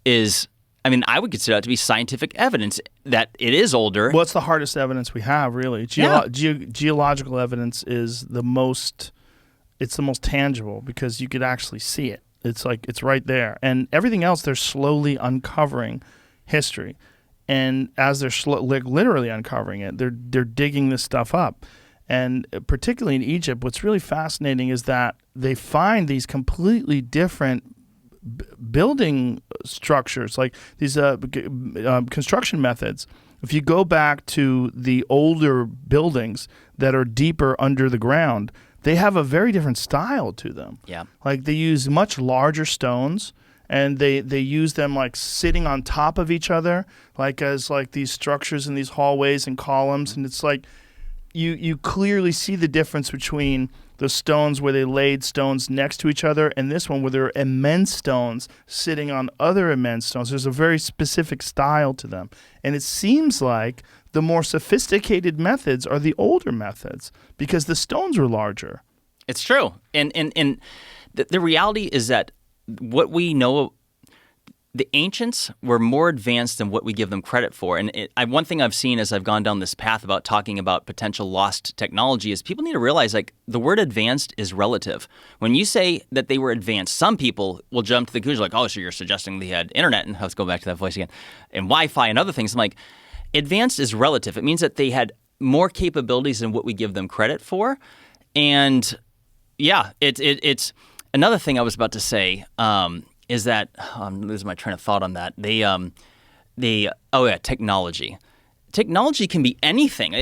is, I mean, I would consider that to be scientific evidence that it is older. Well, it's the hardest evidence we have, really. Geological evidence is the most tangible, because you could actually see it. It's like, it's right there. And everything else, they're slowly uncovering history. And as they're literally uncovering it, they're digging this stuff up. And particularly in Egypt, what's really fascinating is that they find these completely different building structures, like these construction methods. If you go back to the older buildings that are deeper under the ground, they have a very different style to them. Yeah. Like, they use much larger stones, and they use them like sitting on top of each other, like as like these structures in these hallways and columns. And it's like you clearly see the difference between the stones where they laid stones next to each other and this one where there are immense stones sitting on other immense stones. There's a very specific style to them. And it seems like the more sophisticated methods are the older methods, because the stones are larger. It's true. And the reality is that what we know, the ancients were more advanced than what we give them credit for. And one thing I've seen as I've gone down this path about talking about potential lost technology is people need to realize, like, the word advanced is relative. When you say that they were advanced, some people will jump to the conclusion like, oh, so you're suggesting they had internet, and let's go back to that voice again, and Wi-Fi and other things. I'm like, advanced is relative. It means that they had more capabilities than what we give them credit for. And yeah, it's another thing I was about to say is that I'm losing my train of thought on that. Technology. Technology can be anything.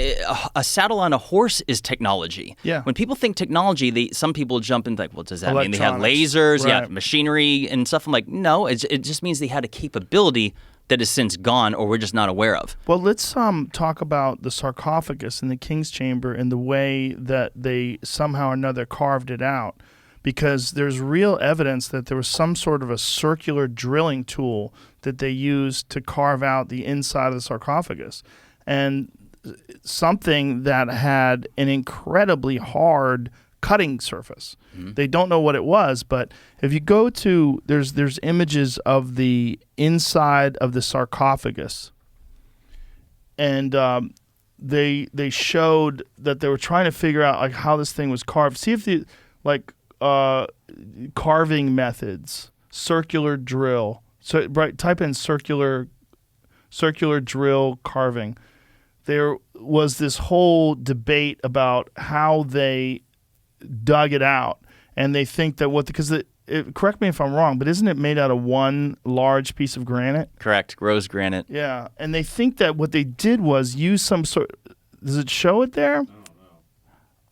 A saddle on a horse is technology. Yeah. When people think technology, some people jump in like, what does that mean? They have Electronics. lasers, Right. machinery and stuff. I'm like, no, it just means they had a capability that has since gone, or we're just not aware of. Well, let's talk about the sarcophagus in the King's Chamber and the way that they somehow or another carved it out, because there's real evidence that there was some sort of a circular drilling tool that they used to carve out the inside of the sarcophagus, and something that had an incredibly hard cutting surface. Mm-hmm. They don't know what it was, but if you go to, there's images of the inside of the sarcophagus, and they showed that they were trying to figure out like how this thing was carved. See if the carving methods, circular drill. So type in circular drill carving. There was this whole debate about how they dug it out, and they think that correct me if I'm wrong, but isn't it made out of one large piece of granite? Correct, rose granite. Yeah, and they think that what they did was use some sort. Does it show it there?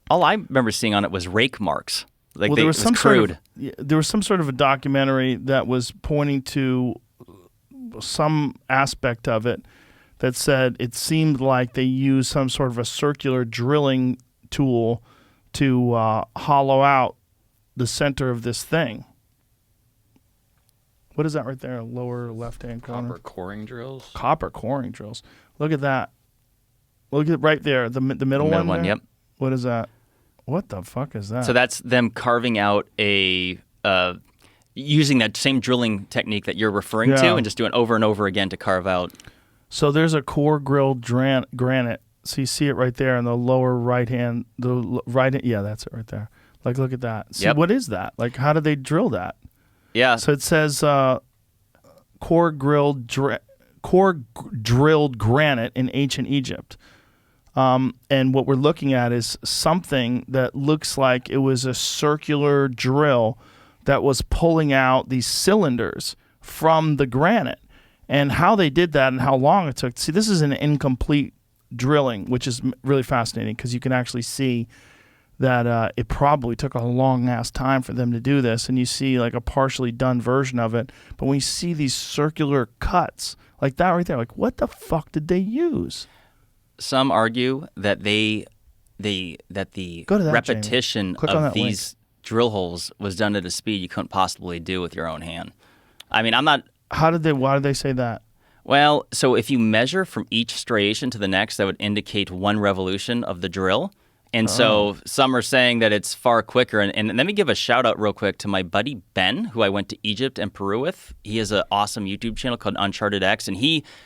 All I remember seeing on it was rake marks. Like, there was some crude. There was some sort of a documentary that was pointing to some aspect of it that said it seemed like they used some sort of a circular drilling tool to hollow out the center of this thing. What is that right there? Lower left-hand corner. Copper coring drills. Copper coring drills. Look at that. Look at right there. The middle one. One, there? yep. What is that? What the fuck is that? So that's them carving out using that same drilling technique that you're referring to, and just doing over and over again to carve out. So there's a core grilled granite. So you see it right there in the lower right hand. Yeah, that's it right there. Like, look at that. See, what is that? Like, how did they drill that? Yeah. So it says core drilled granite in ancient Egypt. And what we're looking at is something that looks like it was a circular drill that was pulling out these cylinders from the granite. And how they did that and how long it took. See, this is an incomplete drilling, which is really fascinating because you can actually see that it probably took a long-ass time for them to do this. And you see like a partially done version of it. But when you see these circular cuts, like that right there, like what the fuck did they use? Some argue that the repetition of these drill holes was done at a speed you couldn't possibly do with your own hand. I mean, why did they say that? Well, so if you measure from each striation to the next, that would indicate one revolution of the drill. And so some are saying that it's far quicker. And let me give a shout out real quick to my buddy Ben, who I went to Egypt and Peru with. He has an awesome YouTube channel called Uncharted X, and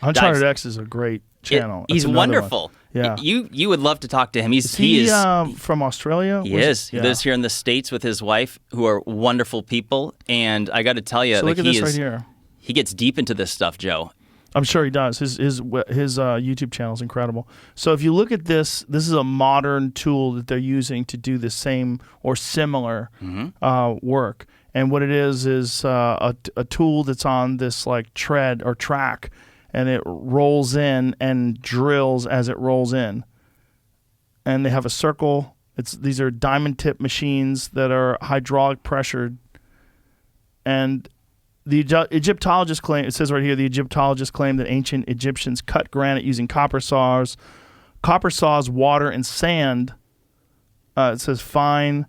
Uncharted X is a great channel. He's wonderful. Yeah, you would love to talk to him. He is from Australia. He is. He lives here in the States with his wife, who are wonderful people. And I got to tell you, look at this right here. He gets deep into this stuff, Joe. I'm sure he does. His YouTube channel is incredible. So if you look at this is a modern tool that they're using to do the same or similar work. And what it is a tool that's on this like tread or track, and it rolls in and drills as it rolls in. And they have a circle. These are diamond tip machines that are hydraulic pressured. And the Egyptologists claim, it says right here, the Egyptologists claim that ancient Egyptians cut granite using copper saws, water, and sand. It says fine,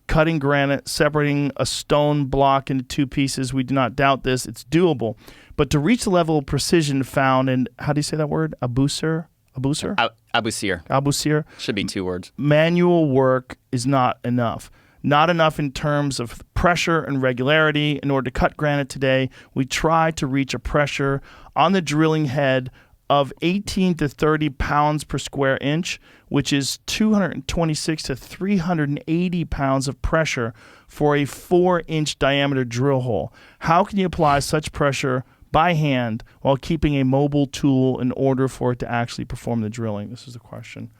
cutting granite, separating a stone block into two pieces. We do not doubt this. It's doable. But to reach the level of precision found in, how do you say that word? Abusir? Abusir. Should be two words. Manual work is not enough. Not enough in terms of pressure and regularity. In order to cut granite today, we try to reach a pressure on the drilling head of 18 to 30 pounds per square inch, which is 226 to 380 pounds of pressure for a 4-inch diameter drill hole. How can you apply such pressure by hand while keeping a mobile tool in order for it to actually perform the drilling? This is the question.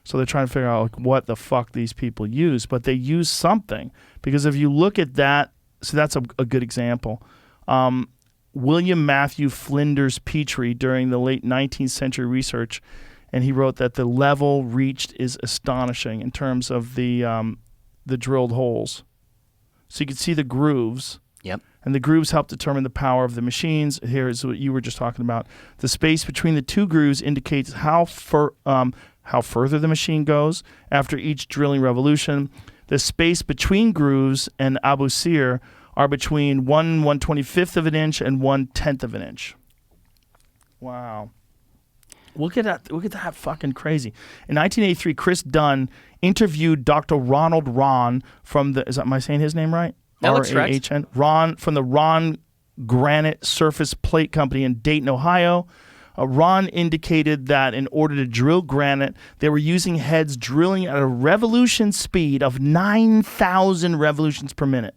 So they're trying to figure out like, what the fuck these people use, but they use something. Because if you look at that, so that's a good example. William Matthew Flinders Petrie during the late 19th century research, and he wrote that the level reached is astonishing in terms of the drilled holes. So you can see the grooves. Yep. And the grooves help determine the power of the machines. Here is what you were just talking about. The space between the two grooves indicates how further the machine goes after each drilling revolution. The space between grooves and abusir are between 1/125th of an inch and 1/10th of an inch. Wow. Look at that fucking crazy. In 1983, Chris Dunn interviewed Dr. Ronald Ron from am I saying his name right? That looks right. R-A-H-N. Ron from the Ron Granite Surface Plate Company in Dayton, Ohio. Ron indicated that in order to drill granite, they were using heads drilling at a revolution speed of 9,000 revolutions per minute.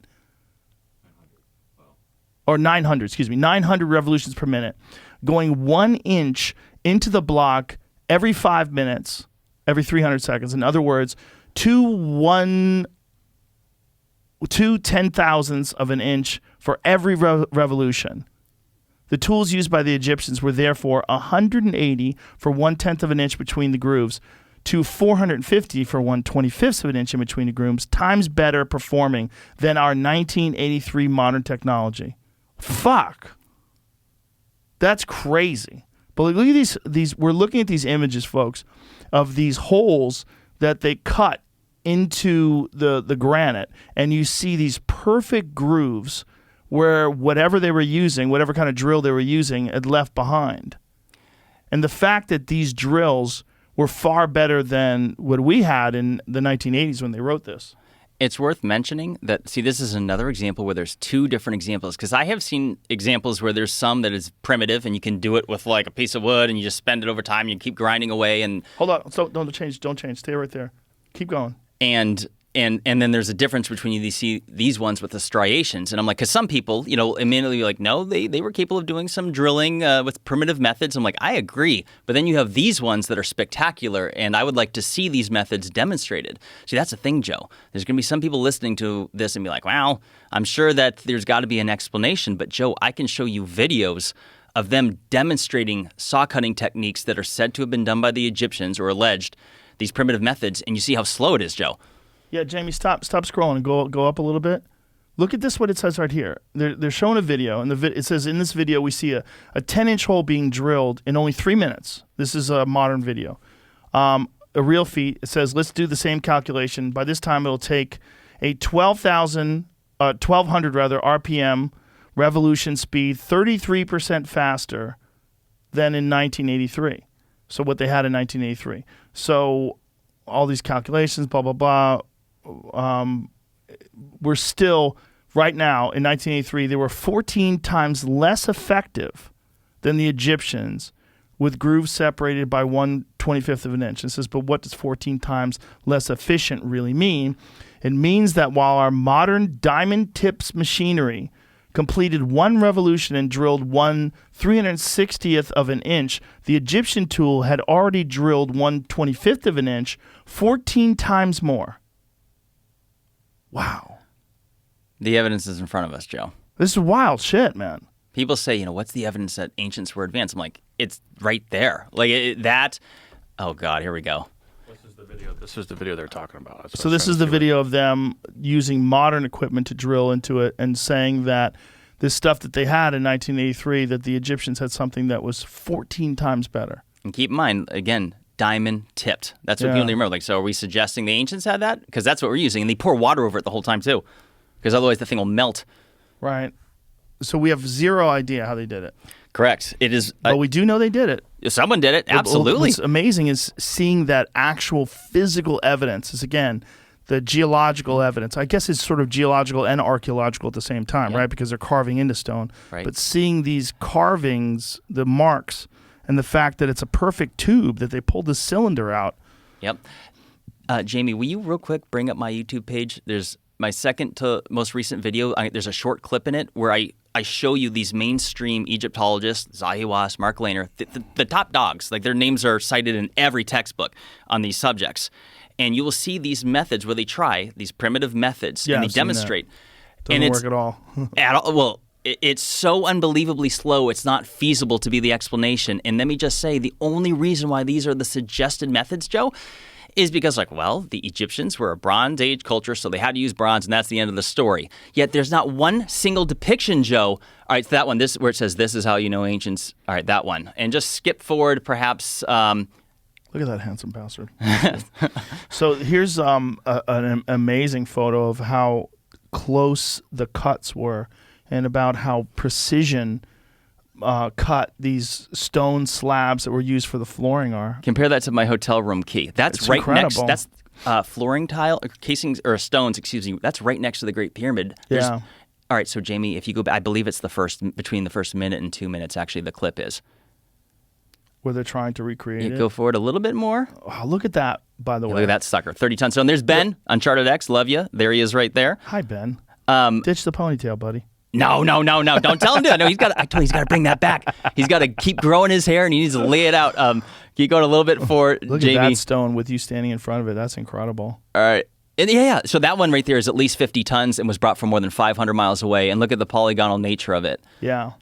Or 900 revolutions per minute. Going 1 inch into the block every 5 minutes, every 300 seconds. In other words, two 10,000ths of an inch for every revolution. The tools used by the Egyptians were therefore 180 for 1/10 of an inch between the grooves to 450 for 1/25th of an inch in between the grooves, times better performing than our 1983 modern technology. Fuck. That's crazy. But look at these. We're looking at these images, folks, of these holes that they cut into the granite, and you see these perfect grooves where whatever they were using, whatever kind of drill they were using, had left behind. And the fact that these drills were far better than what we had in the 1980s when they wrote this. It's worth mentioning that, see, this is another example where there's two different examples, because I have seen examples where there's some that is primitive and you can do it with like a piece of wood and you just spend it over time and you keep grinding away and... Hold on. So don't change. Stay right there. Keep going. And then there's a difference between these ones with the striations. And I'm like, because some people, immediately like, no, they were capable of doing some drilling with primitive methods. I'm like, I agree. But then you have these ones that are spectacular, and I would like to see these methods demonstrated. See, that's the thing, Joe. There's going to be some people listening to this and be like, wow, I'm sure that there's got to be an explanation. But Joe, I can show you videos of them demonstrating saw cutting techniques that are said to have been done by the Egyptians or alleged, these primitive methods, and you see how slow it is, Joe. Yeah, Jamie, stop scrolling and go up a little bit. Look at this, what it says right here. They're showing a video, and it says in this video we see a 10-inch hole being drilled in only 3 minutes. This is a modern video. A real feat. It says, let's do the same calculation. By this time, it'll take a 1200 RPM revolution speed, 33% faster than in 1983. So what they had in 1983. So all these calculations, blah, blah, blah. We're still, right now, in 1983, they were 14 times less effective than the Egyptians with grooves separated by 1/25 of an inch. It says, but what does 14 times less efficient really mean? It means that while our modern diamond tips machinery completed one revolution and drilled 1/360th of an inch, the Egyptian tool had already drilled 1/25 of an inch, 14 times more. Wow. The evidence is in front of us, Joe. This is wild shit, man. People say, what's the evidence that ancients were advanced? I'm like, it's right there. Like that. Oh God, here we go. This is the video they're talking about. So this is the video of them using modern equipment to drill into it and saying that this stuff that they had in 1983, that the Egyptians had something that was 14 times better. And keep in mind, again, diamond tipped. That's what people need to remember. Like, so are we suggesting the ancients had that? Because that's what we're using. And they pour water over it the whole time too, because otherwise the thing will melt. Right. So we have zero idea how they did it. Correct. It is. But we do know they did it. Someone did it. Absolutely. What's amazing is seeing that actual physical evidence is, again, the geological evidence. I guess it's sort of geological and archaeological at the same time, right? Because they're carving into stone. Right. But seeing these carvings, the marks, and the fact that it's a perfect tube, that they pulled the cylinder out. Yep. Jamie, will you real quick bring up my YouTube page? There's my second to most recent video. There's a short clip in it where I show you these mainstream Egyptologists, Zahi Hawass, Mark Lehner, the top dogs. Like, their names are cited in every textbook on these subjects. And you will see these methods where they try these primitive methods and they demonstrate. Doesn't work at all. Well, it's so unbelievably slow, it's not feasible to be the explanation. And let me just say, the only reason why these are the suggested methods, Joe, is because, the Egyptians were a Bronze Age culture, so they had to use bronze, and that's the end of the story. Yet there's not one single depiction, Joe. All right, that one, where it says, this is how you know ancients. All right, that one. And just skip forward, perhaps. Look at that handsome bastard. So here's an amazing photo of how close the cuts were and about how precision cut these stone slabs that were used for the flooring are. Compare that to my hotel room key. That's right incredible. next. That's flooring tile, casings, or stones, excuse me. That's right next to the Great Pyramid. Yeah. All right, so Jamie, if you go back, I believe it's between the first minute and 2 minutes, actually, the clip is. Where they're trying to recreate it. Go forward a little bit more. Oh, look at that, by the way. Look at that sucker, 30-ton stone. There's Ben, Uncharted X, love you. There he is right there. Hi, Ben. Ditch the ponytail, buddy. No. Don't tell him to. No, I told him he's got to bring that back. He's got to keep growing his hair, and he needs to lay it out. Keep going a little bit forward, Look Jamie. at that stone with you standing in front of it. That's incredible. All right. And yeah. So that one right there is at least 50 tons and was brought from more than 500 miles away. And look at the polygonal nature of it. Yeah.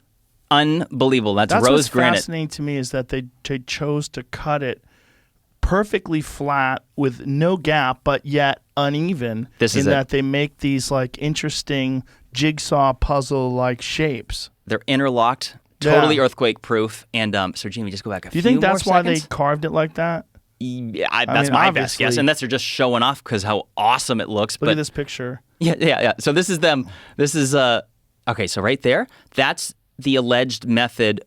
Unbelievable. That's rose what's granite. Fascinating to me is that they chose to cut it perfectly flat with no gap, but yet uneven. That they make these interesting jigsaw puzzle-like shapes. They're interlocked, totally earthquake-proof. And so, Jamie, just go back a few more Do you think that's why they seconds. carved it like that? That's my best guess, unless they're just showing off because how awesome it looks. Look at this picture. Yeah. So this is them. This is okay. So right there, that's the alleged method.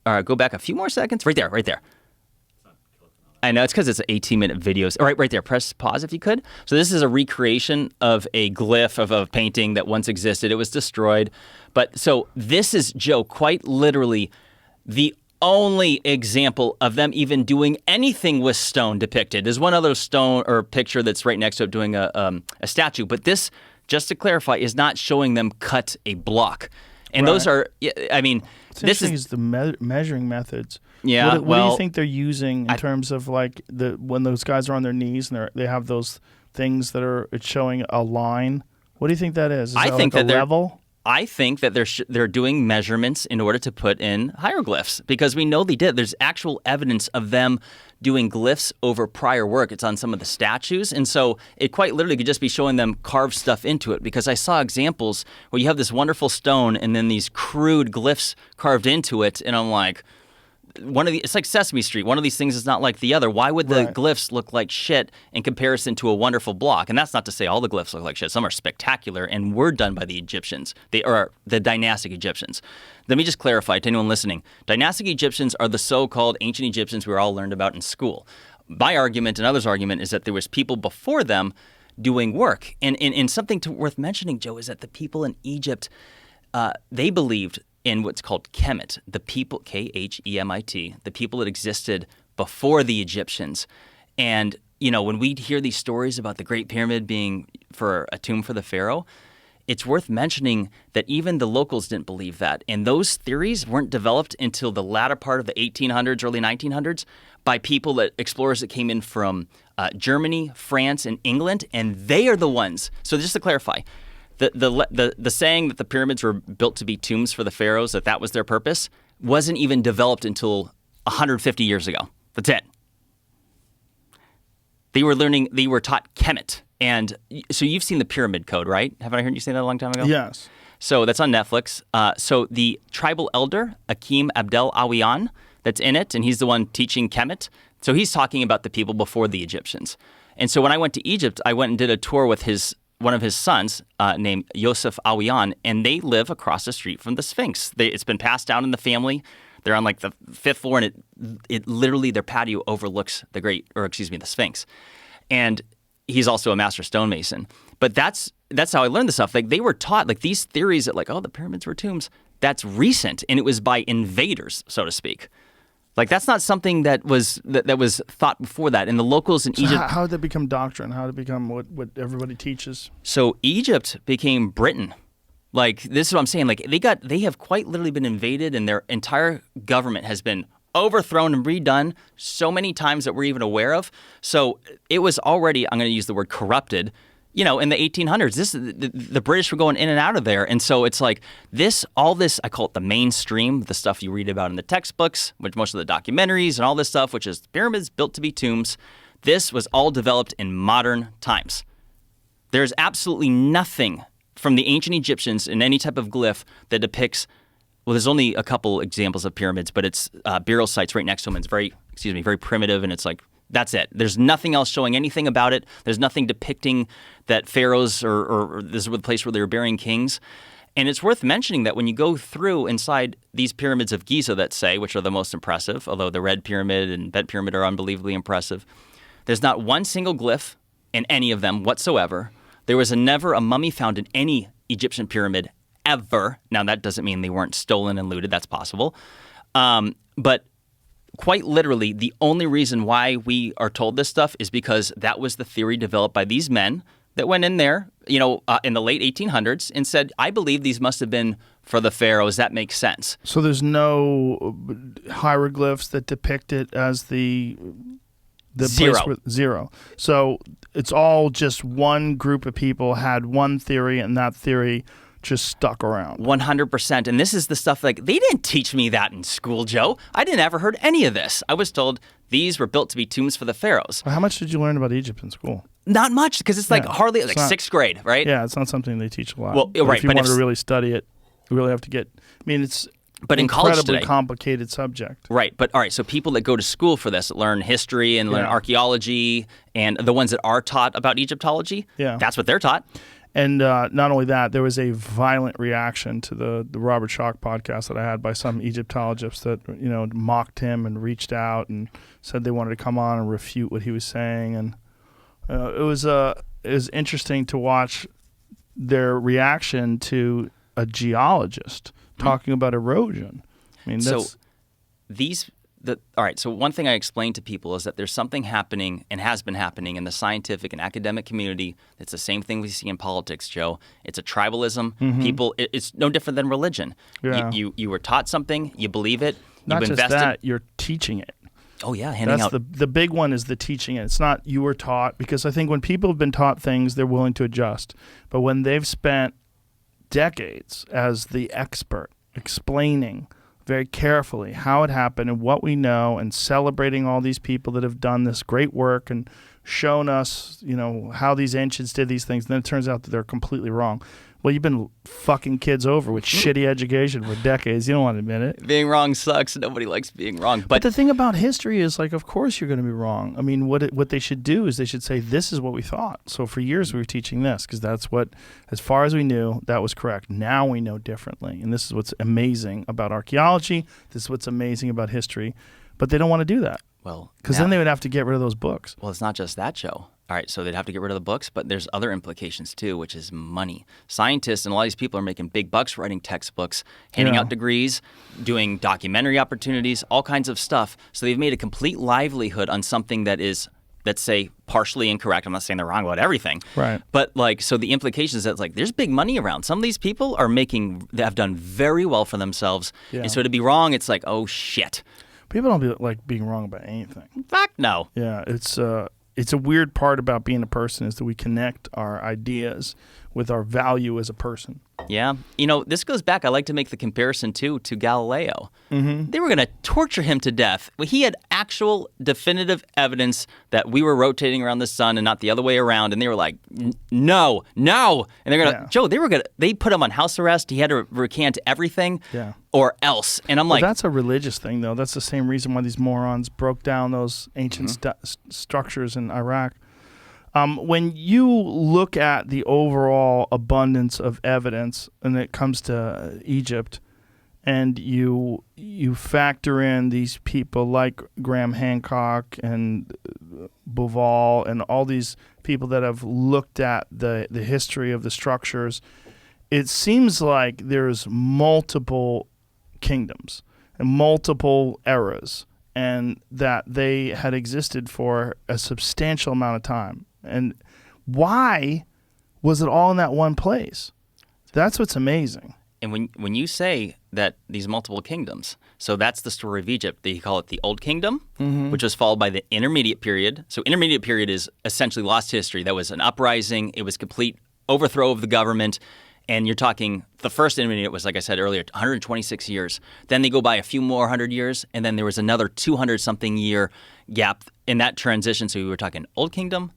All right, go back a few more seconds. Right there. I know it's because it's 18-minute videos. All right there. Press pause if you could. So this is a recreation of a glyph of a painting that once existed. It was destroyed. But so this is, Joe, quite literally the only example of them even doing anything with stone depicted. There's one other stone or picture that's right next to it doing a statue. But this, just to clarify, is not showing them cut a block. And those are, I mean, this is the measuring methods. Yeah. What do you think they're using in terms of like when those guys are on their knees and they have those things that it's showing a line? What do you think that is? I think like a level? I think that they're doing measurements in order to put in hieroglyphs because we know they did. There's actual evidence of them doing glyphs over prior work. It's on some of the statues. And so it quite literally could just be showing them carved stuff into it because I saw examples where you have this wonderful stone and then these crude glyphs carved into it. And I'm like, it's like Sesame Street. One of these things is not like the other. Why would the glyphs look like shit in comparison to a wonderful block? And that's not to say all the glyphs look like shit. Some are spectacular and were done by the Egyptians. They are the dynastic Egyptians. Let me just clarify to anyone listening. Dynastic Egyptians are the so-called ancient Egyptians we were all learned about in school. My argument and others' argument is that there was people before them doing work. And something worth mentioning, Joe, is that the people in Egypt, they believed in what's called Kemet, the people, Khemit, the people that existed before the Egyptians. And, when we hear these stories about the Great Pyramid being for a tomb for the pharaoh, it's worth mentioning that even the locals didn't believe that. And those theories weren't developed until the latter part of the 1800s, early 1900s, by explorers that came in from Germany, France, and England, and they are the ones. So just to clarify, the saying that the pyramids were built to be tombs for the pharaohs, that was their purpose, wasn't even developed until 150 years ago. That's it. They were taught Kemet. And so you've seen the Pyramid Code, right? Haven't I heard you say that a long time ago? Yes. So that's on Netflix. So the tribal elder, Akim Abdel Awian, that's in it, and he's the one teaching Kemet. So he's talking about the people before the Egyptians. And so when I went to Egypt, I went and did a tour with one of his sons named Yosef Awian, and they live across the street from the Sphinx. It's been passed down in the family. They're on like the 5th floor, and it literally, their patio overlooks the Sphinx. And he's also a master stonemason. But that's how I learned this stuff. Like they were taught like these theories that the pyramids were tombs. That's recent, and it was by invaders, so to speak. Like that's not something that was thought before that. And the locals in Egypt. How did that become doctrine? How did it become what everybody teaches? So Egypt became Britain. Like this is what I'm saying. Like they have quite literally been invaded, and their entire government has been overthrown and redone so many times that we're even aware of. So it was already, I'm going to use the word corrupted, in the 1800s. The British were going in and out of there. And so it's like all this, I call it the mainstream, the stuff you read about in the textbooks, which most of the documentaries and all this stuff, which is pyramids built to be tombs. This was all developed in modern times. There's absolutely nothing from the ancient Egyptians in any type of glyph that depicts. Well, there's only a couple examples of pyramids, but it's burial sites right next to them. It's very primitive, and it's like, that's it. There's nothing else showing anything about it. There's nothing depicting that pharaohs or this is the place where they were burying kings. And it's worth mentioning that when you go through inside these pyramids of Giza, which are the most impressive, although the Red Pyramid and Bet Pyramid are unbelievably impressive, there's not one single glyph in any of them whatsoever. There was never a mummy found in any Egyptian pyramid ever. Now, that doesn't mean they weren't stolen and looted. That's possible. But quite literally, the only reason why we are told this stuff is because that was the theory developed by these men that went in there, in the late 1800s and said, I believe these must have been for the pharaohs. That makes sense. So there's no hieroglyphs that depict it as the zero. Zero. So it's all just one group of people had one theory, and that theory just stuck around. 100%. And this is the stuff they didn't teach me that in school, Joe. I didn't ever heard any of this. I was told these were built to be tombs for the pharaohs. Well, how much did you learn about Egypt in school? Not much, because it's hardly sixth grade, right? Yeah, it's not something they teach a lot. Well, right. If you want to really study it, you really have to get. I mean, But in college incredibly today, complicated subject. right? But all right, so people that go to school for this learn history and learn archaeology, and the ones that are taught about Egyptology, that's what they're taught. And not only that, there was a violent reaction to the Robert Schoch podcast that I had by some Egyptologists that mocked him and reached out and said they wanted to come on and refute what he was saying. And it was interesting to watch their reaction to a geologist talking about erosion. I mean, that's... All right, so one thing I explain to people is that there's something happening and has been happening in the scientific and academic community. It's the same thing we see in politics, Joe. It's a tribalism. People, it's no different than religion. Yeah. You were taught something, you believe it, Not you've just invested. that, you're teaching it. Oh yeah, handing That's out. the big one is the teaching it. It's not you were taught, because I think when people have been taught things, they're willing to adjust. But when they've spent decades as the expert explaining very carefully how it happened and what we know, and celebrating all these people that have done this great work and shown us, how these ancients did these things, and then it turns out that they're completely wrong. Well, you've been fucking kids over with shitty education for decades. You don't want to admit it. Being wrong sucks. Nobody likes being wrong. But the thing about history is, of course you're going to be wrong. I mean, what they should do is they should say, this is what we thought. So for years we were teaching this because that's what, as far as we knew, that was correct. Now we know differently. And this is what's amazing about archaeology. This is what's amazing about history. But they don't want to do that. Well, because then they would have to get rid of those books. Well, it's not just that, Joe. All right, so they'd have to get rid of the books, but there's other implications too, which is money. Scientists and a lot of these people are making big bucks writing textbooks, handing out degrees, doing documentary opportunities, all kinds of stuff. So they've made a complete livelihood on something that is, let's say, partially incorrect. I'm not saying they're wrong about everything. Right. But so the implication is that there's big money around. Some of these people they have done very well for themselves. Yeah. And so to be wrong, it's like, oh shit. People don't like being wrong about anything. In fact, no. Yeah, it's a weird part about being a person is that we connect our ideas with our value as a person. Yeah. This goes back, I like to make the comparison too to Galileo. Mm-hmm. They were going to torture him to death. He had actual definitive evidence that we were rotating around the sun and not the other way around. And they were like, no. And they're going to, Joe, they put him on house arrest. He had to recant everything or else. And I'm like. That's a religious thing, though. That's the same reason why these morons broke down those ancient structures in Iraq. When you look at the overall abundance of evidence when it comes to Egypt, and you factor in these people like Graham Hancock and Bouval and all these people that have looked at the history of the structures, it seems like there's multiple kingdoms and multiple eras, and that they had existed for a substantial amount of time. And why was it all in that one place? That's what's amazing. And when you say that these multiple kingdoms, so that's the story of Egypt. They call it the Old Kingdom, which was followed by the Intermediate Period. So Intermediate Period is essentially lost history. That was an uprising. It was complete overthrow of the government. And you're talking, the first Intermediate was, like I said earlier, 126 years. Then they go by a few more 100 years, and then there was another 200-something year gap in that transition. So we were talking Old Kingdom,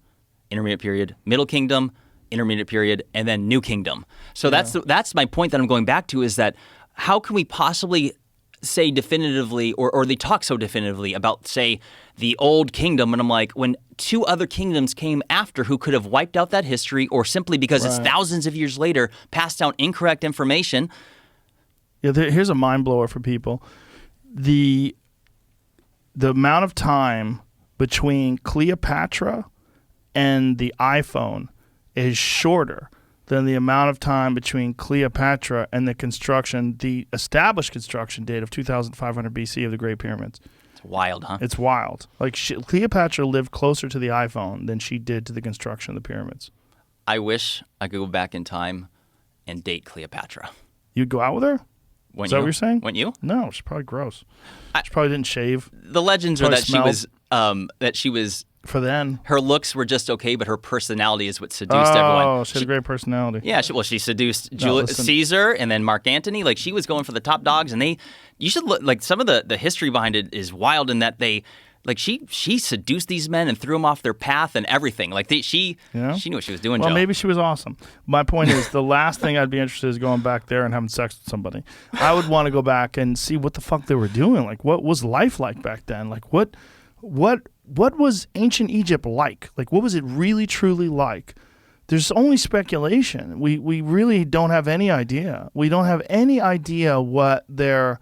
Intermediate Period, Middle Kingdom, Intermediate Period, and then New Kingdom. So that's my point that I'm going back to, is that how can we possibly say definitively, or they talk so definitively about, say, the Old Kingdom, and I'm like, when two other kingdoms came after who could have wiped out that history, or simply because it's thousands of years later, passed down incorrect information. Yeah, here's a mind blower for people. The amount of time between Cleopatra and the iPhone is shorter than the amount of time between Cleopatra and the established construction date of 2500 BC of the Great Pyramids. It's wild, huh? It's wild. Cleopatra lived closer to the iPhone than she did to the construction of the pyramids. I wish I could go back in time and date Cleopatra. You'd go out with her? Is that what you're saying? Wouldn't you? No, she's probably gross. She probably didn't shave. The legends are that she was for then. Her looks were just okay, but her personality is what seduced everyone. Oh, she had a great personality. Yeah, she seduced Caesar and then Mark Antony. She was going for the top dogs, and you should look, some of the history behind it is wild in that they Like she seduced these men and threw them off their path and everything. Like she knew what she was doing. Well, Joe. maybe she was awesome. My point is, the last thing I'd be interested is going back there and having sex with somebody. I would want to go back and see what the fuck they were doing. Like, what was life like back then? Like, what was ancient Egypt like? Like, what was it really truly like? There's only speculation. We really don't have any idea. We don't have any idea what their.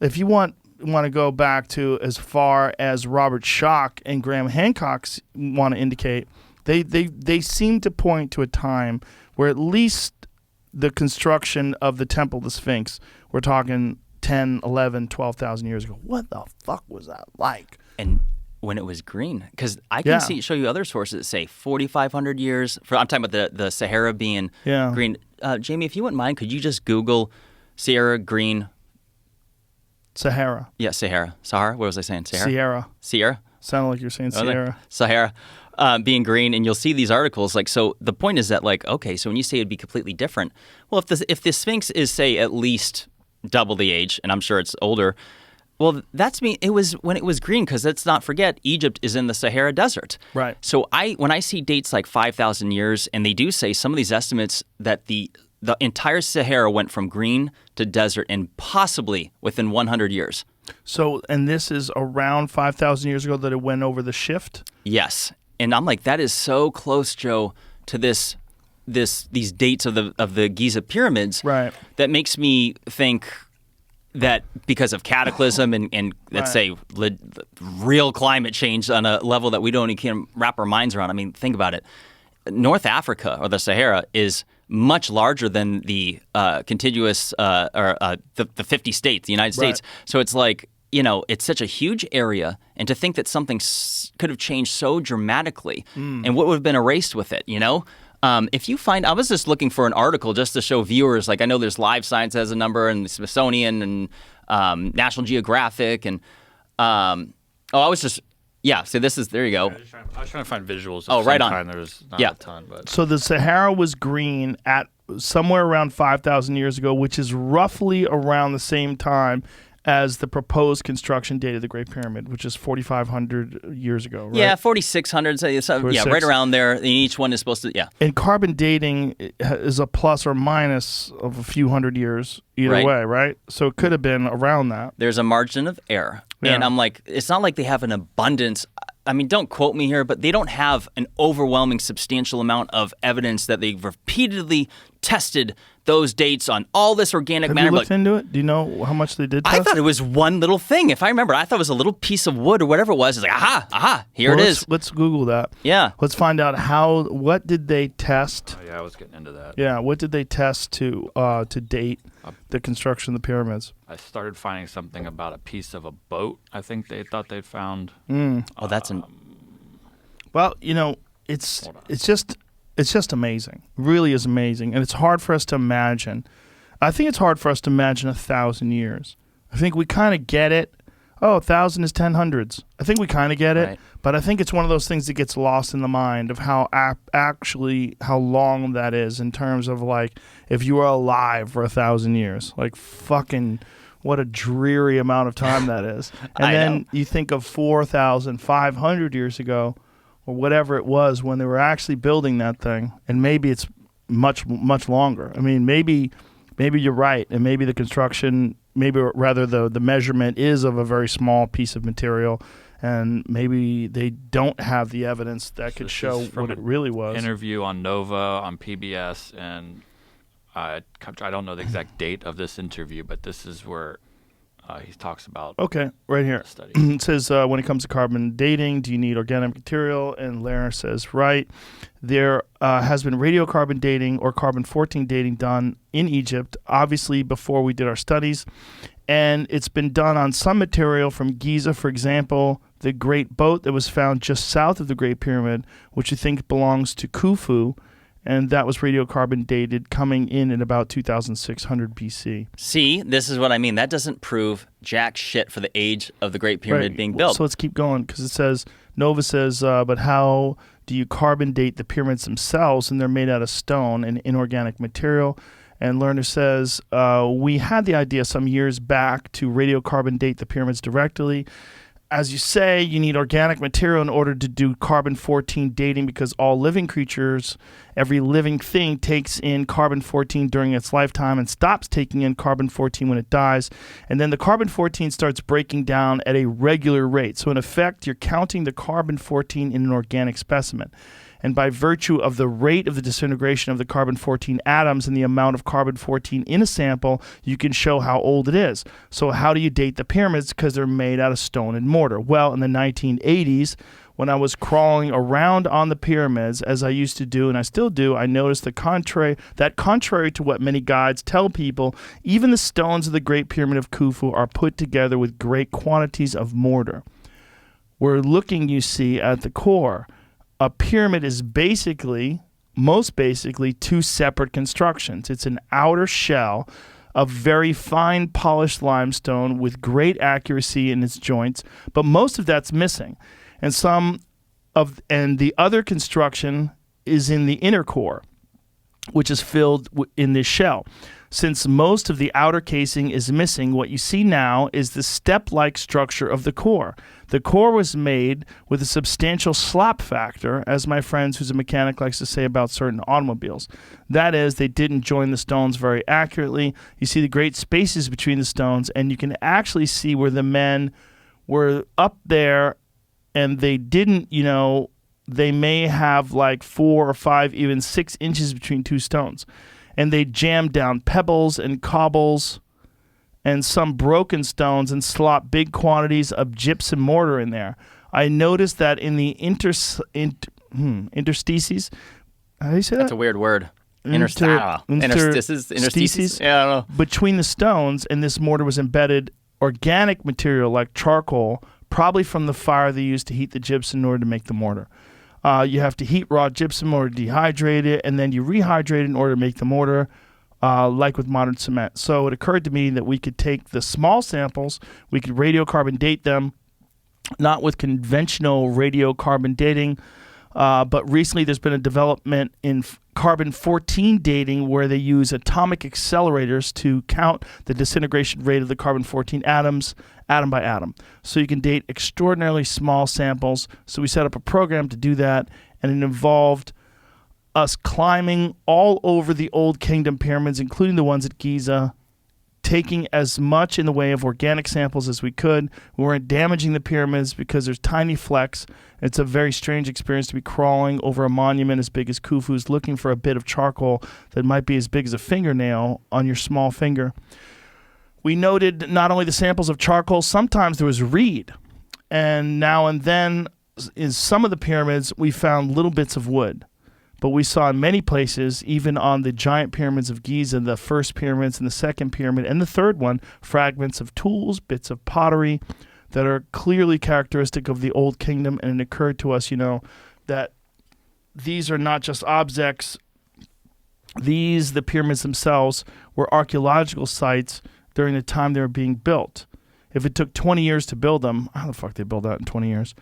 If you want to go back to as far as Robert Schoch and Graham Hancock want to indicate, they seem to point to a time where at least the construction of the Temple of the Sphinx, we're talking 10, 11, 12,000 years ago. What the fuck was that like? And when it was green, because I can show you other sources that say 4,500 years. I'm talking about the Sahara being green. Jamie, if you wouldn't mind, could you just Google Sahara green? Sahara. Yeah, Sahara. Sahara? What was I saying? Sahara? Sierra. Sounded like you're saying Sierra. Sahara. Being green, and you'll see these articles. Like, so the point is that, like, okay, so when you say it'd be completely different, well, if the Sphinx is, say, at least double the age, and I'm sure it's older, well, that's it was when it was green, because let's not forget, Egypt is in the Sahara Desert. Right. So when I see dates like 5,000 years, and they do say some of these estimates that the entire Sahara went from green to desert, and possibly within 100 years. So, and this is around 5,000 years ago that it went over the shift? Yes. And I'm like, that is so close, Joe, to these dates of the Giza pyramids. Right. That makes me think that because of cataclysm and let's say real climate change on a level that we don't even wrap our minds around. I mean, think about it. North Africa, or the Sahara, is much larger than the contiguous the 50 states, the United States. So it's like, it's such a huge area, and to think that something could have changed so dramatically, and what would have been erased with it, if you find, I was just looking for an article just to show viewers, like I know there's Live Science has a number, and the Smithsonian, and National Geographic, and so this is, there you go. I was trying to find visuals. Oh, right on. Time. There was not a ton, but So the Sahara was green at somewhere around 5,000 years ago, which is roughly around the same time as the proposed construction date of the Great Pyramid, which is 4,500 years ago, right? Yeah, 4,600. So, yeah, right around there. And each one is supposed to, And carbon dating is a plus or minus of a few hundred years either way, right? So it could have been around that. There's a margin of error. Yeah. And I'm like, it's not like they have an abundance. I mean, don't quote me here, but they don't have an overwhelming, substantial amount of evidence that they've repeatedly tested those dates on all this organic matter. Have you looked into it? Do you know how much they did test? I thought it was one little thing. If I remember, I thought it was a little piece of wood or whatever it was. It's like, aha, here it is. Let's Google that. Yeah. Let's find out what did they test? I was getting into that. Yeah, what did they test to date the construction of the pyramids? I started finding something about a piece of a boat. I think they thought they'd found. Oh, that's Well, it's just amazing. It really is amazing, and it's hard for us to imagine. I think it's hard for us to imagine 1,000 years. I think we kind of get it. Oh, 1,000 is 10 hundreds. I think we kind of get it, Right. but I think it's one of those things that gets lost in the mind of how how long that is in terms of, like, if you were alive for 1,000 years, like, fucking what a dreary amount of time that is. And then you think of 4,500 years ago, or whatever it was when they were actually building that thing, and maybe it's much, much longer. I mean, maybe you're right, and maybe the construction, maybe rather the measurement is of a very small piece of material, and maybe they don't have the evidence that could show what it really was. Interview on Nova, on PBS, and I don't know the exact date of this interview, but this is where he talks about. Okay, right here. Study. It says, when it comes to carbon dating, do you need organic material? And Lerner says, right. There has been radiocarbon dating or carbon-14 dating done in Egypt, obviously before we did our studies. And it's been done on some material from Giza, for example, the great boat that was found just south of the Great Pyramid, which you think belongs to Khufu. And that was radiocarbon dated coming in at about 2,600 BC. See, this is what I mean. That doesn't prove jack shit for the age of the Great Pyramid being built. So let's keep going, because it says, Nova says, but how do you carbon date the pyramids themselves? And they're made out of stone and inorganic material. And Lerner says, we had the idea some years back to radiocarbon date the pyramids directly. as you say, you need organic material in order to do carbon-14 dating because all living creatures, every living thing takes in carbon-14 during its lifetime and stops taking in carbon-14 when it dies. And then the carbon-14 starts breaking down at a regular rate. So in effect, you're counting the carbon-14 in an organic specimen. And by virtue of the rate of the disintegration of the carbon-14 atoms and the amount of carbon-14 in a sample, you can show how old it is. So how do you date the pyramids? Because they're made out of stone and mortar. Well, in the 1980s, when I was crawling around on the pyramids, as I used to do, and I still do, I noticed that contrary to what many guides tell people, even the stones of the Great Pyramid of Khufu are put together with great quantities of mortar. We're looking, you see, at the core. A pyramid is most basically, two separate constructions. It's an outer shell of very fine polished limestone with great accuracy in its joints, but most of that's missing. And the other construction is in the inner core, which is filled in this shell. Since most of the outer casing is missing, what you see now is the step-like structure of the core. The core was made with a substantial slop factor, as my friend who's a mechanic likes to say about certain automobiles. That is, they didn't join the stones very accurately. You see the great spaces between the stones, and you can actually see where the men were up there and they didn't, they may have like 4 or 5, even 6 inches between two stones. And they jammed down pebbles and cobbles and some broken stones and slopped big quantities of gypsum mortar in there. I noticed that in the interstices, how do you say that? That's a weird word. Interstices? Yeah, I don't know. Between the stones, and this mortar was embedded organic material like charcoal, probably from the fire they used to heat the gypsum in order to make the mortar. You have to heat raw gypsum in order to dehydrate it, and then you rehydrate it in order to make the mortar, like with modern cement. So it occurred to me that we could take the small samples, we could radiocarbon date them, not with conventional radiocarbon dating, but recently there's been a development in carbon-14 dating where they use atomic accelerators to count the disintegration rate of the carbon-14 atoms, atom by atom. So you can date extraordinarily small samples. So we set up a program to do that, and it involved us climbing all over the Old Kingdom pyramids, including the ones at Giza, taking as much in the way of organic samples as we could. We weren't damaging the pyramids because there's tiny flecks. It's a very strange experience to be crawling over a monument as big as Khufu's, looking for a bit of charcoal that might be as big as a fingernail on your small finger. We noted not only the samples of charcoal, sometimes there was reed. And now and then, in some of the pyramids, we found little bits of wood. But we saw in many places, even on the giant pyramids of Giza, the first pyramids and the second pyramid and the third one, fragments of tools, bits of pottery that are clearly characteristic of the Old Kingdom. And it occurred to us, that these are not just objects. The pyramids themselves, were archaeological sites during the time they were being built. If it took 20 years to build them, how the fuck they build that in 20 years?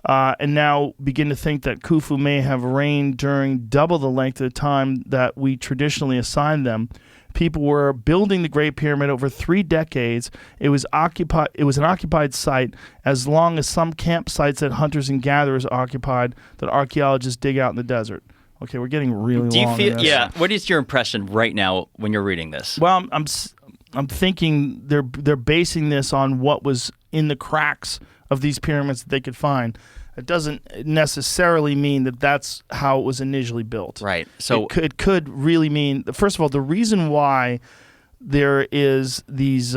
And now begin to think that Khufu may have reigned during double the length of the time that we traditionally assign them. People were building the Great Pyramid over 3 decades. It was an occupied site as long as some campsites that hunters and gatherers occupied that archaeologists dig out in the desert. Okay, we're getting really Do you long. feel? Yeah. What is your impression right now when you're reading this? Well, I'm thinking they're basing this on what was in the cracks of these pyramids that they could find. It doesn't necessarily mean that that's how it was initially built. Right. So it could really mean, first of all, the reason why there is these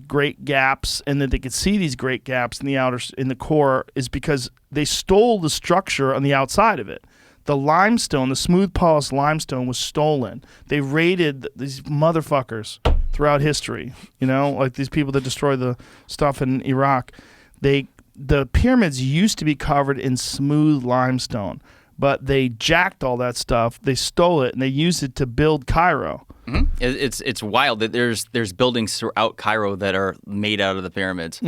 great gaps and that they could see these great gaps in the core is because they stole the structure on the outside of it. The limestone, the smooth polished limestone, was stolen. They raided these motherfuckers throughout history. Like these people that destroy the stuff in Iraq. The pyramids used to be covered in smooth limestone, but they jacked all that stuff. They stole it and they used it to build Cairo. Mm-hmm. It's wild that there's buildings throughout Cairo that are made out of the pyramids.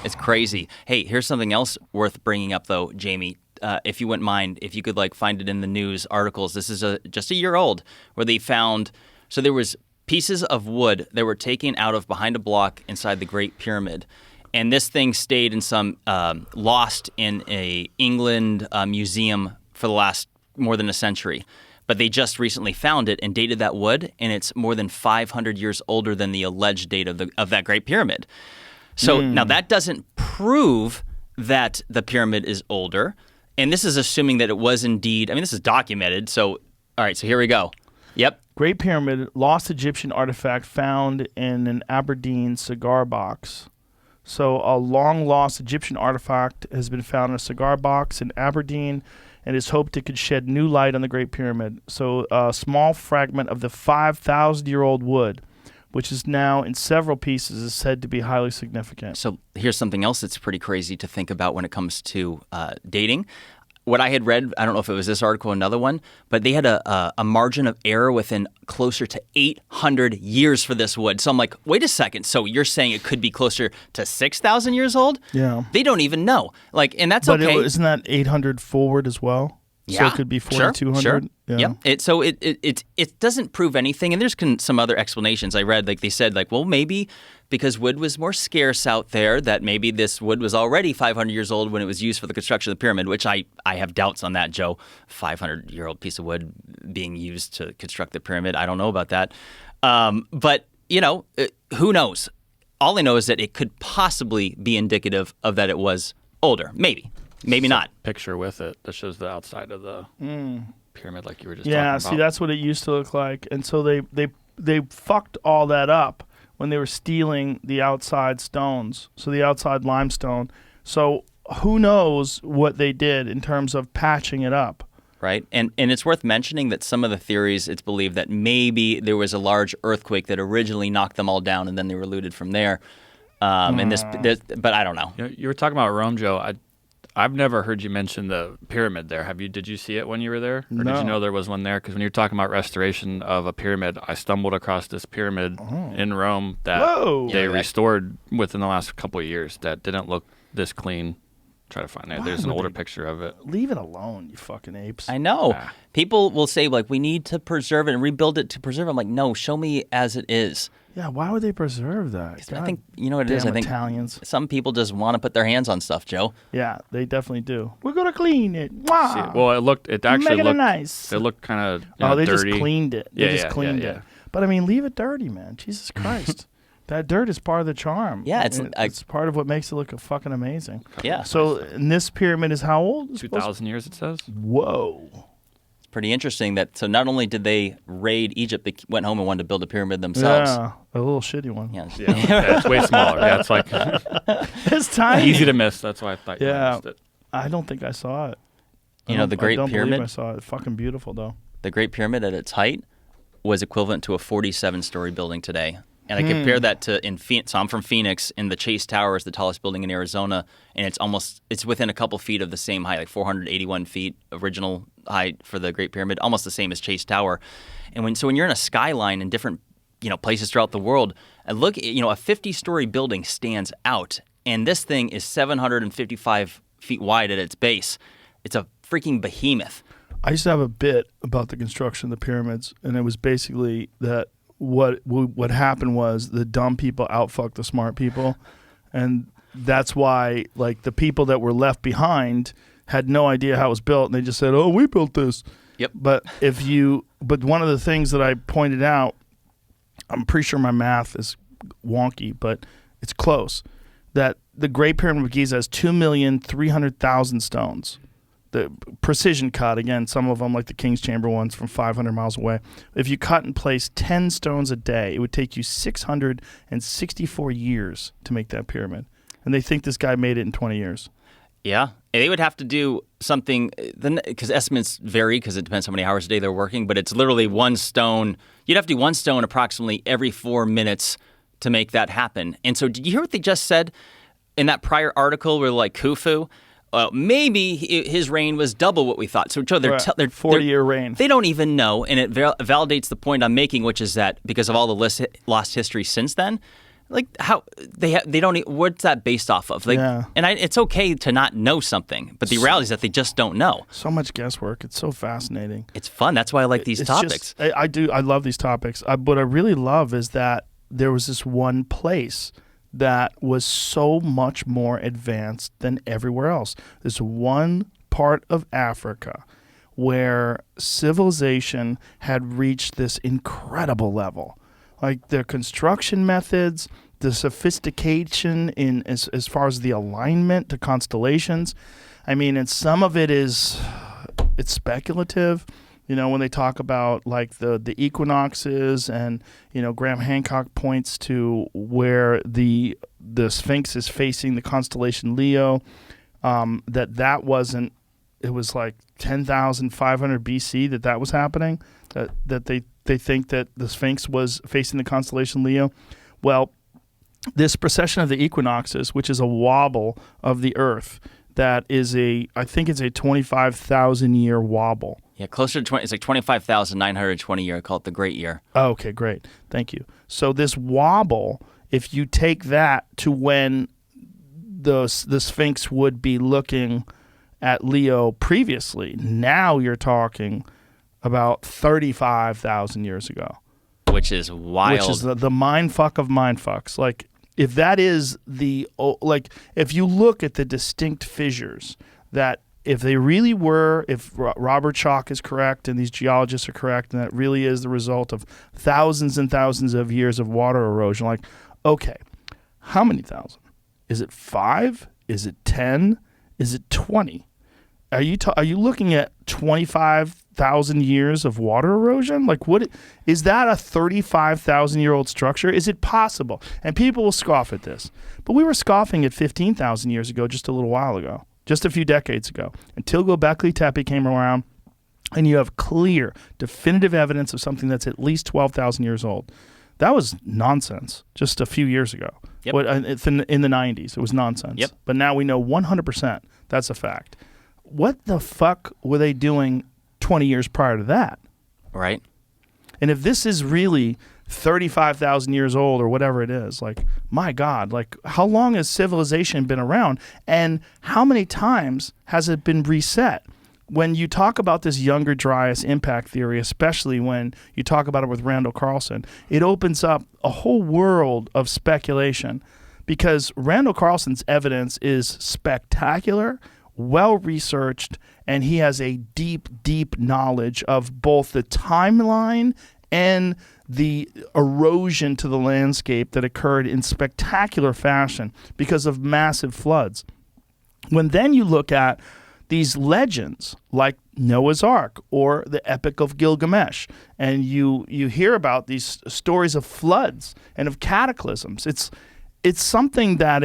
It's crazy. Hey, here's something else worth bringing up though, Jamie. If you wouldn't mind, if you could find it in the news articles. This is just a year old, where they found. So there was pieces of wood that were taken out of behind a block inside the Great Pyramid. And this thing stayed in some lost in a England museum for the last more than a century. But they just recently found it and dated that wood, and it's more than 500 years older than the alleged date of that Great Pyramid. So now that doesn't prove that the pyramid is older, and this is assuming that it was indeed. I mean, this is documented. So, all right. So here we go. Yep. Great Pyramid, lost Egyptian artifact found in an Aberdeen cigar box. So a long-lost Egyptian artifact has been found in a cigar box in Aberdeen, and is hoped it could shed new light on the Great Pyramid. So a small fragment of the 5,000-year-old wood, which is now in several pieces, is said to be highly significant. So here's something else that's pretty crazy to think about when it comes to dating. What I had read, I don't know if it was this article or another one, but they had a margin of error within closer to 800 years for this wood. So I'm like, wait a second. So you're saying it could be closer to 6,000 years old? Yeah. They don't even know. Like, and that's but okay. Isn't that 800 forward as well? Yeah. So it could be 4,200? Sure. Yeah. Yep. It doesn't prove anything. And there's some other explanations I read. Like they said, like, well, maybe because wood was more scarce out there, that maybe this wood was already 500 years old when it was used for the construction of the pyramid, which I have doubts on that, Joe. 500-year-old piece of wood being used to construct the pyramid. I don't know about that. But, who knows? All I know is that it could possibly be indicative of that it was older. Maybe not. Picture with it that shows the outside of the pyramid, like you were just talking Yeah, about. see, that's what it used to look like. And so they fucked all that up when they were stealing the outside stones, so the outside limestone. So who knows what they did in terms of patching it up. Right. And it's worth mentioning that some of the theories, it's believed that maybe there was a large earthquake that originally knocked them all down and then they were looted from there. And but I don't know. You were talking about Rome, Joe. I've never heard you mention the pyramid there. Did you see it when you were there? Or did you know there was one there? Because when you're talking about restoration of a pyramid, I stumbled across this pyramid in Rome that they restored within the last couple of years that didn't look this clean. Try to find it. There's an older picture of it. Leave it alone, you fucking apes. I know. People will say, like, we need to preserve it and rebuild it to preserve it. I'm like, no, show me as it is. Yeah, why would they preserve that? I think, you know what it is? I think Italians. Some people just want to put their hands on stuff, Joe. Yeah, they definitely do. We're going to clean it. Wow. See, well, it actually Make it looked nice. It looked kind of they dirty. just cleaned it. They just cleaned yeah. it. But I mean, leave it dirty, man. Jesus Christ. That dirt is part of the charm. Yeah, it's part of what makes it look fucking amazing. Yeah. So, and this pyramid is how old? 2,000 years, it says. Whoa. It's pretty interesting that, so not only did they raid Egypt, they went home and wanted to build a pyramid themselves. Yeah, a little shitty one. Yeah. Yeah, it's way smaller. Yeah, it's like It's tiny. easy to miss. That's why I thought you missed it. I don't think I saw it. The Great I Pyramid? believe I saw it. Fucking beautiful, though. The Great Pyramid at its height was equivalent to a 47-story building today. And I compare that to in Phoenix. So I'm from Phoenix, and the Chase Tower is the tallest building in Arizona, and it's within a couple feet of the same height, like 481 feet original height for the Great Pyramid, almost the same as Chase Tower. And when you're in a skyline in different places throughout the world, and look, a 50-story building stands out, and this thing is 755 feet wide at its base. It's a freaking behemoth. I used to have a bit about the construction of the pyramids, and it was basically that what happened was the dumb people outfucked the smart people, and that's why, like, the people that were left behind had no idea how it was built, and they just said, "Oh, we built this." Yep. But one of the things that I pointed out, I'm pretty sure my math is wonky, but it's close, that the Great Pyramid of Giza has 2,300,000 stones. The precision cut, again, some of them, like the King's Chamber ones, from 500 miles away. If you cut and place 10 stones a day, it would take you 664 years to make that pyramid. And they think this guy made it in 20 years. Yeah. And they would have to do something, because estimates vary because it depends how many hours a day they're working, but it's literally one stone. You'd have to do one stone approximately every 4 minutes to make that happen. And so did you hear what they just said in that prior article where, like, Khufu? Maybe his reign was double what we thought. So, Joe, they're 40-year reign. They don't even know, and it validates the point I'm making, which is that because of all the lost history since then, like, how they don't. What's that based off of? Like, yeah. And it's okay to not know something, but the reality is that they just don't know. So much guesswork. It's so fascinating. It's fun. That's why I like these topics. I do. I love these topics. What I really love is that there was this one place that was so much more advanced than everywhere else. There's one part of Africa where civilization had reached this incredible level. Like their construction methods, the sophistication in as far as the alignment to constellations. I mean, and some of it's speculative. You know, when they talk about like the equinoxes, and Graham Hancock points to where the Sphinx is facing the constellation Leo, that wasn't. It was like 10,500 BC that was happening. That they think that the Sphinx was facing the constellation Leo. Well, this precession of the equinoxes, which is a wobble of the Earth, that is I think it's a 25,000 year wobble. Yeah, closer to 20. It's like 25,920 year. I call it the Great Year. Oh, okay, great. Thank you. So this wobble, if you take that to when the Sphinx would be looking at Leo previously, now you're talking about 35,000 years ago. Which is wild. Which is the mind fuck of mind fucks. Like, if that is if you look at the distinct fissures that if they really were, if Robert Schoch is correct and these geologists are correct, and that really is the result of thousands and thousands of years of water erosion, like, okay, how many thousand? Is it 5? Is it 10? Is it 20? Are you looking at 25,000 years of water erosion? Like, what is that? A 35,000-year-old structure? Is it possible? And people will scoff at this, but we were scoffing at 15,000 years ago, just a little while ago, just a few decades ago, until Göbekli Tepe came around, and you have clear, definitive evidence of something that's at least 12,000 years old. That was nonsense just a few years ago. Yep. In the 90s, it was nonsense. Yep. But now we know 100% that's a fact. What the fuck were they doing 20 years prior to that? Right. And if this is really 35,000 years old or whatever it is, like, my God, like, how long has civilization been around, and how many times has it been reset? When you talk about this Younger Dryas impact theory, especially when you talk about it with Randall Carlson, it opens up a whole world of speculation, because Randall Carlson's evidence is spectacular, well-researched, and he has a deep, deep knowledge of both the timeline and the erosion to the landscape that occurred in spectacular fashion because of massive floods. When then you look at these legends like Noah's Ark or the Epic of Gilgamesh, and you hear about these stories of floods and of cataclysms, it's something that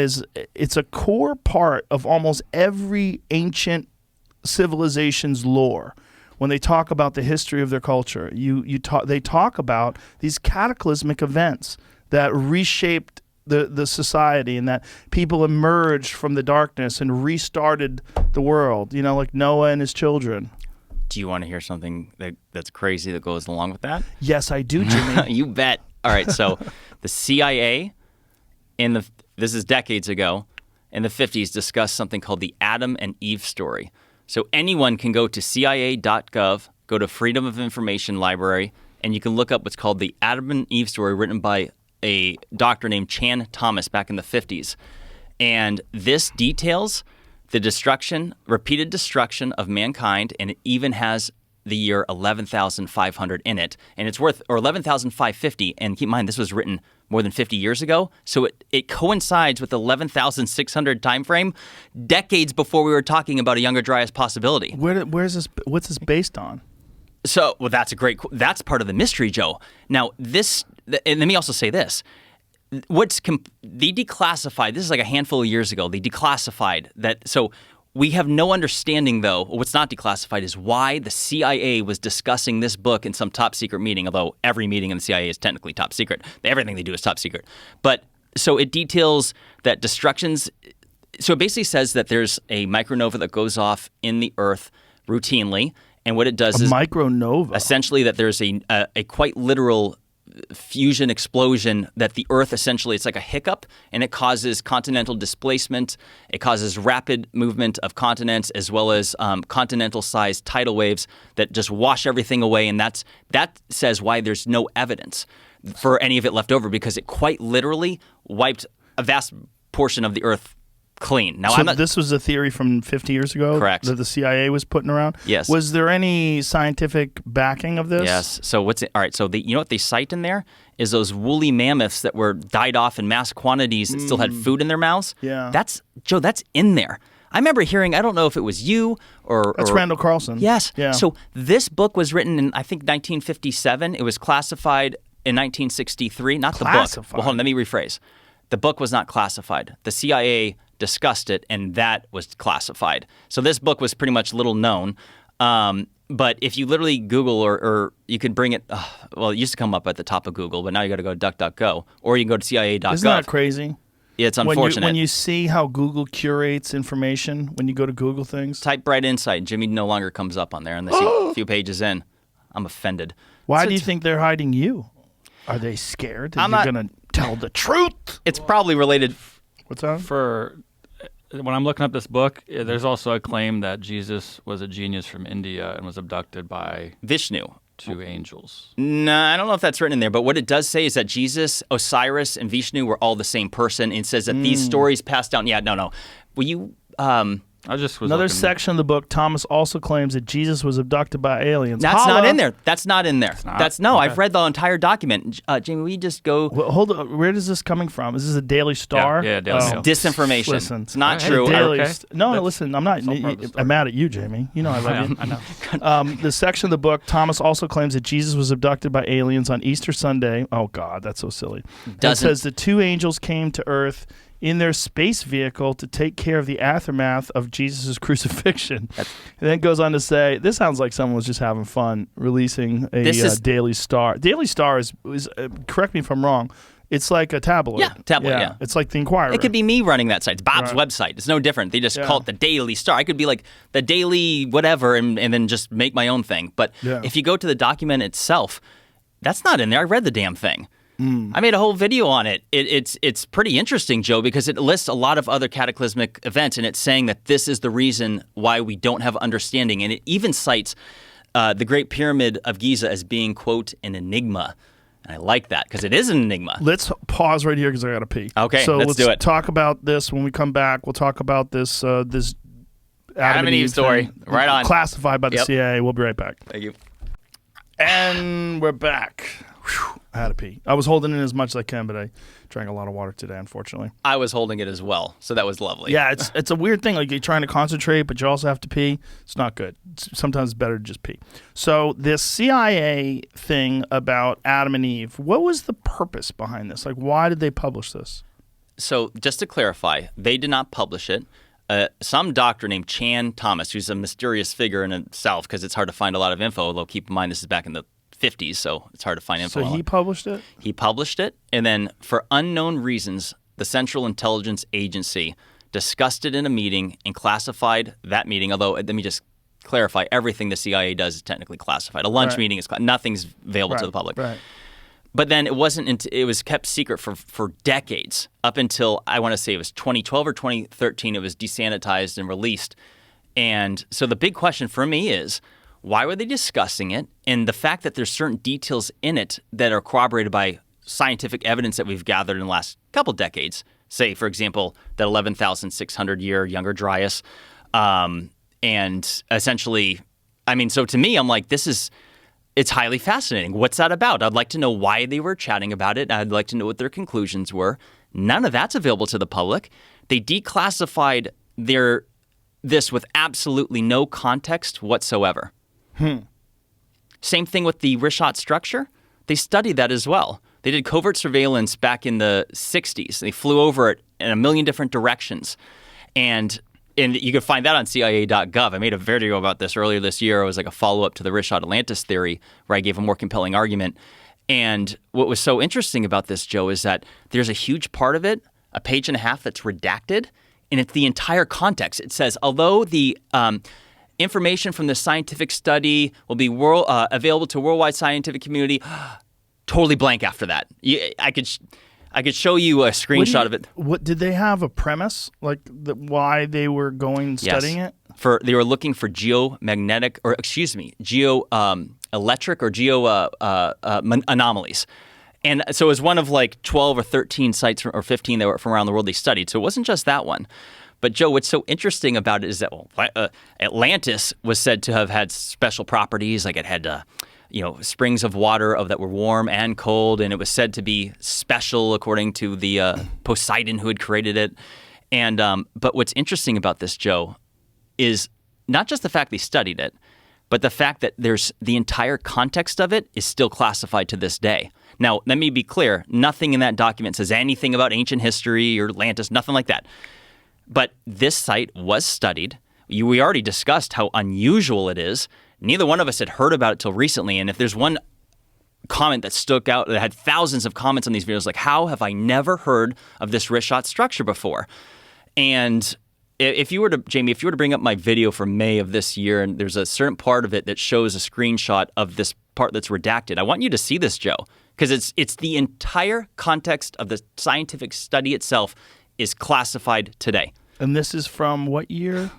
it's a core part of almost every ancient civilization's lore. When they talk about the history of their culture, they talk about these cataclysmic events that reshaped the society, and that people emerged from the darkness and restarted the world, like Noah and his children. Do you want to hear something that's crazy that goes along with that? Yes, I do, Jimmy. You bet. All right, so the CIA this is decades ago, in the 50s, discussed something called the Adam and Eve story. So anyone can go to CIA.gov, go to Freedom of Information Library, and you can look up what's called the Adam and Eve story, written by a doctor named Chan Thomas back in the 50s. And this details the repeated destruction of mankind, and it even has the year 11,500 in it. And it's worth, or 11,550, and keep in mind, this was written more than 50 years ago. So it coincides with the 11,600 time frame, decades before we were talking about a Younger Dryas possibility. Where's this? What's this based on? So, well, that's that's part of the mystery, Joe. Now, and let me also say this. They declassified, this is like a handful of years ago, they declassified that. So we have no understanding, though, what's not declassified is why the CIA was discussing this book in some top secret meeting, although every meeting in the CIA is technically top secret. Everything they do is top secret. But so it details that destructions. So it basically says that there's a micronova that goes off in the Earth routinely. And what it does is micronova. Essentially that there's a quite literal fusion explosion that the Earth essentially, it's like a hiccup, and it causes continental displacement. It causes rapid movement of continents, as well as continental-sized tidal waves that just wash everything away. And that says why there's no evidence for any of it left over, because it quite literally wiped a vast portion of the Earth clean. Now, so this was a theory from 50 years ago? Correct. That the CIA was putting around? Yes. Was there any scientific backing of this? Yes. So all right. So you know what they cite in there is those woolly mammoths that were died off in mass quantities that still had food in their mouths. Yeah. That's in there. I remember hearing, I don't know if it was you or... That's Randall Carlson. Yes. Yeah. So this book was written in, I think, 1957. It was classified in 1963. Not the book. Classified? Well, hold on, let me rephrase. The book was not classified. The CIA discussed it, and that was classified. So this book was pretty much little known. But if you literally Google or you could bring it, well, it used to come up at the top of Google, but now you got to go to DuckDuckGo, or you can go to CIA.gov. Isn't that crazy? Yeah, it's unfortunate. When you see how Google curates information, when you go to Google things. Type Bright Insight. Jimmy no longer comes up on there, and a few pages in, I'm offended. Why do you think they're hiding you? Are they scared that you're going to tell the truth? It's probably related. What's that? When I'm looking up this book, there's also a claim that Jesus was a genius from India and was abducted by Vishnu. 2 angels. No, I don't know if that's written in there, but what it does say is that Jesus, Osiris, and Vishnu were all the same person. And it says that these stories passed down. Yeah, no. Will you... I just was Another looking. section of the book, Thomas also claims that Jesus was abducted by aliens. That's Holla. not in there. That's not in there. not? No, Okay. I've read the entire document. Jamie, will you just go... Well, hold on. Where is this coming from? Is this a Daily Star? Yeah, Daily Mail. Disinformation. Listen. It's not Hey, true. Daily Okay. No, listen. I'm not. all part of the story. I'm mad at you, Jamie. You know I love you. I know. The section of the book, Thomas also claims that Jesus was abducted by aliens on Easter Sunday. Oh, God, that's so silly. It says the 2 angels came to Earth in their space vehicle to take care of the aftermath of Jesus' crucifixion. And then it goes on to say, this sounds like someone was just having fun releasing a Daily Star. Daily Star is correct me if I'm wrong, it's like a tabloid. Yeah, tabloid, yeah. It's like the Inquirer. It could be me running that site. It's Bob's website. It's no different. They just call it the Daily Star. I could be like the Daily whatever and then just make my own thing. But if you go to the document itself, that's not in there. I read the damn thing. I made a whole video on it. It's pretty interesting, Joe, because it lists a lot of other cataclysmic events, and it's saying that this is the reason why we don't have understanding. And it even cites the Great Pyramid of Giza as being, quote, an enigma. And I like that because it is an enigma. Let's pause right here because I got to pee. Okay, so let's do it. Talk about this when we come back. We'll talk about this this Adam and Eve story. thing, Right on. Classified by the CIA. We'll be right back. Thank you. And we're back. Whew, I had to pee. I was holding in as much as I can, but I drank a lot of water today, unfortunately. I was holding it as well, so that was lovely. Yeah, it's a weird thing. Like you're trying to concentrate, but you also have to pee. It's not good. Sometimes it's better to just pee. So this CIA thing about Adam and Eve, what was the purpose behind this? Like, why did they publish this? So just to clarify, they did not publish it. Some doctor named Chan Thomas, who's a mysterious figure in itself because it's hard to find a lot of info, although keep in mind this is back in the 50s, so it's hard to find info. So he published it? He published it, and then for unknown reasons, the Central Intelligence Agency discussed it in a meeting and classified that meeting, although let me just clarify, everything the CIA does is technically classified. A lunch meeting is nothing's available to the public. Right. But then it was kept secret for decades, up until I want to say it was 2012 or 2013. It was desanitized and released. And so the big question for me is, why were they discussing it? And the fact that there's certain details in it that are corroborated by scientific evidence that we've gathered in the last couple decades. Say, for example, that 11,600 year Younger Dryas. And essentially, I mean, so to me, I'm like, it's highly fascinating. What's that about? I'd like to know why they were chatting about it. I'd like to know what their conclusions were. None of that's available to the public. They declassified this with absolutely no context whatsoever. Same thing with the Richat structure. They studied that as well. They did covert surveillance back in the 60s. They flew over it in a million different directions. And you can find that on CIA.gov. I made a video about this earlier this year. It was like a follow-up to the Richat Atlantis theory where I gave a more compelling argument. And what was so interesting about this, Joe, is that there's a huge part of it, a page and a half, that's redacted, and it's the entire context. It says, although the information from the scientific study will be available to worldwide scientific community, totally blank after that. I could show you a screenshot of it. What did they have a premise like why they were going studying it? They were looking for geomagnetic, or excuse me, electric or geo anomalies. And so it was one of like 12 or 13 sites or 15 that were from around the world they studied. So it wasn't just that one. But Joe, what's so interesting about it is that Atlantis was said to have had special properties, like it had springs of water that were warm and cold, and it was said to be special according to the Poseidon who had created it. And but what's interesting about this, Joe, is not just the fact they studied it, but the fact that there's the entire context of it is still classified to this day. Now, let me be clear, nothing in that document says anything about ancient history or Atlantis, nothing like that. But this site was studied. We already discussed how unusual it is. Neither one of us had heard about it till recently. And if there's one comment that stuck out that had thousands of comments on these videos, like, how have I never heard of this wrist shot structure before? And if you were to, Jamie, if you were to bring up my video from May of this year, and there's a certain part of it that shows a screenshot of this part that's redacted, I want you to see this, Joe, because it's the entire context of the scientific study itself is classified today. And this is from what year?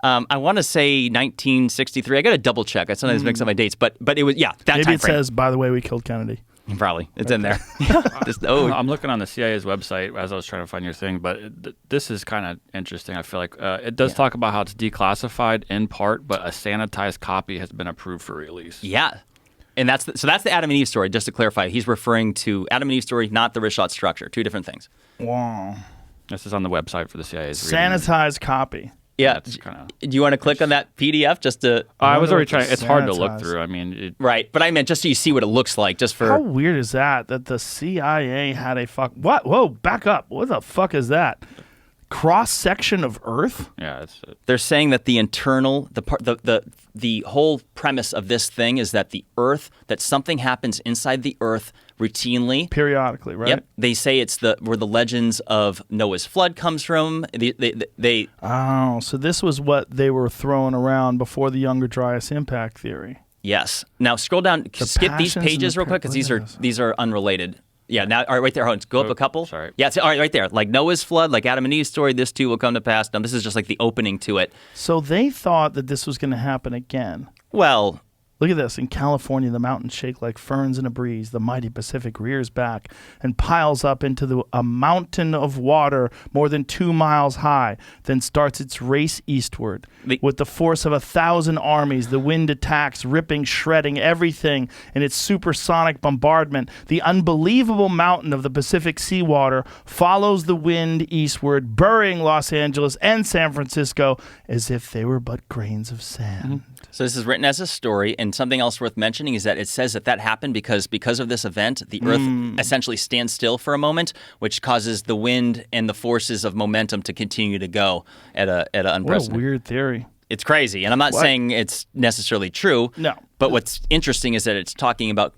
I want to say 1963. I got to double check. I sometimes mix up my dates, but it was that Maybe time it frame. says, by the way, we killed Kennedy. Probably it's in there. I'm looking on the CIA's website as I was trying to find your thing, but this is kind of interesting. I feel like it does talk about how it's declassified in part, but a sanitized copy has been approved for release. Yeah. And that's the Adam and Eve story. Just to clarify, he's referring to Adam and Eve story, not the wrist shot structure. Two different things. Wow. This is on the website for the CIA's. Sanitized copy. Yeah. Do you want to click on that PDF just to? I was already trying. It's hard to look through. I mean, right. But I meant just so you see what it looks like. Just for how weird is that the CIA had a what? Whoa! Back up. What the fuck is that? Cross section of Earth? Yeah, they're saying that the whole premise of this thing is that the Earth, that something happens inside the Earth routinely, periodically, right? Yep. They say it's where the legends of Noah's flood comes from. So this was what they were throwing around before the Younger Dryas impact theory. Yes. Now scroll down, skip these pages real quick because these are unrelated. Yeah, now, all right, right there. Hold on, go up a couple. Sorry. Yeah, all right, right there. Like Noah's flood, like Adam and Eve's story, this too will come to pass. Now, this is just like the opening to it. So they thought that this was going to happen again. Well, look at this. In California, the mountains shake like ferns in a breeze. The mighty Pacific rears back and piles up into a mountain of water more than 2 miles high, then starts its race eastward. With the force of 1,000 armies, the wind attacks, ripping, shredding everything in its supersonic bombardment. The unbelievable mountain of the Pacific seawater follows the wind eastward, burying Los Angeles and San Francisco as if they were but grains of sand. Mm-hmm. So this is written as a story, and something else worth mentioning is that it says that happened because of this event, the Earth essentially stands still for a moment, which causes the wind and the forces of momentum to continue to go at an unprecedented. What a weird theory. It's crazy, and I'm not saying it's necessarily true. No. But what's interesting is that it's talking about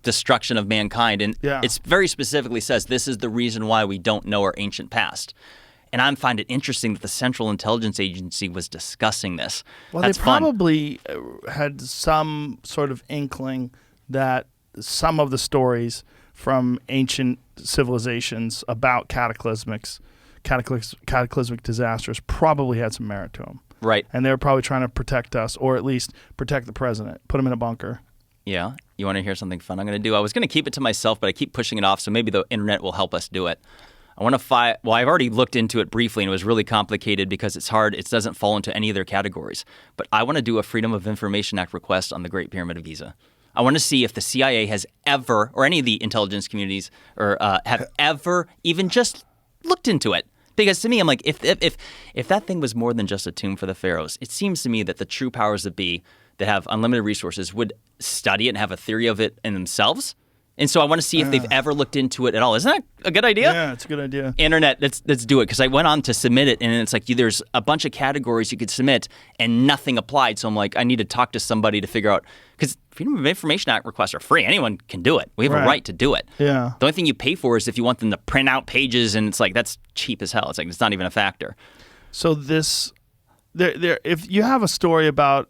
destruction of mankind, and it's very specifically says this is the reason why we don't know our ancient past. And I find it interesting that the Central Intelligence Agency was discussing this. Well, That's they probably had some sort of inkling that some of the stories from ancient civilizations about cataclysmic disasters probably had some merit to them. Right. And they were probably trying to protect us, or at least protect the president, put him in a bunker. Yeah. You want to hear something fun I'm going to do? I was going to keep it to myself, but I keep pushing it off, so maybe the internet will help us do it. I want to I've already looked into it briefly, and it was really complicated because it's hard. It doesn't fall into any of their categories. But I want to do a Freedom of Information Act request on the Great Pyramid of Giza. I want to see if the CIA has ever, or any of the intelligence communities, or have ever even just looked into it. Because to me, I'm like, if that thing was more than just a tomb for the pharaohs, it seems to me that the true powers that be that have unlimited resources would study it and have a theory of it in themselves. And so I want to see if they've ever looked into it at all. Isn't that a good idea? Yeah, it's a good idea. Internet, let's do it. Because I went on to submit it, and it's like there's a bunch of categories you could submit, and nothing applied. So I'm like, I need to talk to somebody to figure out. Because Freedom of Information Act requests are free. Anyone can do it. We have a right to do it. Yeah. The only thing you pay for is if you want them to print out pages, and it's like, that's cheap as hell. It's like, it's not even a factor. So if you have a story about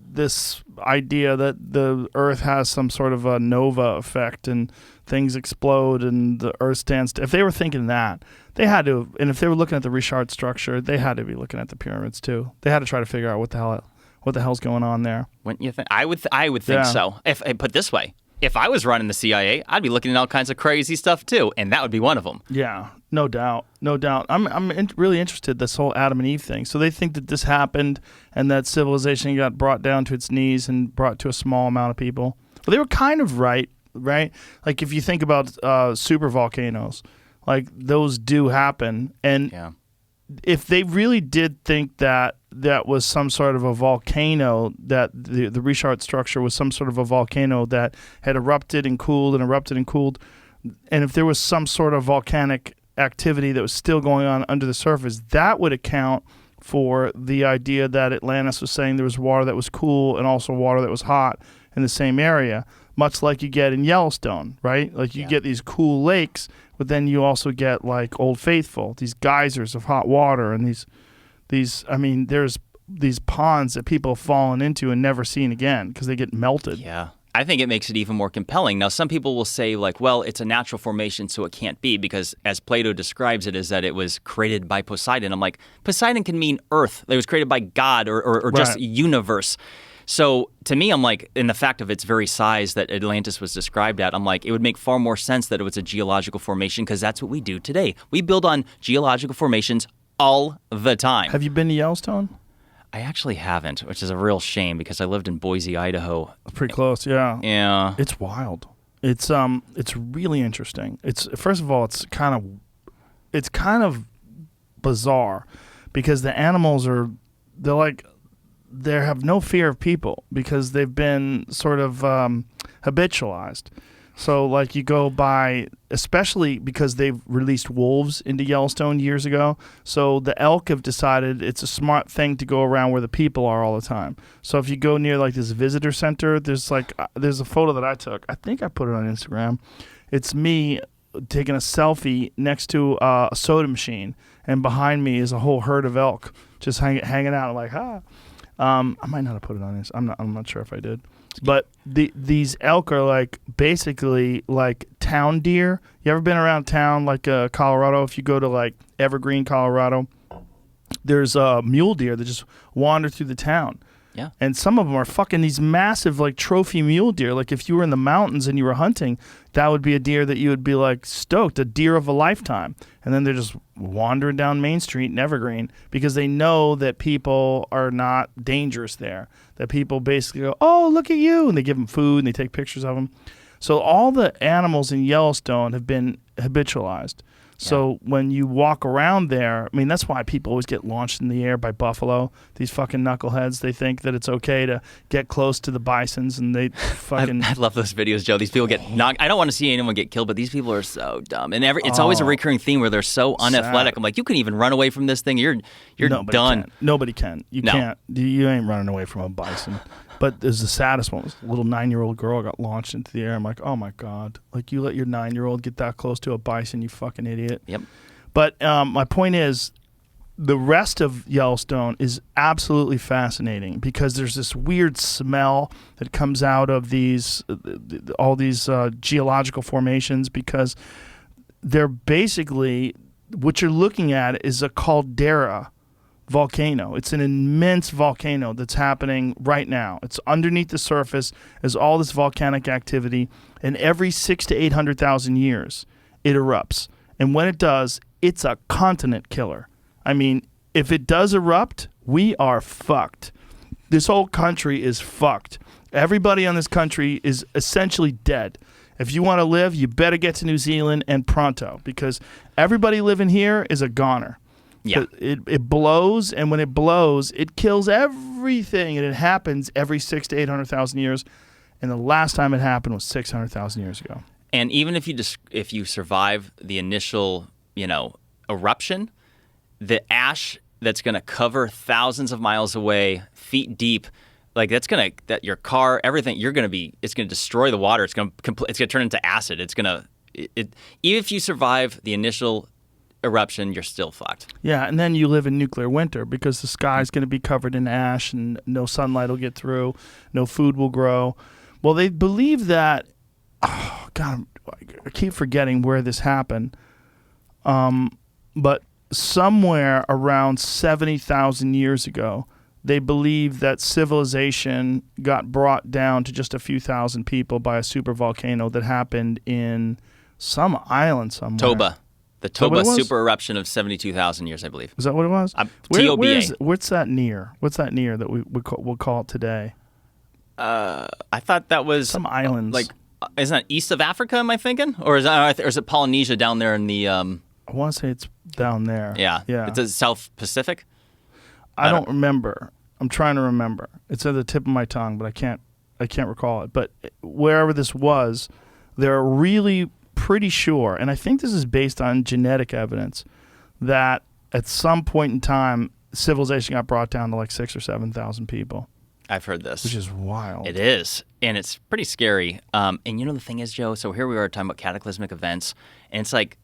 this idea that the Earth has some sort of a nova effect and things explode and the Earth stands if they were thinking that, they had to, and if they were looking at the Richard structure, they had to be looking at the pyramids too. They had to try to figure out what the hell's going on there. Wouldn't you think? I would think so. If I put it this way, if I was running the CIA, I'd be looking at all kinds of crazy stuff too, and that would be one of them. Yeah, no doubt, no doubt. I'm really interested this whole Adam and Eve thing. So they think that this happened and that civilization got brought down to its knees and brought to a small amount of people. Well, they were kind of right? Like if you think about super volcanoes, like those do happen, and if they really did think that was some sort of a volcano, that the Richard structure was some sort of a volcano that had erupted and cooled and erupted and cooled, and if there was some sort of volcanic activity that was still going on under the surface, that would account for the idea that Atlantis was saying there was water that was cool and also water that was hot in the same area, much like you get in Yellowstone, right? Like you get these cool lakes, but then you also get like Old Faithful, these geysers of hot water, and these I mean, there's these ponds that people have fallen into and never seen again because they get melted. Yeah. I think it makes it even more compelling. Now, some people will say, like, well, it's a natural formation, so it can't be, because as Plato describes it, is that it was created by Poseidon. I'm like, Poseidon can mean earth. It was created by God or just universe. So to me, I'm like, in the fact of its very size that Atlantis was described at, I'm like, it would make far more sense that it was a geological formation, because that's what we do today. We build on geological formations all the time. Have you been to Yellowstone? I actually haven't, which is a real shame because I lived in Boise, Idaho. Pretty close, yeah. Yeah. It's wild. It's really interesting. It's first of all, it's kind of bizarre because the animals they have no fear of people because they've been sort of habitualized. So like you go by, especially because they've released wolves into Yellowstone years ago. So the elk have decided it's a smart thing to go around where the people are all the time. So if you go near like this visitor center, there's a photo that I took. I think I put it on Instagram. It's me taking a selfie next to a soda machine, and behind me is a whole herd of elk just hanging out. I'm like, I might not have put it on this. I'm not sure if I did. But these elk are like basically like town deer. You ever been around town like Colorado? If you go to like Evergreen, Colorado, there's mule deer that just wander through the town. Yeah. And some of them are fucking these massive like trophy mule deer. Like if you were in the mountains and you were hunting, that would be a deer that you would be like stoked, a deer of a lifetime. And then they're just wandering down Main Street in Evergreen because they know that people are not dangerous there. That people basically go, oh, look at you. And they give them food and they take pictures of them. So all the animals in Yellowstone have been habitualized. So when you walk around there, I mean, that's why people always get launched in the air by buffalo. These fucking knuckleheads, they think that it's okay to get close to the bisons, and they fucking... I love those videos, Joe. These people get knocked. I don't want to see anyone get killed, but these people are so dumb. And it's always a recurring theme where they're so unathletic. I'm like, you can even run away from this thing. You're done. Nobody can. You can't. You ain't running away from a bison. But there's the saddest one. A little 9-year-old girl got launched into the air. I'm like, oh my God. Like, you let your 9-year-old get that close to a bison, you fucking idiot. Yep. But my point is, the rest of Yellowstone is absolutely fascinating because there's this weird smell that comes out of all these geological formations, because they're basically, what you're looking at is a caldera volcano. It's an immense volcano that's happening right now. It's underneath the surface as all this volcanic activity, and every 600,000 to 800,000 years it erupts. And when it does, it's a continent killer. I mean, if it does erupt, we are fucked. This whole country is fucked. Everybody on this country is essentially dead. If you want to live, you better get to New Zealand and pronto, because everybody living here is a goner. Yeah. It blows, and when it blows, it kills everything, and it happens every 600,000 to 800,000 years. And the last time it happened was 600,000 years ago. And even if you survive the initial, eruption, the ash that's going to cover thousands of miles away, feet deep, like that your car, everything, it's going to destroy the water. It's going to turn into acid. Even if you survive the initial eruption, you're still fucked. Yeah, and then you live in nuclear winter because the sky's going to be covered in ash and no sunlight will get through, no food will grow. Well, they believe that, oh God, I keep forgetting where this happened, but somewhere around 70,000 years ago, they believe that civilization got brought down to just a few thousand people by a supervolcano that happened in some island somewhere. Toba. The that what Toba it was? super eruption of 72,000 years, I believe. Is that what it was? TOBA. What's that near? What's that near that we'll call it today? I thought that was Some islands. like, isn't that east of Africa? Am I thinking, or is it Polynesia down there in the? I want to say it's down there. Yeah. Yeah. It's the South Pacific. I don't remember. I'm trying to remember. It's at the tip of my tongue, but I can't recall it. But wherever this was, they're really pretty sure, and I think this is based on genetic evidence, that at some point in time, civilization got brought down to like 6,000 or 7,000 people, I've heard this. which is wild. It is, and it's pretty scary. And the thing is, Joe. So here we are talking about cataclysmic events, and it's like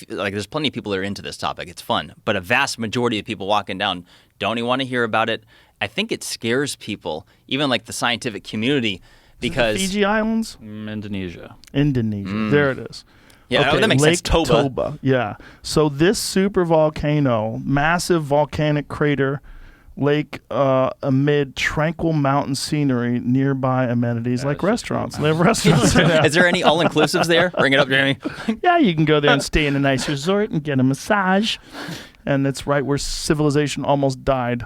there's plenty of people that are into this topic. It's fun, but a vast majority of people walking down don't even want to hear about it. I think it scares people, even like the scientific community, because Fiji Islands, Indonesia. There it is. Yeah, Okay, that makes Lake sense. Toba. Yeah. So this super volcano, massive volcanic crater, lake amid tranquil mountain scenery, nearby amenities like restaurants. They have restaurants there. Is there any all-inclusives there? Bring it up, Jeremy. Yeah, you can go there and stay in a nice resort and get a massage. And it's right where civilization almost died.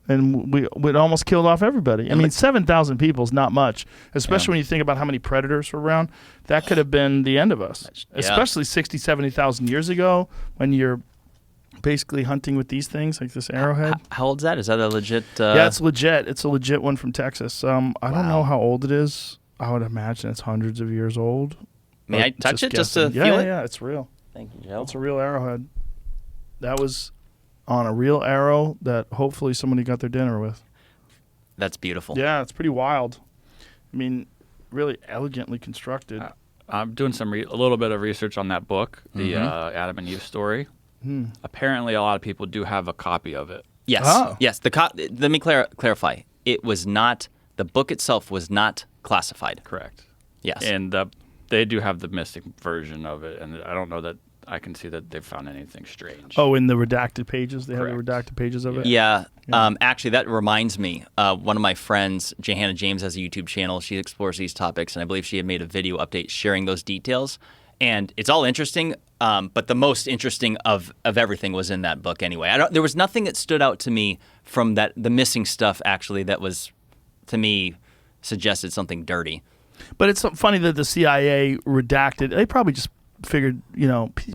And we'd almost killed off everybody. I mean, 7,000 people is not much, especially when you think about how many predators were around. That could have been the end of us, especially 60,000, 70,000 years ago when you're basically hunting with these things like this arrowhead. How old's that? Is that a legit? Yeah, it's legit. It's a legit one from Texas. I don't know how old it is. I would imagine it's hundreds of years old. May I touch it just to guessing. feel it? Yeah, it's real. Thank you, Joe. It's a real arrowhead. That was on a real arrow that hopefully somebody got their dinner with. That's beautiful. Yeah, it's pretty wild. I mean, really elegantly constructed. I'm doing a little bit of research on that book, the Adam and Eve story. Apparently, a lot of people do have a copy of it. Yes. Oh. Yes. Let me clarify. It was not. The book itself was not classified. Correct. Yes. And they do have the missing version of it, and I don't know that I can see that they've found anything strange. Oh, in the redacted pages? They Correct. have the redacted pages of it? Yeah. Actually, that reminds me. One of my friends, Johanna James, has a YouTube channel. She explores these topics, and I believe she had made a video update sharing those details. And it's all interesting, but the most interesting of everything was in that book anyway. There was nothing that stood out to me from the missing stuff, actually, that was, to me, suggested something dirty. But it's so funny that the CIA redacted. They probably just figured,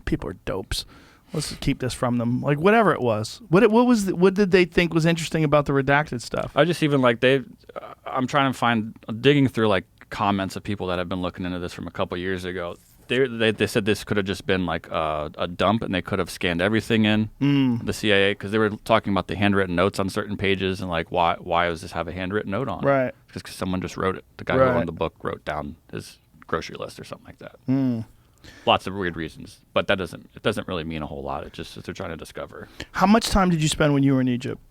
people are dopes. Let's just keep this from them. Like, whatever it was. What did they think was interesting about the redacted stuff? I just even I'm trying to find, digging through like comments of people that have been looking into this from a couple years ago. They said this could have just been like a dump, and they could have scanned everything in the CIA, because they were talking about the handwritten notes on certain pages and like why does this have a handwritten note on it? Right. Just because someone just wrote it. The guy who owned the book wrote down his grocery list or something like that. Lots of weird reasons, but it doesn't really mean a whole lot. It just they're trying to discover. How much time did you spend when you were in Egypt?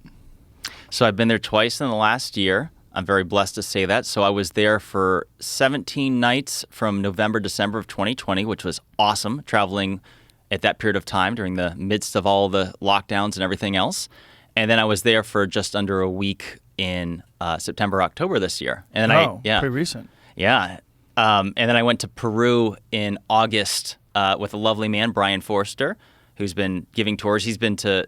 So I've been there twice in the last year. I'm very blessed to say that. So I was there for 17 nights from November, December of 2020, which was awesome, traveling at that period of time during the midst of all the lockdowns and everything else. And then I was there for just under a week in September, October this year. And then pretty recent. Yeah. And then I went to Peru in August with a lovely man, Brian Forster, who's been giving tours. He's been to,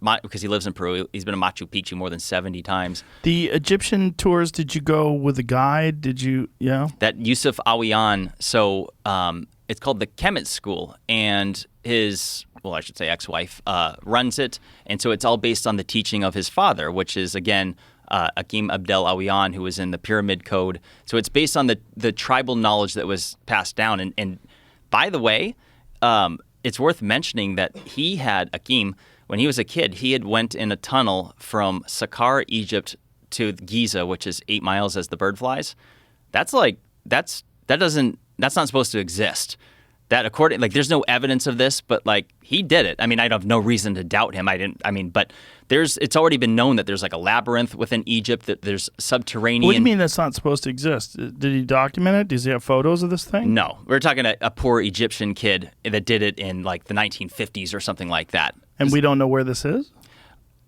because he lives in Peru, he's been to Machu Picchu more than 70 times. The Egyptian tours, did you go with a guide? That Yusuf Awiyan, so it's called the Kemet School, and his, I should say ex-wife, runs it. And so it's all based on the teaching of his father, which is, again, Akim Abdel Awiyan, who was in the Pyramid Code. So it's based on the tribal knowledge that was passed down. And by the way, it's worth mentioning that Akim, when he was a kid, he had went in a tunnel from Saqqara, Egypt to Giza, which is 8 miles as the bird flies. That's not supposed to exist. There's no evidence of this, but he did it. I mean, I have no reason to doubt him. But it's already been known that there's like a labyrinth within Egypt, that there's subterranean. What do you mean that's not supposed to exist? Did he document it? Does he have photos of this thing? No. We're talking a poor Egyptian kid that did it in like the 1950s or something like that. And we don't know where this is?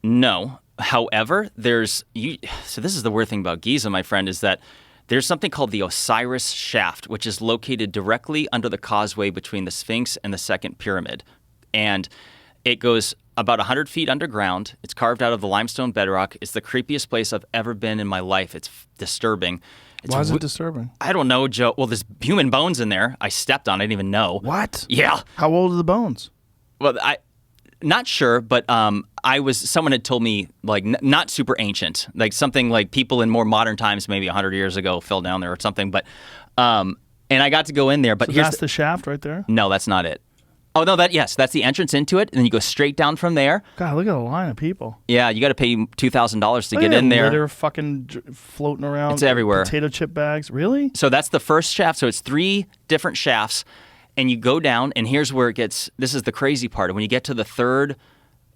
No. However, so this is the weird thing about Giza, my friend, is that there's something called the Osiris Shaft, which is located directly under the causeway between the Sphinx and the second pyramid. And it goes about 100 feet underground. It's carved out of the limestone bedrock. It's the creepiest place I've ever been in my life. It's disturbing. Why is it disturbing? I don't know, Joe. Well, there's human bones in there. I stepped on. I didn't even know. What? Yeah. How old are the bones? Well, not sure, but someone had told me, like, not super ancient, like something like people in more modern times, maybe 100 years ago, fell down there or something. But, and I got to go in there. But so here's that's the shaft right there? No, that's not it. Oh, no, that's the entrance into it. And then you go straight down from there. God, look at the line of people. Yeah, you got to pay $2,000 to get in there. Litter fucking floating around. It's everywhere. Potato chip bags. Really? So that's the first shaft. So it's 3 different shafts. And you go down, and here's where this is the crazy part. When you get to the 3rd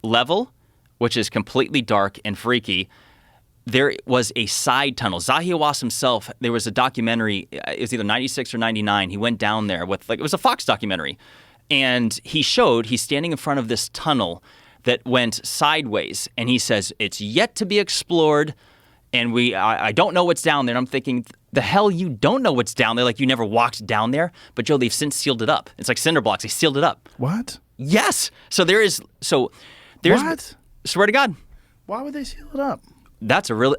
level, which is completely dark and freaky, there was a side tunnel. Zahi Hawass himself, there was a documentary, it was either 96 or 99. He went down there with, it was a Fox documentary. And he's standing in front of this tunnel that went sideways. And he says, it's yet to be explored. And I don't know what's down there. And I'm thinking, the hell you don't know what's down there? Like, you never walked down there? But Joe, they've since sealed it up. It's like cinder blocks. They sealed it up. What? Yes. There's what? Swear to God. Why would they seal it up? That's a really,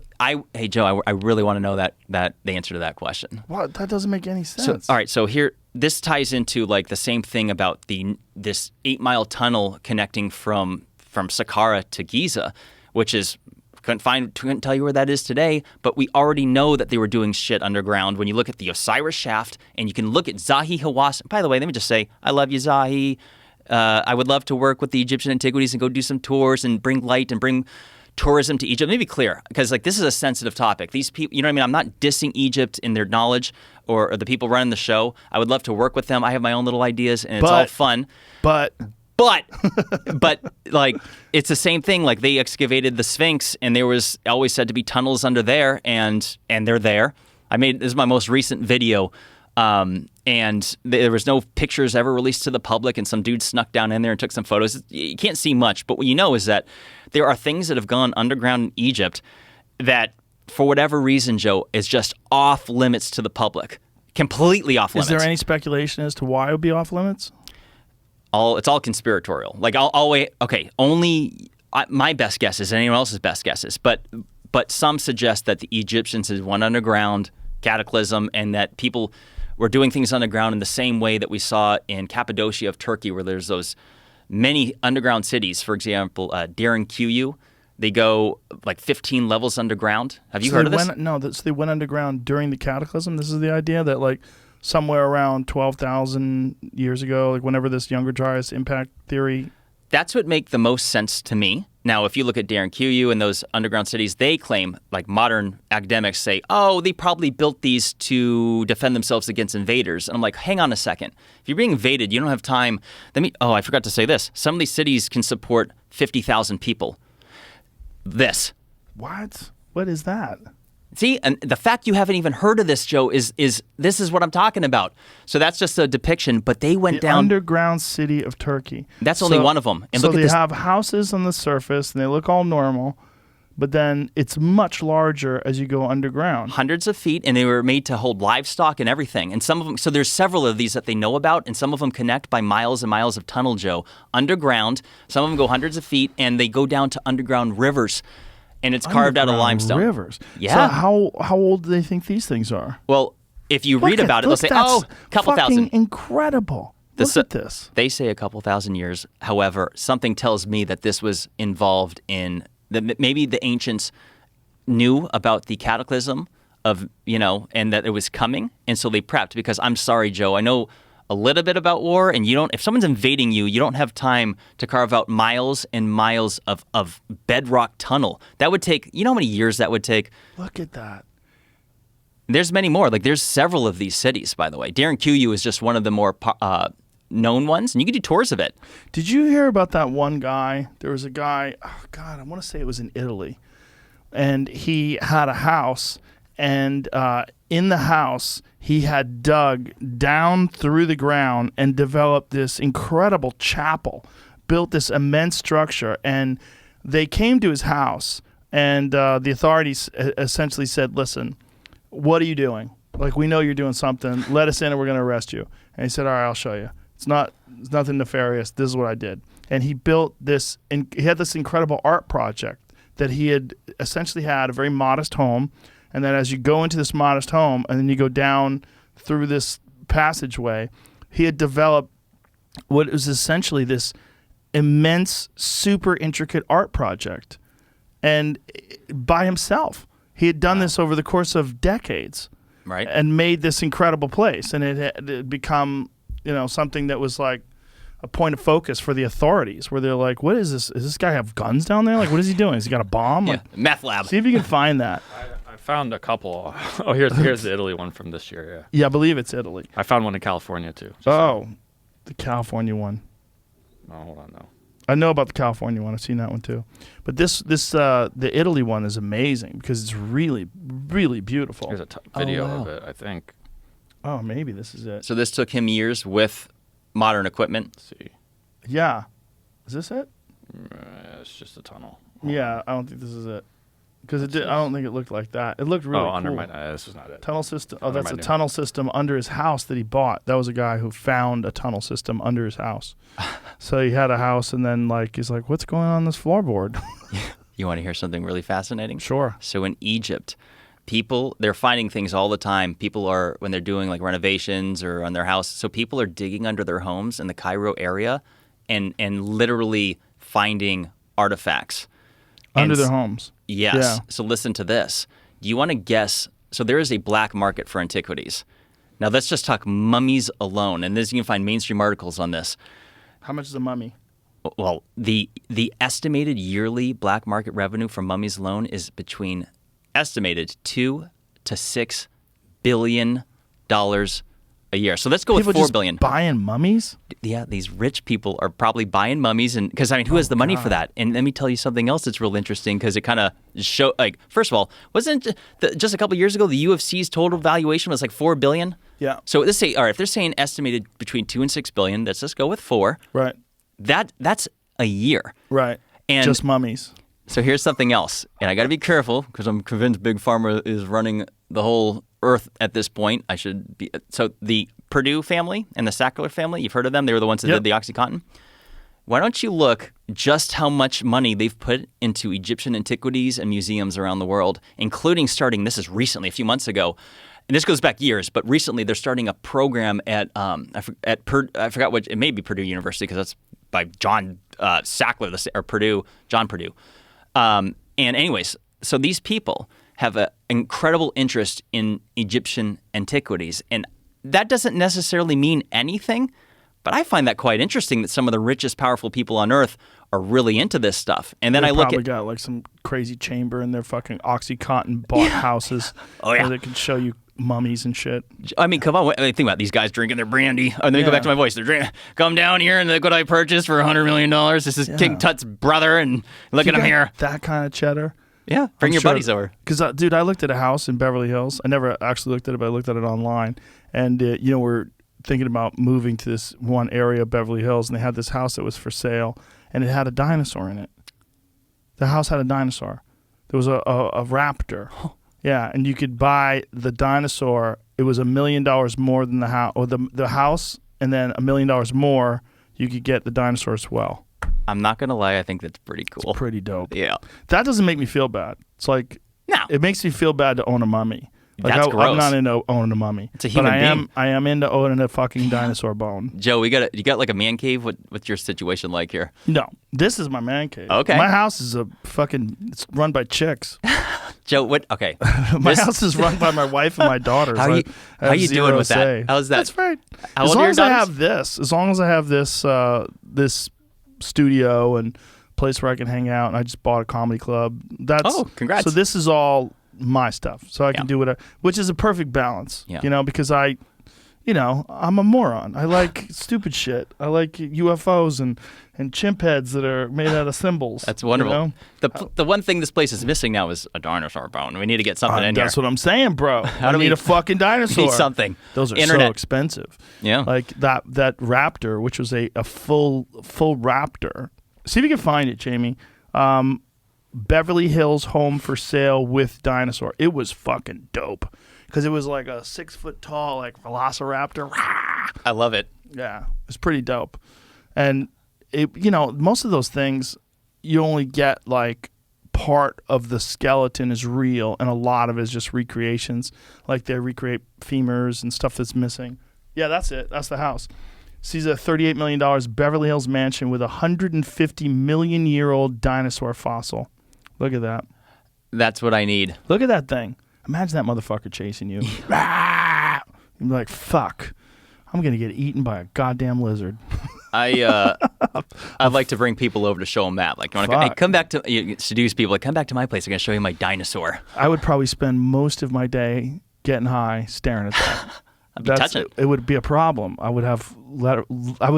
hey Joe, I really want to know that the answer to that question. What? That doesn't make any sense. All right, so here, this ties into like the same thing about this 8-mile tunnel connecting from Saqqara to Giza, which is, couldn't tell you where that is today, but we already know that they were doing shit underground. When you look at the Osiris Shaft, and you can look at Zahi Hawass. By the way, let me just say, I love you, Zahi. I would love to work with the Egyptian antiquities and go do some tours and bring light and bring tourism to Egypt. Let me be clear, because like this is a sensitive topic. These people, you know what I mean? I'm not dissing Egypt in their knowledge or the people running the show. I would love to work with them. I have my own little ideas, and it's all fun. But like it's the same thing. Like they excavated the Sphinx, and there was always said to be tunnels under there, and they're there. This is my most recent video, and there was no pictures ever released to the public. And some dude snuck down in there and took some photos. You can't see much, but what you know is that there are things that have gone underground in Egypt that, for whatever reason, Joe, is just off limits to the public. Completely off limits. Is there any speculation as to why it would be off limits? It's all conspiratorial. Like I'll wait. Okay, only my best guess is anyone else's best guesses, but some suggest that the Egyptians had went underground, cataclysm, and that people were doing things underground in the same way that we saw in Cappadocia of Turkey, where there's those many underground cities. For example, Derin Kuyu, they go like 15 levels underground. Have you heard of this? So they went underground during the cataclysm. This is the idea that like somewhere around 12,000 years ago, like whenever this Younger Dryas impact theory. That's what make the most sense to me. Now, if you look at Derin Kuyu and those underground cities, they claim, like modern academics say, oh, they probably built these to defend themselves against invaders. And I'm like, hang on a second. If you're being invaded, you don't have time. I forgot to say this. Some of these cities can support 50,000 people. What? What is that? See, and the fact you haven't even heard of this, Joe, is this is what I'm talking about. So that's just a depiction, but they went down. Underground city of Turkey. That's only one of them. And so look at they have houses on the surface, and they look all normal, but then it's much larger as you go underground. Hundreds of feet, and they were made to hold livestock and everything. And some of them, so there's several of these that they know about, and some of them connect by miles and miles of tunnel, Joe, underground. Some of them go hundreds of feet, and they go down to underground rivers. And it's carved out of limestone. Rivers. Yeah. So how old do they think these things are? Well, if you read about it, they'll say, a couple thousand. Incredible. Look at this. They say a couple thousand years. However, something tells me that this was involved in, maybe the ancients knew about the cataclysm of, and that it was coming. And so they prepped, because I'm sorry, Joe, I know a little bit about war, and if someone's invading you, you don't have time to carve out miles and miles of bedrock tunnel. That would take, how many years that would take? Look at that. There's many more. Like, there's several of these cities, by the way. Derin Kuyu is just one of the more known ones, and you can do tours of it. Did you hear about that one guy? There was a guy, I want to say it was in Italy, and he had a house, and in the house, he had dug down through the ground and developed this incredible chapel, built this immense structure, and they came to his house And the authorities essentially said, listen, what are you doing? Like, we know you're doing something. Let us in and we're going to arrest you. And he said, all right, I'll show you. It's nothing nefarious. This is what I did. And he built this, and he had this incredible art project that he had essentially had a very modest home. And then as you go into this modest home and then you go down through this passageway, he had developed what was essentially this immense, super intricate art project. And by himself. He had done this over the course of decades. Right. And made this incredible place. And it had become, something that was like a point of focus for the authorities, where they're like, what is this? Does this guy have guns down there? Like, what is he doing? Has he got a bomb? Yeah. Like, Meth lab. see if you can find that. I found a couple. Oh, here's the Italy one from this year. Yeah. Yeah, I believe it's Italy. I found one in California too. Oh, the California one. Oh, hold on though. I know about the California one. I've seen that one too. But the Italy one is amazing because it's really, really beautiful. Here's a video wow. of it, I think. Oh, maybe this is it. So this took him years with modern equipment. Let's see. Yeah. Is this it? It's just a tunnel. Yeah, I don't think this is it. Because I don't think it looked like that. It looked really under cool. my this is not it. Tunnel system. Oh, Under that's my a new- tunnel system under his house that he bought. That was a guy who found a tunnel system under his house. So he had a house, and then he's like, "What's going on this floorboard?" You want to hear something really fascinating? Sure. So in Egypt, they're finding things all the time. People are, when they're doing like renovations or on their house, so people are digging under their homes in the Cairo area and literally finding artifacts. Under their homes. Yes. Yeah. So listen to this. Do you want to guess? So there is a black market for antiquities. Now let's just talk mummies alone, and you can find mainstream articles on this. How much is a mummy? Well, the estimated yearly black market revenue from mummies alone is between estimated $2 to $6 billion a year. So let's go with People $4 just billion. buying mummies? Yeah, these rich people are probably buying mummies, and because who has the money for that? And let me tell you something else that's real interesting, because it kind of show first of all, wasn't just a couple years ago the UFC's total valuation was like $4 billion? Yeah. So let's say, all right, if they're saying estimated between $2 and $6 billion, let's just go with 4. Right. That's a year. Right. And just mummies. So here's something else, and I got to be careful because I'm convinced Big Pharma is running the whole earth at this point. I should be. So the Purdue family and the Sackler family, you've heard of them? They were the ones that did the OxyContin. Why don't you look just how much money they've put into Egyptian antiquities and museums around the world, including starting, this is recently, a few months ago, and this goes back years, but recently they're starting a program at I forgot what, it may be Purdue University because that's by John Sackler, or Purdue, John Purdue. And anyways, so these people have an incredible interest in Egyptian antiquities, and that doesn't necessarily mean anything, but I find that quite interesting that some of the richest, powerful people on earth are really into this stuff. And then They I look probably at got like some crazy chamber in their fucking OxyContin bought houses. Oh, yeah. Where they can show you mummies and shit. I mean, come on. Think about these guys drinking their brandy. Oh, let me go back to my voice. They're drinking. Come down here and look what I purchased for $100 million. This is King Tut's brother, and look at him here. That kind of cheddar. Yeah, bring your buddies over. Because, dude, I looked at a house in Beverly Hills. I never actually looked at it, but I looked at it online. And, we're thinking about moving to this one area of Beverly Hills, and they had this house that was for sale, and it had a dinosaur in it. The house had a dinosaur. There was a raptor. Yeah, and you could buy the dinosaur. It was $1 million more than the house, or the house, and then $1 million more, you could get the dinosaur as well. I'm not going to lie. I think that's pretty cool. It's pretty dope. Yeah. That doesn't make me feel bad. It's like, No. It makes me feel bad to own a mummy. Like That's I'm gross. not into owning a mummy. It's a human being. I am into owning a fucking dinosaur bone. Joe, you got like a man cave? What's your situation like here? No, this is my man cave. Okay. My house is it's run by chicks. Joe, what? Okay. My house is run by my wife and my daughters. How I you have doing zero with say. that? How's that? That's right. How As old are long your as I daughters? have this, this studio and place where I can hang out, and I just bought a comedy club. Congrats. So this is all my stuff, so I can Yeah. do whatever, which is a perfect balance. Yeah. Because I'm a moron. I like stupid shit. I like UFOs and chimp heads that are made out of symbols. That's wonderful. You know? The one thing this place is missing now is a dinosaur bone. We need to get something in here. That's what I'm saying, bro. I do need we- a fucking dinosaur. We need something. Those are so Internet. expensive. Yeah. Like that raptor, which was a full raptor. See if you can find it, Jamie. Beverly Hills home for sale with dinosaur. It was fucking dope because it was like a 6 foot tall like velociraptor. I love it. Yeah, it's pretty dope. And it, most of those things you only get like part of the skeleton is real, and a lot of it is just recreations. Like they recreate femurs and stuff that's missing. Yeah, that's it. That's the house. Sees a $38 million Beverly Hills mansion with a 150 million year old dinosaur fossil. Look at that. That's what I need. Look at that thing. Imagine that motherfucker chasing you. You'd be like, fuck. I'm going to get eaten by a goddamn lizard. I'd like to bring people over to show them that. Like, you want to come back to seduce people. Like, come back to my place. I'm going to show you my dinosaur. I would probably spend most of my day getting high, staring at that. I'd be touching it. It would be a problem. I would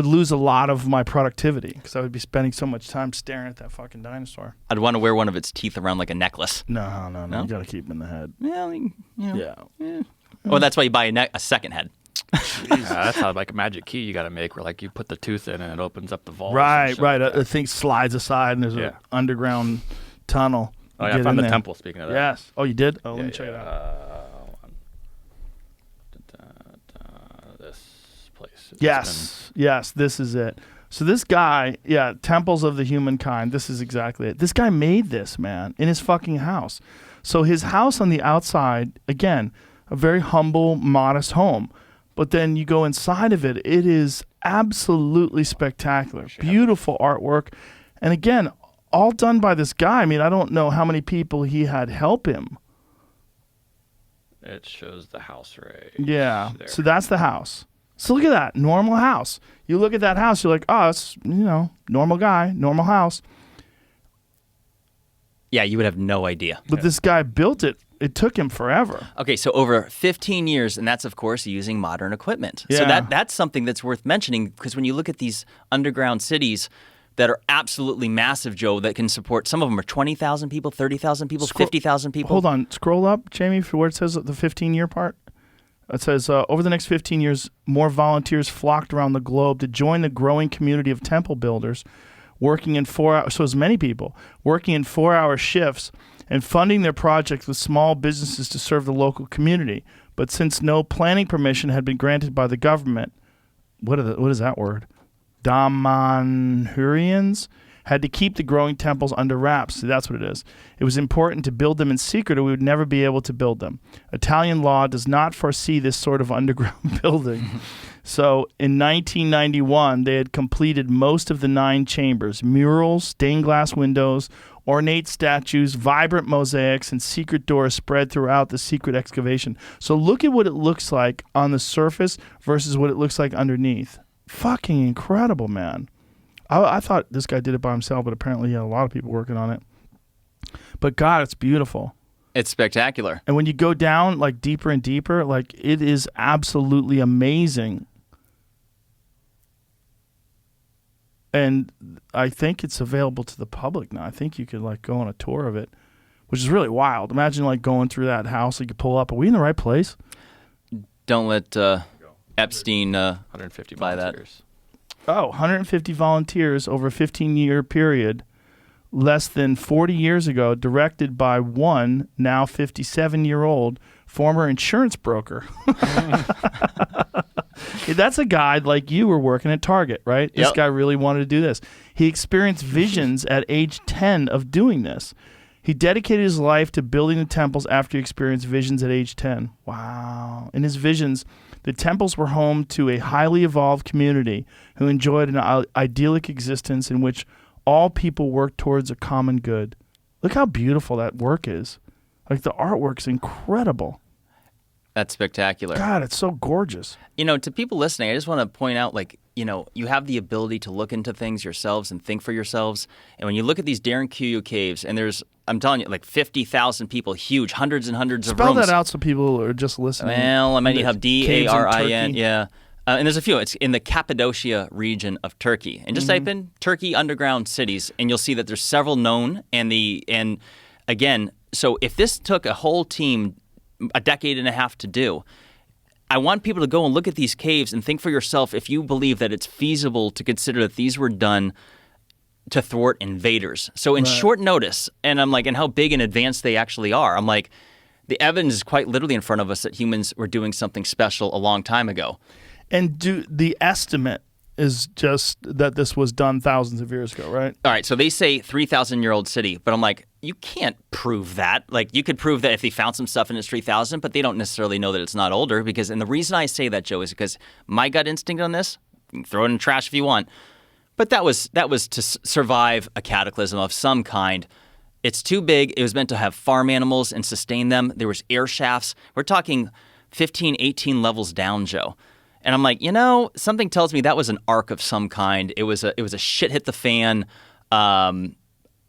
lose a lot of my productivity because I would be spending so much time staring at that fucking dinosaur. I'd want to wear one of its teeth around like a necklace. No. You got to keep them in the head. Well, Yeah. Well, that's why you buy a second head. That's how like a magic key you got to make, where like you put the tooth in and it opens up the vault. Right. The thing slides aside and there's an underground tunnel. Oh yeah, I found the temple. Speaking of that. Yes. Oh, you did? Oh, let me check it out. This place. Yes, this is it. So this guy, Temples of the Humankind, this is exactly it. This guy made this, man, in his fucking house. So his house on the outside, again, a very humble, modest home. But then you go inside of it, it is absolutely spectacular. Beautiful artwork. And again, all done by this guy. I mean, I don't know how many people he had help him. It shows the house right. Yeah. there. So that's the house. So look at that. Normal house. You look at that house, you're like, oh, it's, normal guy, normal house. Yeah, you would have no idea. But this guy built it. It took him forever. Okay, so over 15 years, and that's, of course, using modern equipment. Yeah. So that's something that's worth mentioning, because when you look at these underground cities that are absolutely massive, Joe, that can support, some of them are 20,000 people, 30,000 people, 50,000 people. Hold on. Scroll up, Jamie, for where it says the 15-year part. It says, over the next 15 years, more volunteers flocked around the globe to join the growing community of temple builders, working in 4 hours, so as many people, working in 4-hour shifts and funding their projects with small businesses to serve the local community. But since no planning permission had been granted by the government, what is that word? Damanhurians had to keep the growing temples under wraps. See, that's what it is. It was important to build them in secret or we would never be able to build them. Italian law does not foresee this sort of underground building. So in 1991, they had completed most of the 9 chambers, murals, stained glass windows, ornate statues, vibrant mosaics, and secret doors spread throughout the secret excavation. So look at what it looks like on the surface versus what it looks like underneath. Fucking incredible, man. I thought this guy did it by himself, but apparently he had a lot of people working on it. But God, it's beautiful. It's spectacular. And when you go down like deeper and deeper, like it is absolutely amazing. And I think it's available to the public now. I think you could like go on a tour of it, which is really wild. Imagine like going through that house. Like you pull up. Are we in the right place? Don't let Epstein 150 buy volunteers. that. Oh, 150 volunteers over a 15-year period, less than 40 years ago, directed by one now 57-year-old former insurance broker. That's a guy like you were working at Target, right? This guy really wanted to do this. He experienced visions at age 10 of doing this. He dedicated his life to building the temples after he experienced visions at age 10. Wow. In his visions, the temples were home to a highly evolved community who enjoyed an idyllic existence in which all people worked towards a common good. Look how beautiful that work is. Like the artwork's incredible. That's spectacular. God, it's so gorgeous. To people listening, I just want to point out, you have the ability to look into things yourselves and think for yourselves. And when you look at these Darren Kuyu caves, and I'm telling you, like 50,000 people, huge, hundreds and hundreds of rooms. Spell that out so people are just listening. Well, I mean, you have Darin, yeah. And there's a few. It's in the Cappadocia region of Turkey. And just type in Turkey underground cities, and you'll see that there's several known. And again, so if this took a whole team a decade and a half to do, I want people to go and look at these caves and think for yourself if you believe that it's feasible to consider that these were done to thwart invaders. So in short notice, and I'm like, and how big in advance they actually are. I'm like, the evidence is quite literally in front of us that humans were doing something special a long time ago. And the estimate is just that this was done thousands of years ago, right? All right, so they say 3,000-year-old city, but I'm like, you can't prove that. Like, you could prove that if they found some stuff and it's 3,000, but they don't necessarily know that it's not older. Because, and the reason I say that, Joe, is because my gut instinct on this, you can throw it in the trash if you want, but that was to survive a cataclysm of some kind. It's too big. It was meant to have farm animals and sustain them. There was air shafts. We're talking 15, 18 levels down, Joe. And I'm like, something tells me that was an ark of some kind. It was a shit hit the fan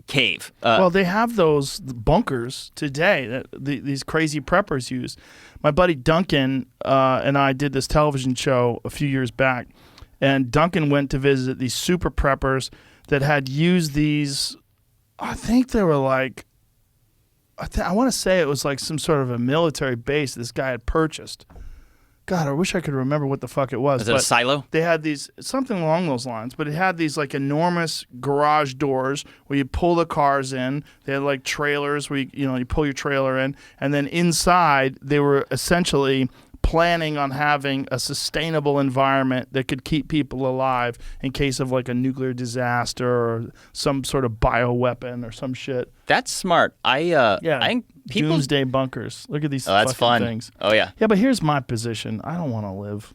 cave. Well, they have those bunkers today that these crazy preppers use. My buddy Duncan and I did this television show a few years back, and Duncan went to visit these super preppers that had used these. I think they were like, I want to say it was like some sort of a military base this guy had purchased. God, I wish I could remember what the fuck it was. Is it a silo? They had these, something along those lines, but it had these like enormous garage doors where you pull the cars in. They had like trailers where you pull your trailer in, and then inside they were essentially planning on having a sustainable environment that could keep people alive in case of like a nuclear disaster or some sort of bioweapon or some shit. That's smart. I think people doomsday bunkers. Look at these that's fucking fun. things. Oh yeah. Yeah, but here's my position. I don't want to live.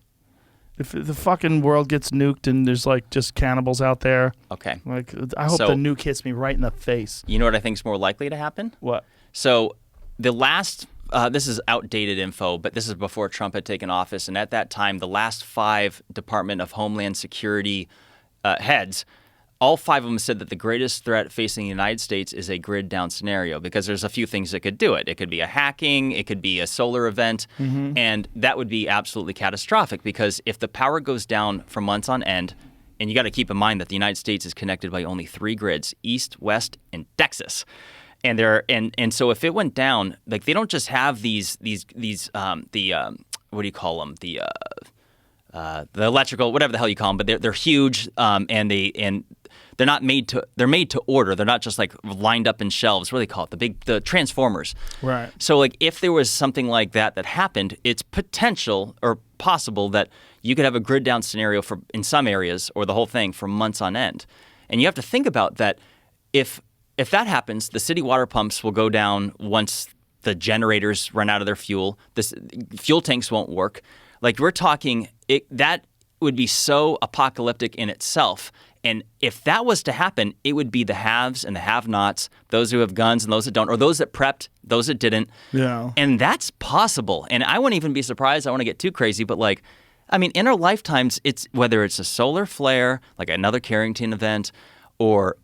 If the fucking world gets nuked and there's like just cannibals out there, okay. Like I hope the nuke hits me right in the face. You know what I think is more likely to happen? What? So the last this is outdated info, but this is before Trump had taken office. And at that time, the last 5 Department of Homeland Security heads, all 5 of them said that the greatest threat facing the United States is a grid down scenario, because there's a few things that could do it. It could be a hacking, it could be a solar event, and that would be absolutely catastrophic, because if the power goes down for months on end, and you got to keep in mind that the United States is connected by only 3 grids, East, West, and Texas. And and so if it went down, like they don't just have these what do you call them, the electrical, whatever the hell you call them, but they're huge, and they're not made to, they're made to order. They're not just like lined up in shelves. What do they call it? The transformers. Right. So like if there was something like that happened, it's potential or possible that you could have a grid down scenario in some areas, or the whole thing, for months on end. And you have to think about that. If that happens, the city water pumps will go down once the generators run out of their fuel. Fuel tanks won't work. Like we're talking, that would be so apocalyptic in itself. And if that was to happen, it would be the haves and the have-nots, those who have guns and those that don't, or those that prepped, those that didn't. Yeah. And that's possible. And I wouldn't even be surprised. I don't want to get too crazy, but like, I mean, in our lifetimes, whether it's a solar flare, like another Carrington event, or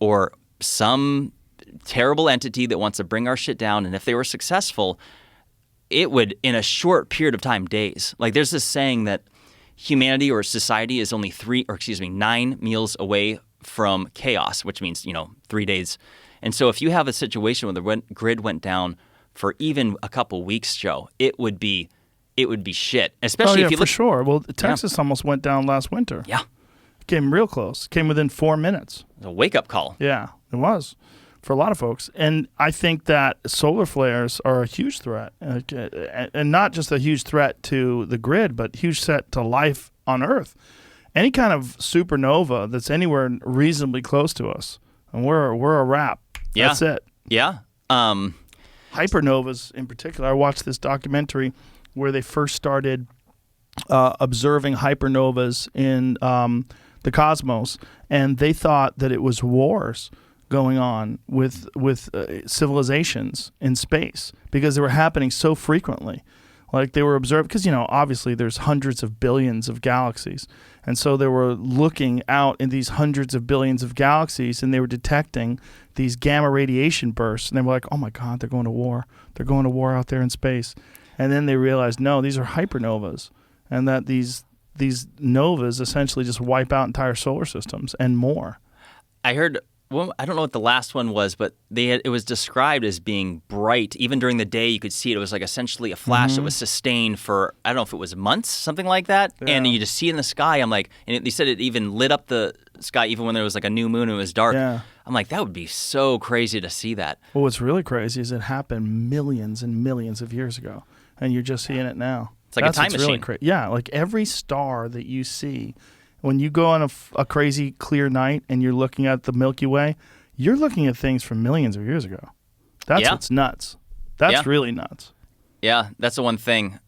some terrible entity that wants to bring our shit down, and if they were successful, it would, in a short period of time, days. Like there's this saying that humanity or society is only 9 meals away from chaos, which means 3 days. And so if you have a situation where the grid went down for even a couple weeks, Joe, it would be shit. Especially if you for sure. Well, Texas almost went down last winter. Yeah, it came real close. Came within 4 minutes. It was a wake up call. Yeah, it was. For a lot of folks. And I think that solar flares are a huge threat. And not just a huge threat to the grid, but huge threat to life on Earth. Any kind of supernova that's anywhere reasonably close to us, and we're a wrap. Yeah. That's it. Yeah. Hypernovas in particular. I watched this documentary where they first started observing hypernovas in the cosmos, and they thought that it was wars going on with civilizations in space, because they were happening so frequently. Like they were observed, because obviously there's hundreds of billions of galaxies, and so they were looking out in these hundreds of billions of galaxies, and they were detecting these gamma radiation bursts, and they were like, oh my God, they're going to war. They're going to war out there in space. And then they realized, no, these are hypernovas, and that these Well, I don't know what the last one was, but it was described as being bright. Even during the day, you could see it. It was like essentially a flash that was sustained for, I don't know if it was months, something like that. Yeah. And you just see it in the sky. I'm like, and they said it even lit up the sky even when there was like a new moon and it was dark. Yeah. I'm like, that would be so crazy to see that. Well, what's really crazy is it happened millions and millions of years ago, and you're just seeing it now. It's like a time machine. Really yeah, like every star that you see, when you go on a crazy clear night and you're looking at the Milky Way, you're looking at things from millions of years ago. That's what's nuts. That's really nuts. Yeah, that's the one thing.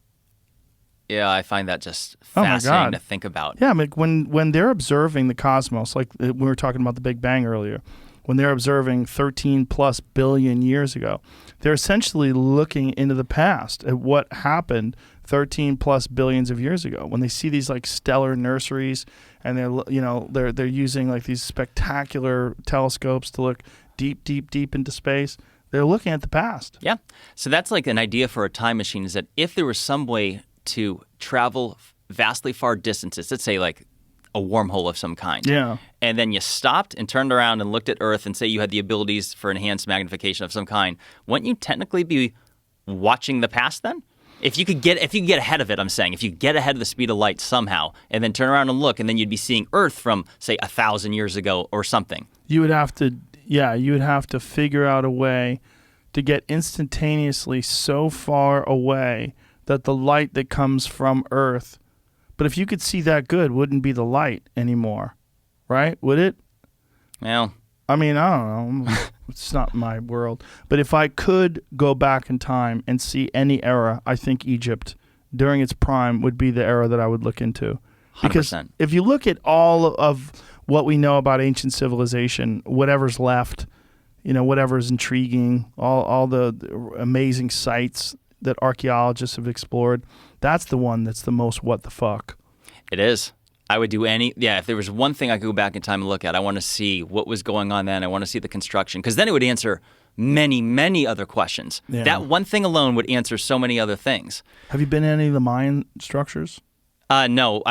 Yeah, I find that just fascinating to think about. Yeah, I mean, when they're observing the cosmos, like we were talking about the Big Bang earlier, when they're observing 13 plus billion years ago, they're essentially looking into the past at what happened 13 plus billions of years ago. When they see these like stellar nurseries and they're using like these spectacular telescopes to look deep into space, they're looking at the past. Yeah. So that's like an idea for a time machine, is that if there was some way to travel vastly far distances, let's say like a wormhole of some kind. Yeah. And then you stopped and turned around and looked at Earth and say you had the abilities for enhanced magnification of some kind, wouldn't you technically be watching the past then? If you could get ahead of it, I'm saying, if you get ahead of the speed of light somehow and then turn around and look, and then you'd be seeing Earth from, say, 1,000 years ago or something. You would have to figure out a way to get instantaneously so far away that the light that comes from Earth, but if you could see that good, wouldn't be the light anymore, right? Would it? Well, I mean, I don't know. It's not my world. But if I could go back in time and see any era, I think Egypt during its prime would be the era that I would look into. 100%. Because if you look at all of what we know about ancient civilization, whatever's left, whatever's intriguing, all the amazing sites that archaeologists have explored, that's the one that's the most what the fuck. It is. I would do if there was one thing I could go back in time and look at, I want to see what was going on then. I want to see the construction, because then it would answer many, many other questions. Yeah. That one thing alone would answer so many other things. Have you been to any of the Mayan structures? No,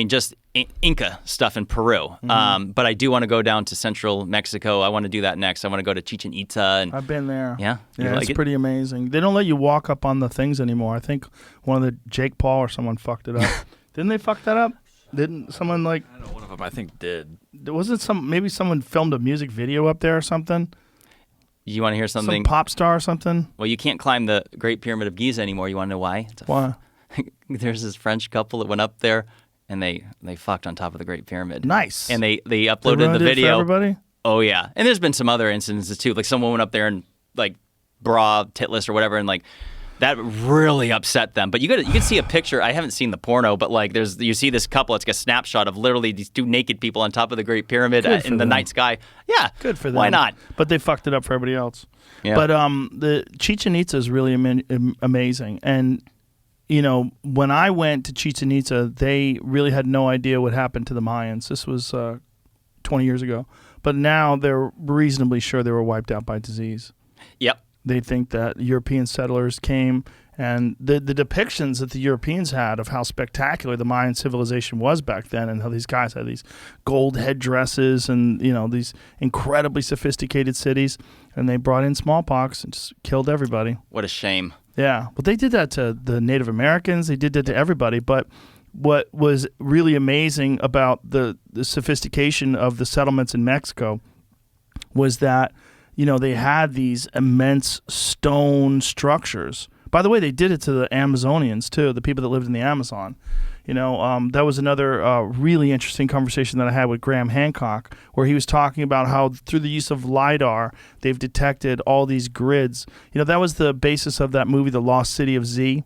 just Inca stuff in Peru. Mm-hmm. But I do want to go down to central Mexico. I want to do that next. I want to go to Chichen Itza. I've been there. Yeah? Yeah, it's pretty amazing. They don't let you walk up on the things anymore. I think one of the Jake Paul or someone fucked it up. Didn't they fuck that up? Didn't someone like... I know one of them I think did. Wasn't maybe someone filmed a music video up there or something? You want to hear something? Some pop star or something? Well, you can't climb the Great Pyramid of Giza anymore. You want to know why? Why? There's this French couple that went up there and they fucked on top of the Great Pyramid. Nice. And they uploaded the video. For everybody? Oh yeah. And there's been some other instances too. Like someone went up there and like bra titless or whatever, and like that really upset them. But you could see a picture. I haven't seen the porno, but like you see this couple. It's like a snapshot of literally these two naked people on top of the Great Pyramid in the night sky. Yeah, good for them. Why not? But they fucked it up for everybody else. Yeah. But the Chichen Itza is really amazing. And when I went to Chichen Itza, they really had no idea what happened to the Mayans. This was 20 years ago. But now they're reasonably sure they were wiped out by disease. Yep. They think that European settlers came, and the depictions that the Europeans had of how spectacular the Mayan civilization was back then, and how these guys had these gold headdresses and these incredibly sophisticated cities, and they brought in smallpox and just killed everybody. What a shame. Yeah, but they did that to the Native Americans. They did that to everybody. But what was really amazing about the sophistication of the settlements in Mexico was that they had these immense stone structures. By the way, they did it to the Amazonians too, the people that lived in the Amazon. That was another really interesting conversation that I had with Graham Hancock, where he was talking about how through the use of LiDAR, they've detected all these grids. That was the basis of that movie, The Lost City of Z,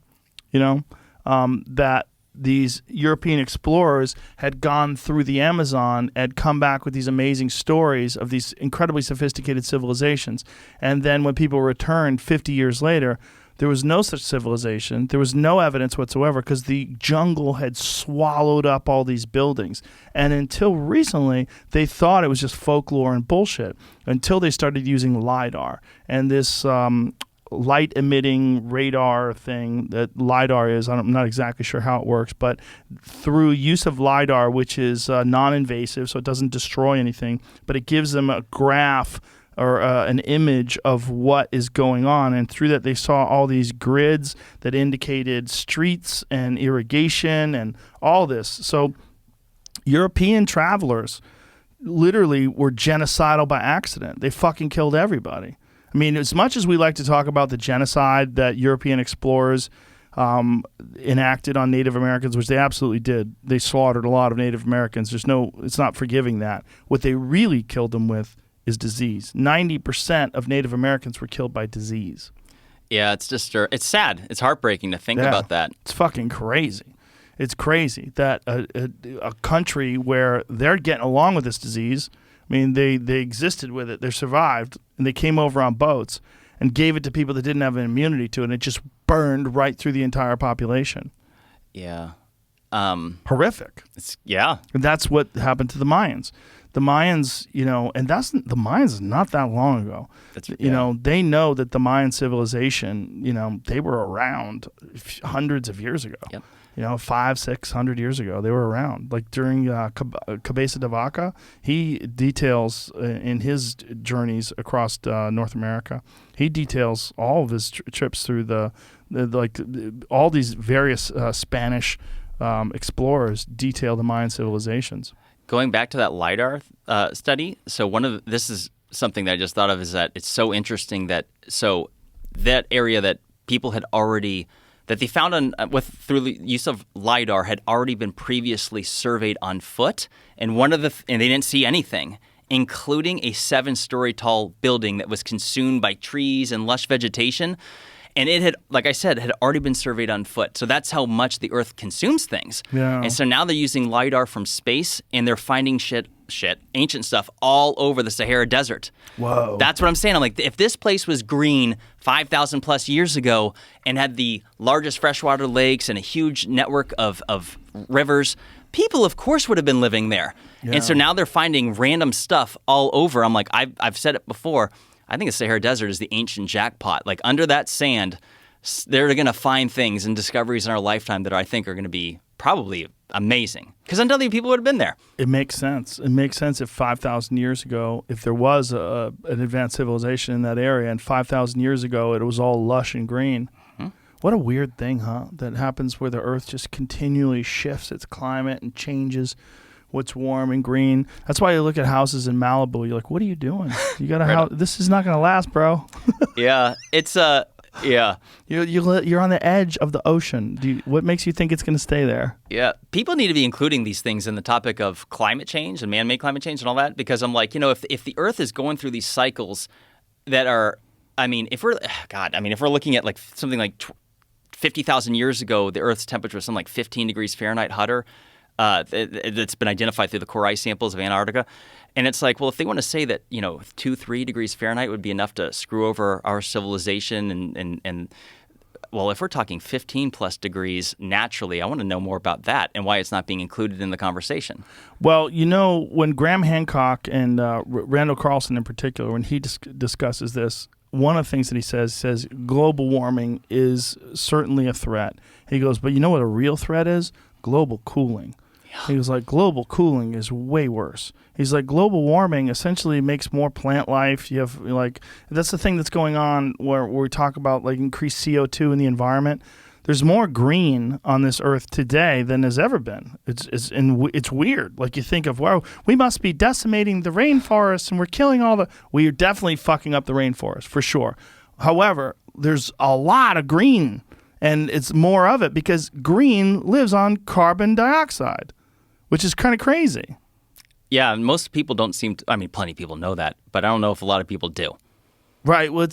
that these European explorers had gone through the Amazon and come back with these amazing stories of these incredibly sophisticated civilizations. And then when people returned 50 years later, there was no such civilization. There was no evidence whatsoever because the jungle had swallowed up all these buildings. And until recently, they thought it was just folklore and bullshit until they started using LiDAR. And this light emitting radar thing that LiDAR is. I'm not exactly sure how it works, but through use of LiDAR, which is non-invasive, so it doesn't destroy anything, but it gives them a graph or an image of what is going on. And through that, they saw all these grids that indicated streets and irrigation and all this. So European travelers literally were genocidal by accident. They fucking killed everybody. I mean, as much as we like to talk about the genocide that European explorers enacted on Native Americans, which they absolutely did, they slaughtered a lot of Native Americans. It's not forgiving that. What they really killed them with is disease. 90% of Native Americans were killed by disease. Yeah, it's sad. It's heartbreaking to think about that. It's fucking crazy. It's crazy that a country where they're getting along with this disease, I mean, they existed with it, they survived, and they came over on boats and gave it to people that didn't have an immunity to it, and it just burned right through the entire population. Yeah. Horrific. And that's what happened to the Mayans. The Mayans, the Mayans is not that long ago. They know that the Mayan civilization, they were around hundreds of years ago. Yep. 500-600 years ago, they were around. Like during Cabeza de Vaca, he details in his journeys across North America, he details all of his trips through all these various Spanish explorers detail the Mayan civilizations. Going back to that LiDAR study, so this is something that I just thought of, is that it's so interesting that that area that people had already, that they found through the use of LiDAR, had already been previously surveyed on foot, and and they didn't see anything, including a 7-story tall building that was consumed by trees and lush vegetation. And it had, like I said, had already been surveyed on foot. So that's how much the Earth consumes things. Yeah. And so now they're using LiDAR from space, and they're finding ancient stuff all over the Sahara Desert. Whoa. That's what I'm saying. I'm like, if this place was green 5,000 plus years ago and had the largest freshwater lakes and a huge network of rivers, people, of course, would have been living there. Yeah. And so now they're finding random stuff all over. I'm like, I've said it before. I think the Sahara Desert is the ancient jackpot. Like, under that sand, they're going to find things and discoveries in our lifetime that I think are going to be probably amazing. Because undoubtedly people would have been there. It makes sense. It makes sense if 5,000 years ago, if there was an advanced civilization in that area, and 5,000 years ago it was all lush and green. Mm-hmm. What a weird thing, huh? That happens where the Earth just continually shifts its climate and changes what's warm and green. That's why you look at houses in Malibu. You're like, what are you doing? You got a house. This is not going to last, bro. Yeah, it's yeah. You're on the edge of the ocean. What makes you think it's going to stay there? Yeah, people need to be including these things in the topic of climate change and man-made climate change and all that, because I'm like, if the Earth is going through these cycles that are, if we're looking at like something like 50,000 years ago, the Earth's temperature was something like 15 degrees Fahrenheit hotter. That's been identified through the core ice samples of Antarctica. And it's like, well, if they want to say that, 2-3 degrees Fahrenheit would be enough to screw over our civilization and well, if we're talking 15 plus degrees naturally, I want to know more about that and why it's not being included in the conversation. Well, when Graham Hancock and Randall Carlson in particular, when he discusses this, one of the things that he says global warming is certainly a threat. He goes, but you know what a real threat is? Global cooling. Yeah. He was like, global cooling is way worse. He's like, global warming essentially makes more plant life. You have that's the thing that's going on where we talk about like increased CO2 in the environment. There's more green on this earth today than there's ever been. It's weird. Like you think of, wow, we must be decimating the rainforest and we're killing we're definitely fucking up the rainforest for sure. However, there's a lot of green. And it's more of it because green lives on carbon dioxide, which is kind of crazy. Yeah, most people don't seem to, plenty of people know that, but I don't know if a lot of people do. Right. Well,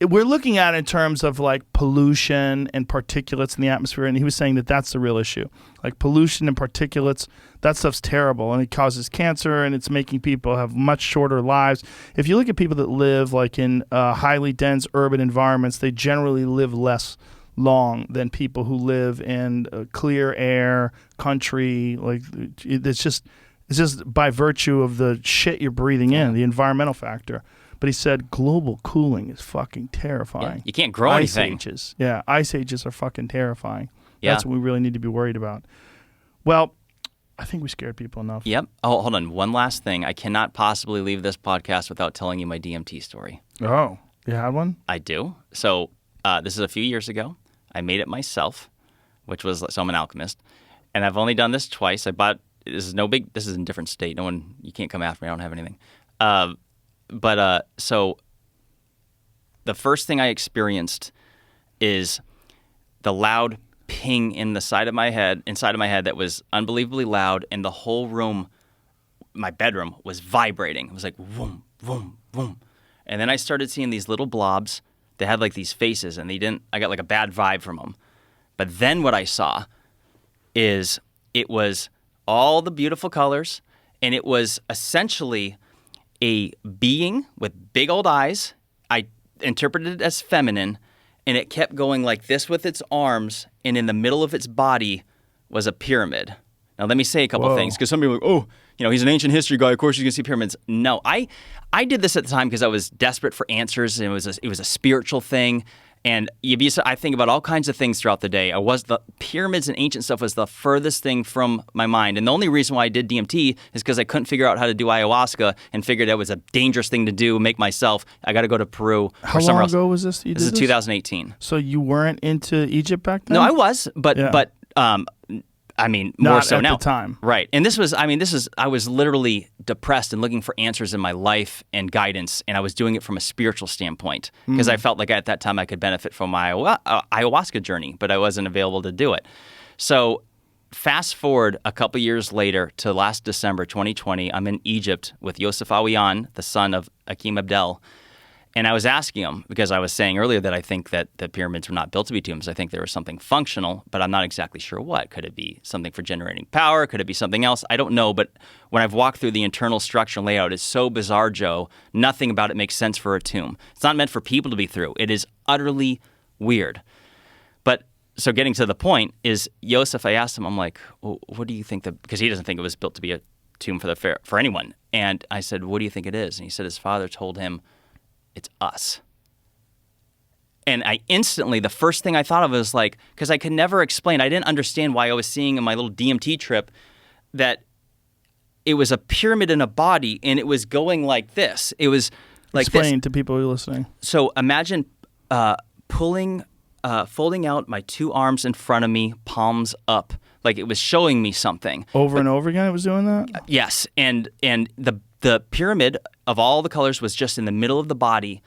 we're looking at it in terms of like pollution and particulates in the atmosphere, and he was saying that that's the real issue. Like pollution and particulates, that stuff's terrible, and it causes cancer, and it's making people have much shorter lives. If you look at people that live like in highly dense urban environments, they generally live less long than people who live in clear air country. Like it's just by virtue of the shit you're breathing in, the environmental factor. But he said global cooling is fucking terrifying. Yeah, you can't grow Ice anything. ages. Yeah, ice ages are fucking terrifying. Yeah. That's what we really need to be worried about. Well, I think we scared people enough. Yep. Oh, hold on. One last thing. I cannot possibly leave this podcast without telling you my DMT story. Oh, you had one? I do. So this is a few years ago. I made it myself, so I'm an alchemist. And I've only done this twice. This is no big, this is in a different state. You can't come after me. I don't have anything. So the first thing I experienced is the loud ping inside of my head that was unbelievably loud, and the whole room, my bedroom, was vibrating. It was like boom, boom, boom. And then I started seeing these little blobs. They had like these faces, and I got like a bad vibe from them. But then what I saw is it was all the beautiful colors, and it was essentially a being with big old eyes. I interpreted it as feminine, and it kept going like this with its arms, and in the middle of its body was a pyramid. Now, let me say a couple of things, because some people are like, oh, he's an ancient history guy. Of course, he's going to see pyramids. No, I did this at the time because I was desperate for answers, and it was a spiritual thing. And I think about all kinds of things throughout the day. The pyramids and ancient stuff was the furthest thing from my mind. And the only reason why I did DMT is because I couldn't figure out how to do ayahuasca, and figured that was a dangerous thing to do, make myself. I got to go to Peru How or somewhere long else. ago was this? This is 2018. So you weren't into Egypt back then? No, I was, but more Not so at now. the time. Right. And I was literally depressed and looking for answers in my life and guidance, and I was doing it from a spiritual standpoint because I felt like at that time I could benefit from my ayahuasca journey, but I wasn't available to do it. So fast forward a couple years later to last December 2020, I'm in Egypt with Yosef Awiyan, the son of Akim Abdel. And I was asking him, because I was saying earlier that I think that the pyramids were not built to be tombs. I think there was something functional, but I'm not exactly sure what. Could it be something for generating power? Could it be something else? I don't know. But when I've walked through the internal structure and layout, it's so bizarre, Joe. Nothing about it makes sense for a tomb. It's not meant for people to be through. It is utterly weird. But so getting to the point is, Yosef, I asked him, I'm like, well, what do you think because he doesn't think it was built to be a tomb for anyone. And I said, what do you think it is? And he said his father told him, it's us. And I instantly, the first thing I thought of was like, because I could never explain, I didn't understand why I was seeing in my little DMT trip that it was a pyramid in a body, and it was going like this. It was like Explain to people who are listening. So imagine folding out my two arms in front of me, palms up, like it was showing me something. Over and over again it was doing that? Yes, and the pyramid of all the colors was just in the middle of the body.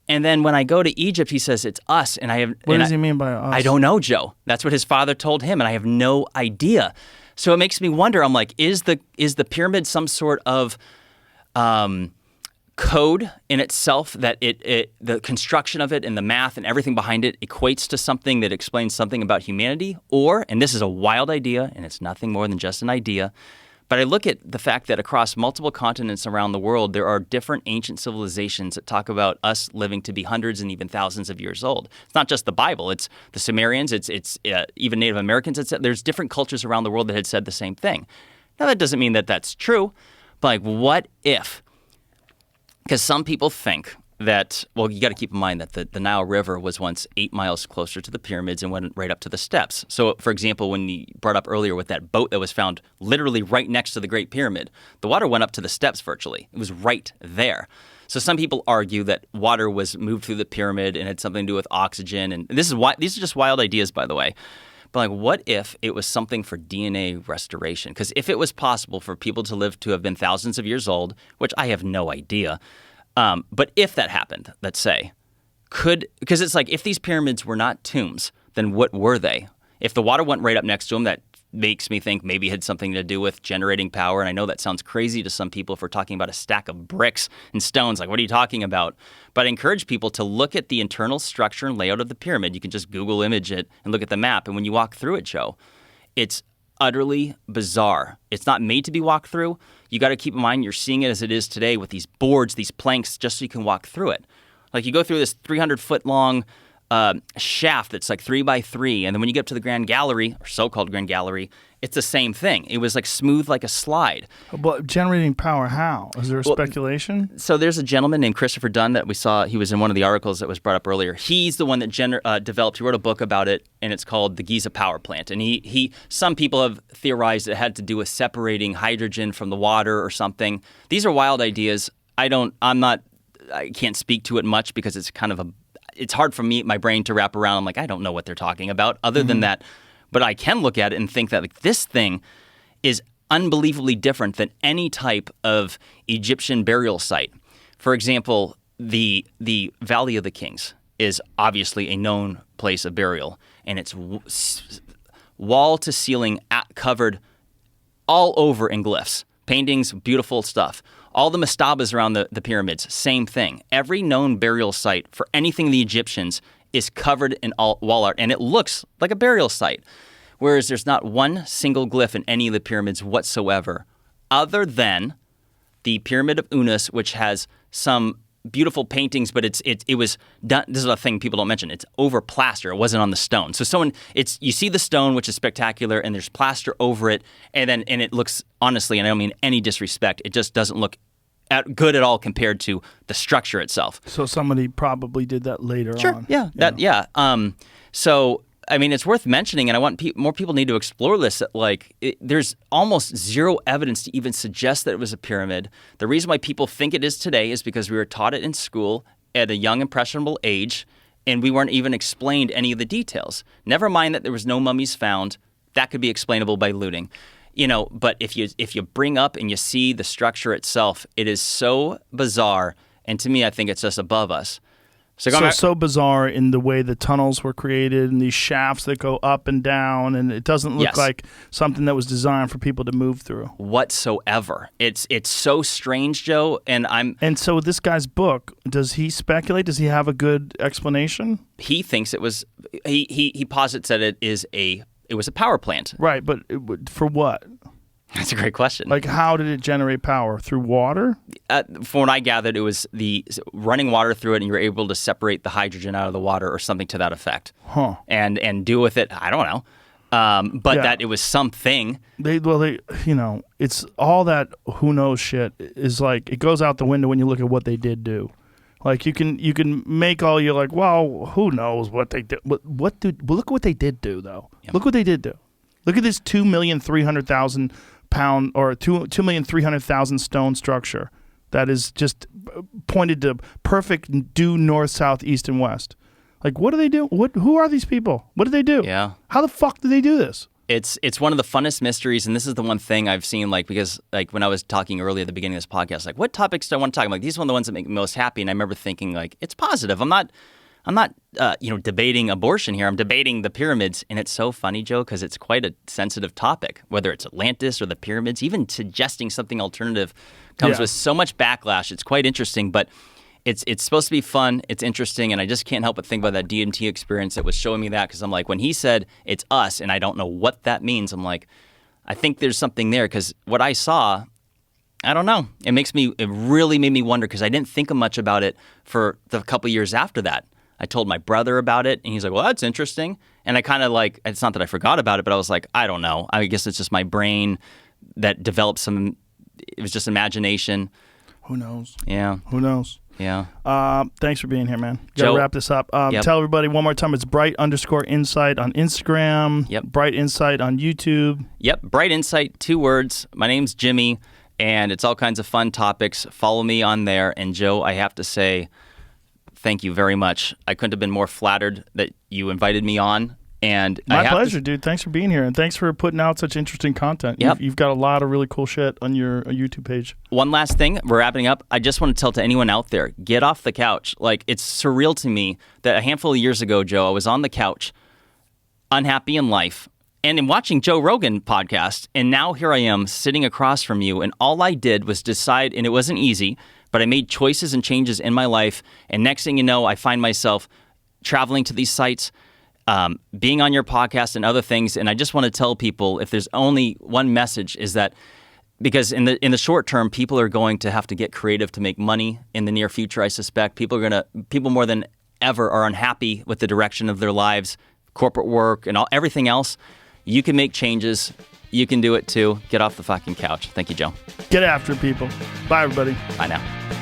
And then when I go to Egypt, he says it's us. And What does he mean by us? I don't know, Joe. That's what his father told him, and I have no idea. So it makes me wonder. I'm like, is the pyramid some sort of code in itself that the construction of it and the math and everything behind it equates to something that explains something about humanity? Or, and this is a wild idea, and it's nothing more than just an idea, but I look at the fact that across multiple continents around the world, there are different ancient civilizations that talk about us living to be hundreds and even thousands of years old. It's not just the Bible. It's the Sumerians. It's even Native Americans. There's different cultures around the world that had said the same thing. Now, that doesn't mean that that's true, but like, what if? Because some people think that, well, you got to keep in mind that the Nile River was once 8 miles closer to the pyramids and went right up to the steps. So, for example, when you brought up earlier with that boat that was found literally right next to the Great Pyramid, the water went up to the steps virtually. It was right there. So some people argue that water was moved through the pyramid and had something to do with oxygen. And these are just wild ideas, by the way. But like, what if it was something for DNA restoration? Because if it was possible for people to live to have been thousands of years old, which I have no idea, but if that happened, let's say, because it's like, if these pyramids were not tombs, then what were they? If the water went right up next to them, that makes me think maybe it had something to do with generating power. And I know that sounds crazy to some people if we're talking about a stack of bricks and stones. Like, what are you talking about? But I encourage people to look at the internal structure and layout of the pyramid. You can just Google image it and look at the map. And when you walk through it, Joe, it's utterly bizarre. It's not made to be walked through. You got to keep in mind you're seeing it as it is today with these boards, these planks, just so you can walk through it. Like, you go through this 300-foot long shaft that's like 3x3, and then when you get up to the Grand Gallery, or so-called Grand Gallery, it's the same thing. It was like smooth like a slide. But generating power, how? Is there a speculation? So there's a gentleman named Christopher Dunn that we saw. He was in one of the articles that was brought up earlier. He's the one that developed. He wrote a book about it, and it's called The Giza Power Plant. And some people have theorized it had to do with separating hydrogen from the water or something. These are wild ideas. I can't speak to it much because it's kind of it's hard for my brain to wrap around. I'm like, I don't know what they're talking about. Other than that, but I can look at it and think that like this thing is unbelievably different than any type of Egyptian burial site. For example, the Valley of the Kings is obviously a known place of burial, and it's wall to ceiling covered all over in glyphs, paintings, beautiful stuff. All the mastabas around the pyramids, same thing. Every known burial site for anything the Egyptians is covered in wall art, and it looks like a burial site. Whereas there's not one single glyph in any of the pyramids whatsoever, other than the Pyramid of Unas, which has some beautiful paintings, but it was done. This is a thing people don't mention. It's over plaster. It wasn't on the stone. So you see the stone, which is spectacular, and there's plaster over it, and it looks, honestly, and I don't mean any disrespect, it just doesn't look good at all compared to the structure itself. So somebody probably did that later on. Yeah. So I mean, it's worth mentioning, and I want more people need to explore this. That there's almost zero evidence to even suggest that it was a pyramid. The reason why people think it is today is because we were taught it in school at a young, impressionable age, and we weren't even explained any of the details. Never mind that there was no mummies found. That could be explainable by looting. But if you bring up and you see the structure itself, it is so bizarre, and to me, I think it's just above us. So bizarre in the way the tunnels were created and these shafts that go up and down, and it doesn't look like something that was designed for people to move through whatsoever. It's so strange, Joe. And so this guy's book, does he speculate? Does he have a good explanation? He thinks it was. He posits that it was a power plant. Right, but for what? That's a great question. Like, how did it generate power? Through water? From what I gathered, it was the running water through it, and you were able to separate the hydrogen out of the water or something to that effect. Huh. And do with it, I don't know. That it was something. It's all that who knows shit is like, it goes out the window when you look at what they did do. Like, you can make all your like, well, who knows what they did. Look what they did do, though. Yep. Look what they did do. Look at this 2,300,000 pound or 2,300,000 stone structure that is just pointed to perfect due north, south, east, and west. Like, what do they do? Who are these people? What do they do? Yeah. How the fuck do they do this? It's one of the funnest mysteries, and this is the one thing I've seen, because when I was talking earlier at the beginning of this podcast, what topics do I want to talk about? These are one of the ones that make me most happy, and I remember thinking, it's positive. I'm not debating abortion here. I'm debating the pyramids, and it's so funny, Joe, because it's quite a sensitive topic. Whether it's Atlantis or the pyramids, even suggesting something alternative comes with so much backlash. It's quite interesting, but it's supposed to be fun. It's interesting, and I just can't help but think about that DMT experience that was showing me that, because I'm like, when he said it's us, and I don't know what that means, I'm like, I think there's something there, because what I saw, I don't know. It really made me wonder, because I didn't think much about it for the couple years after that. I told my brother about it, and he's like, well, that's interesting. And I kind of it's not that I forgot about it, but I was like, I don't know. I guess it's just my brain that developed it was just imagination. Who knows? Yeah. Who knows? Yeah. Thanks for being here, man. Joe, gotta wrap this up. Tell everybody one more time, it's Bright_Insight on Instagram. Yep. Bright Insight on YouTube. Yep. Bright Insight, 2 words. My name's Jimmy, and it's all kinds of fun topics. Follow me on there. And Joe, I have to say, thank you very much. I couldn't have been more flattered that you invited me on. And my pleasure, dude. Thanks for being here, and thanks for putting out such interesting content. Yep. You've got a lot of really cool shit on your YouTube page. One last thing, we're wrapping up. I just want to tell to anyone out there, get off the couch. It's surreal to me that a handful of years ago, Joe, I was on the couch, unhappy in life, and in watching Joe Rogan podcast, and now here I am sitting across from you, and all I did was decide, and it wasn't easy, but I made choices and changes in my life, and next thing you know, I find myself traveling to these sites, being on your podcast and other things. And I just want to tell people, if there's only one message, is that because in the short term, people are going to have to get creative to make money in the near future. I suspect people more than ever are unhappy with the direction of their lives, corporate work, and everything else, you can make changes. You can do it too. Get off the fucking couch. Thank you, Joe. Get after it, people. Bye, everybody. Bye now.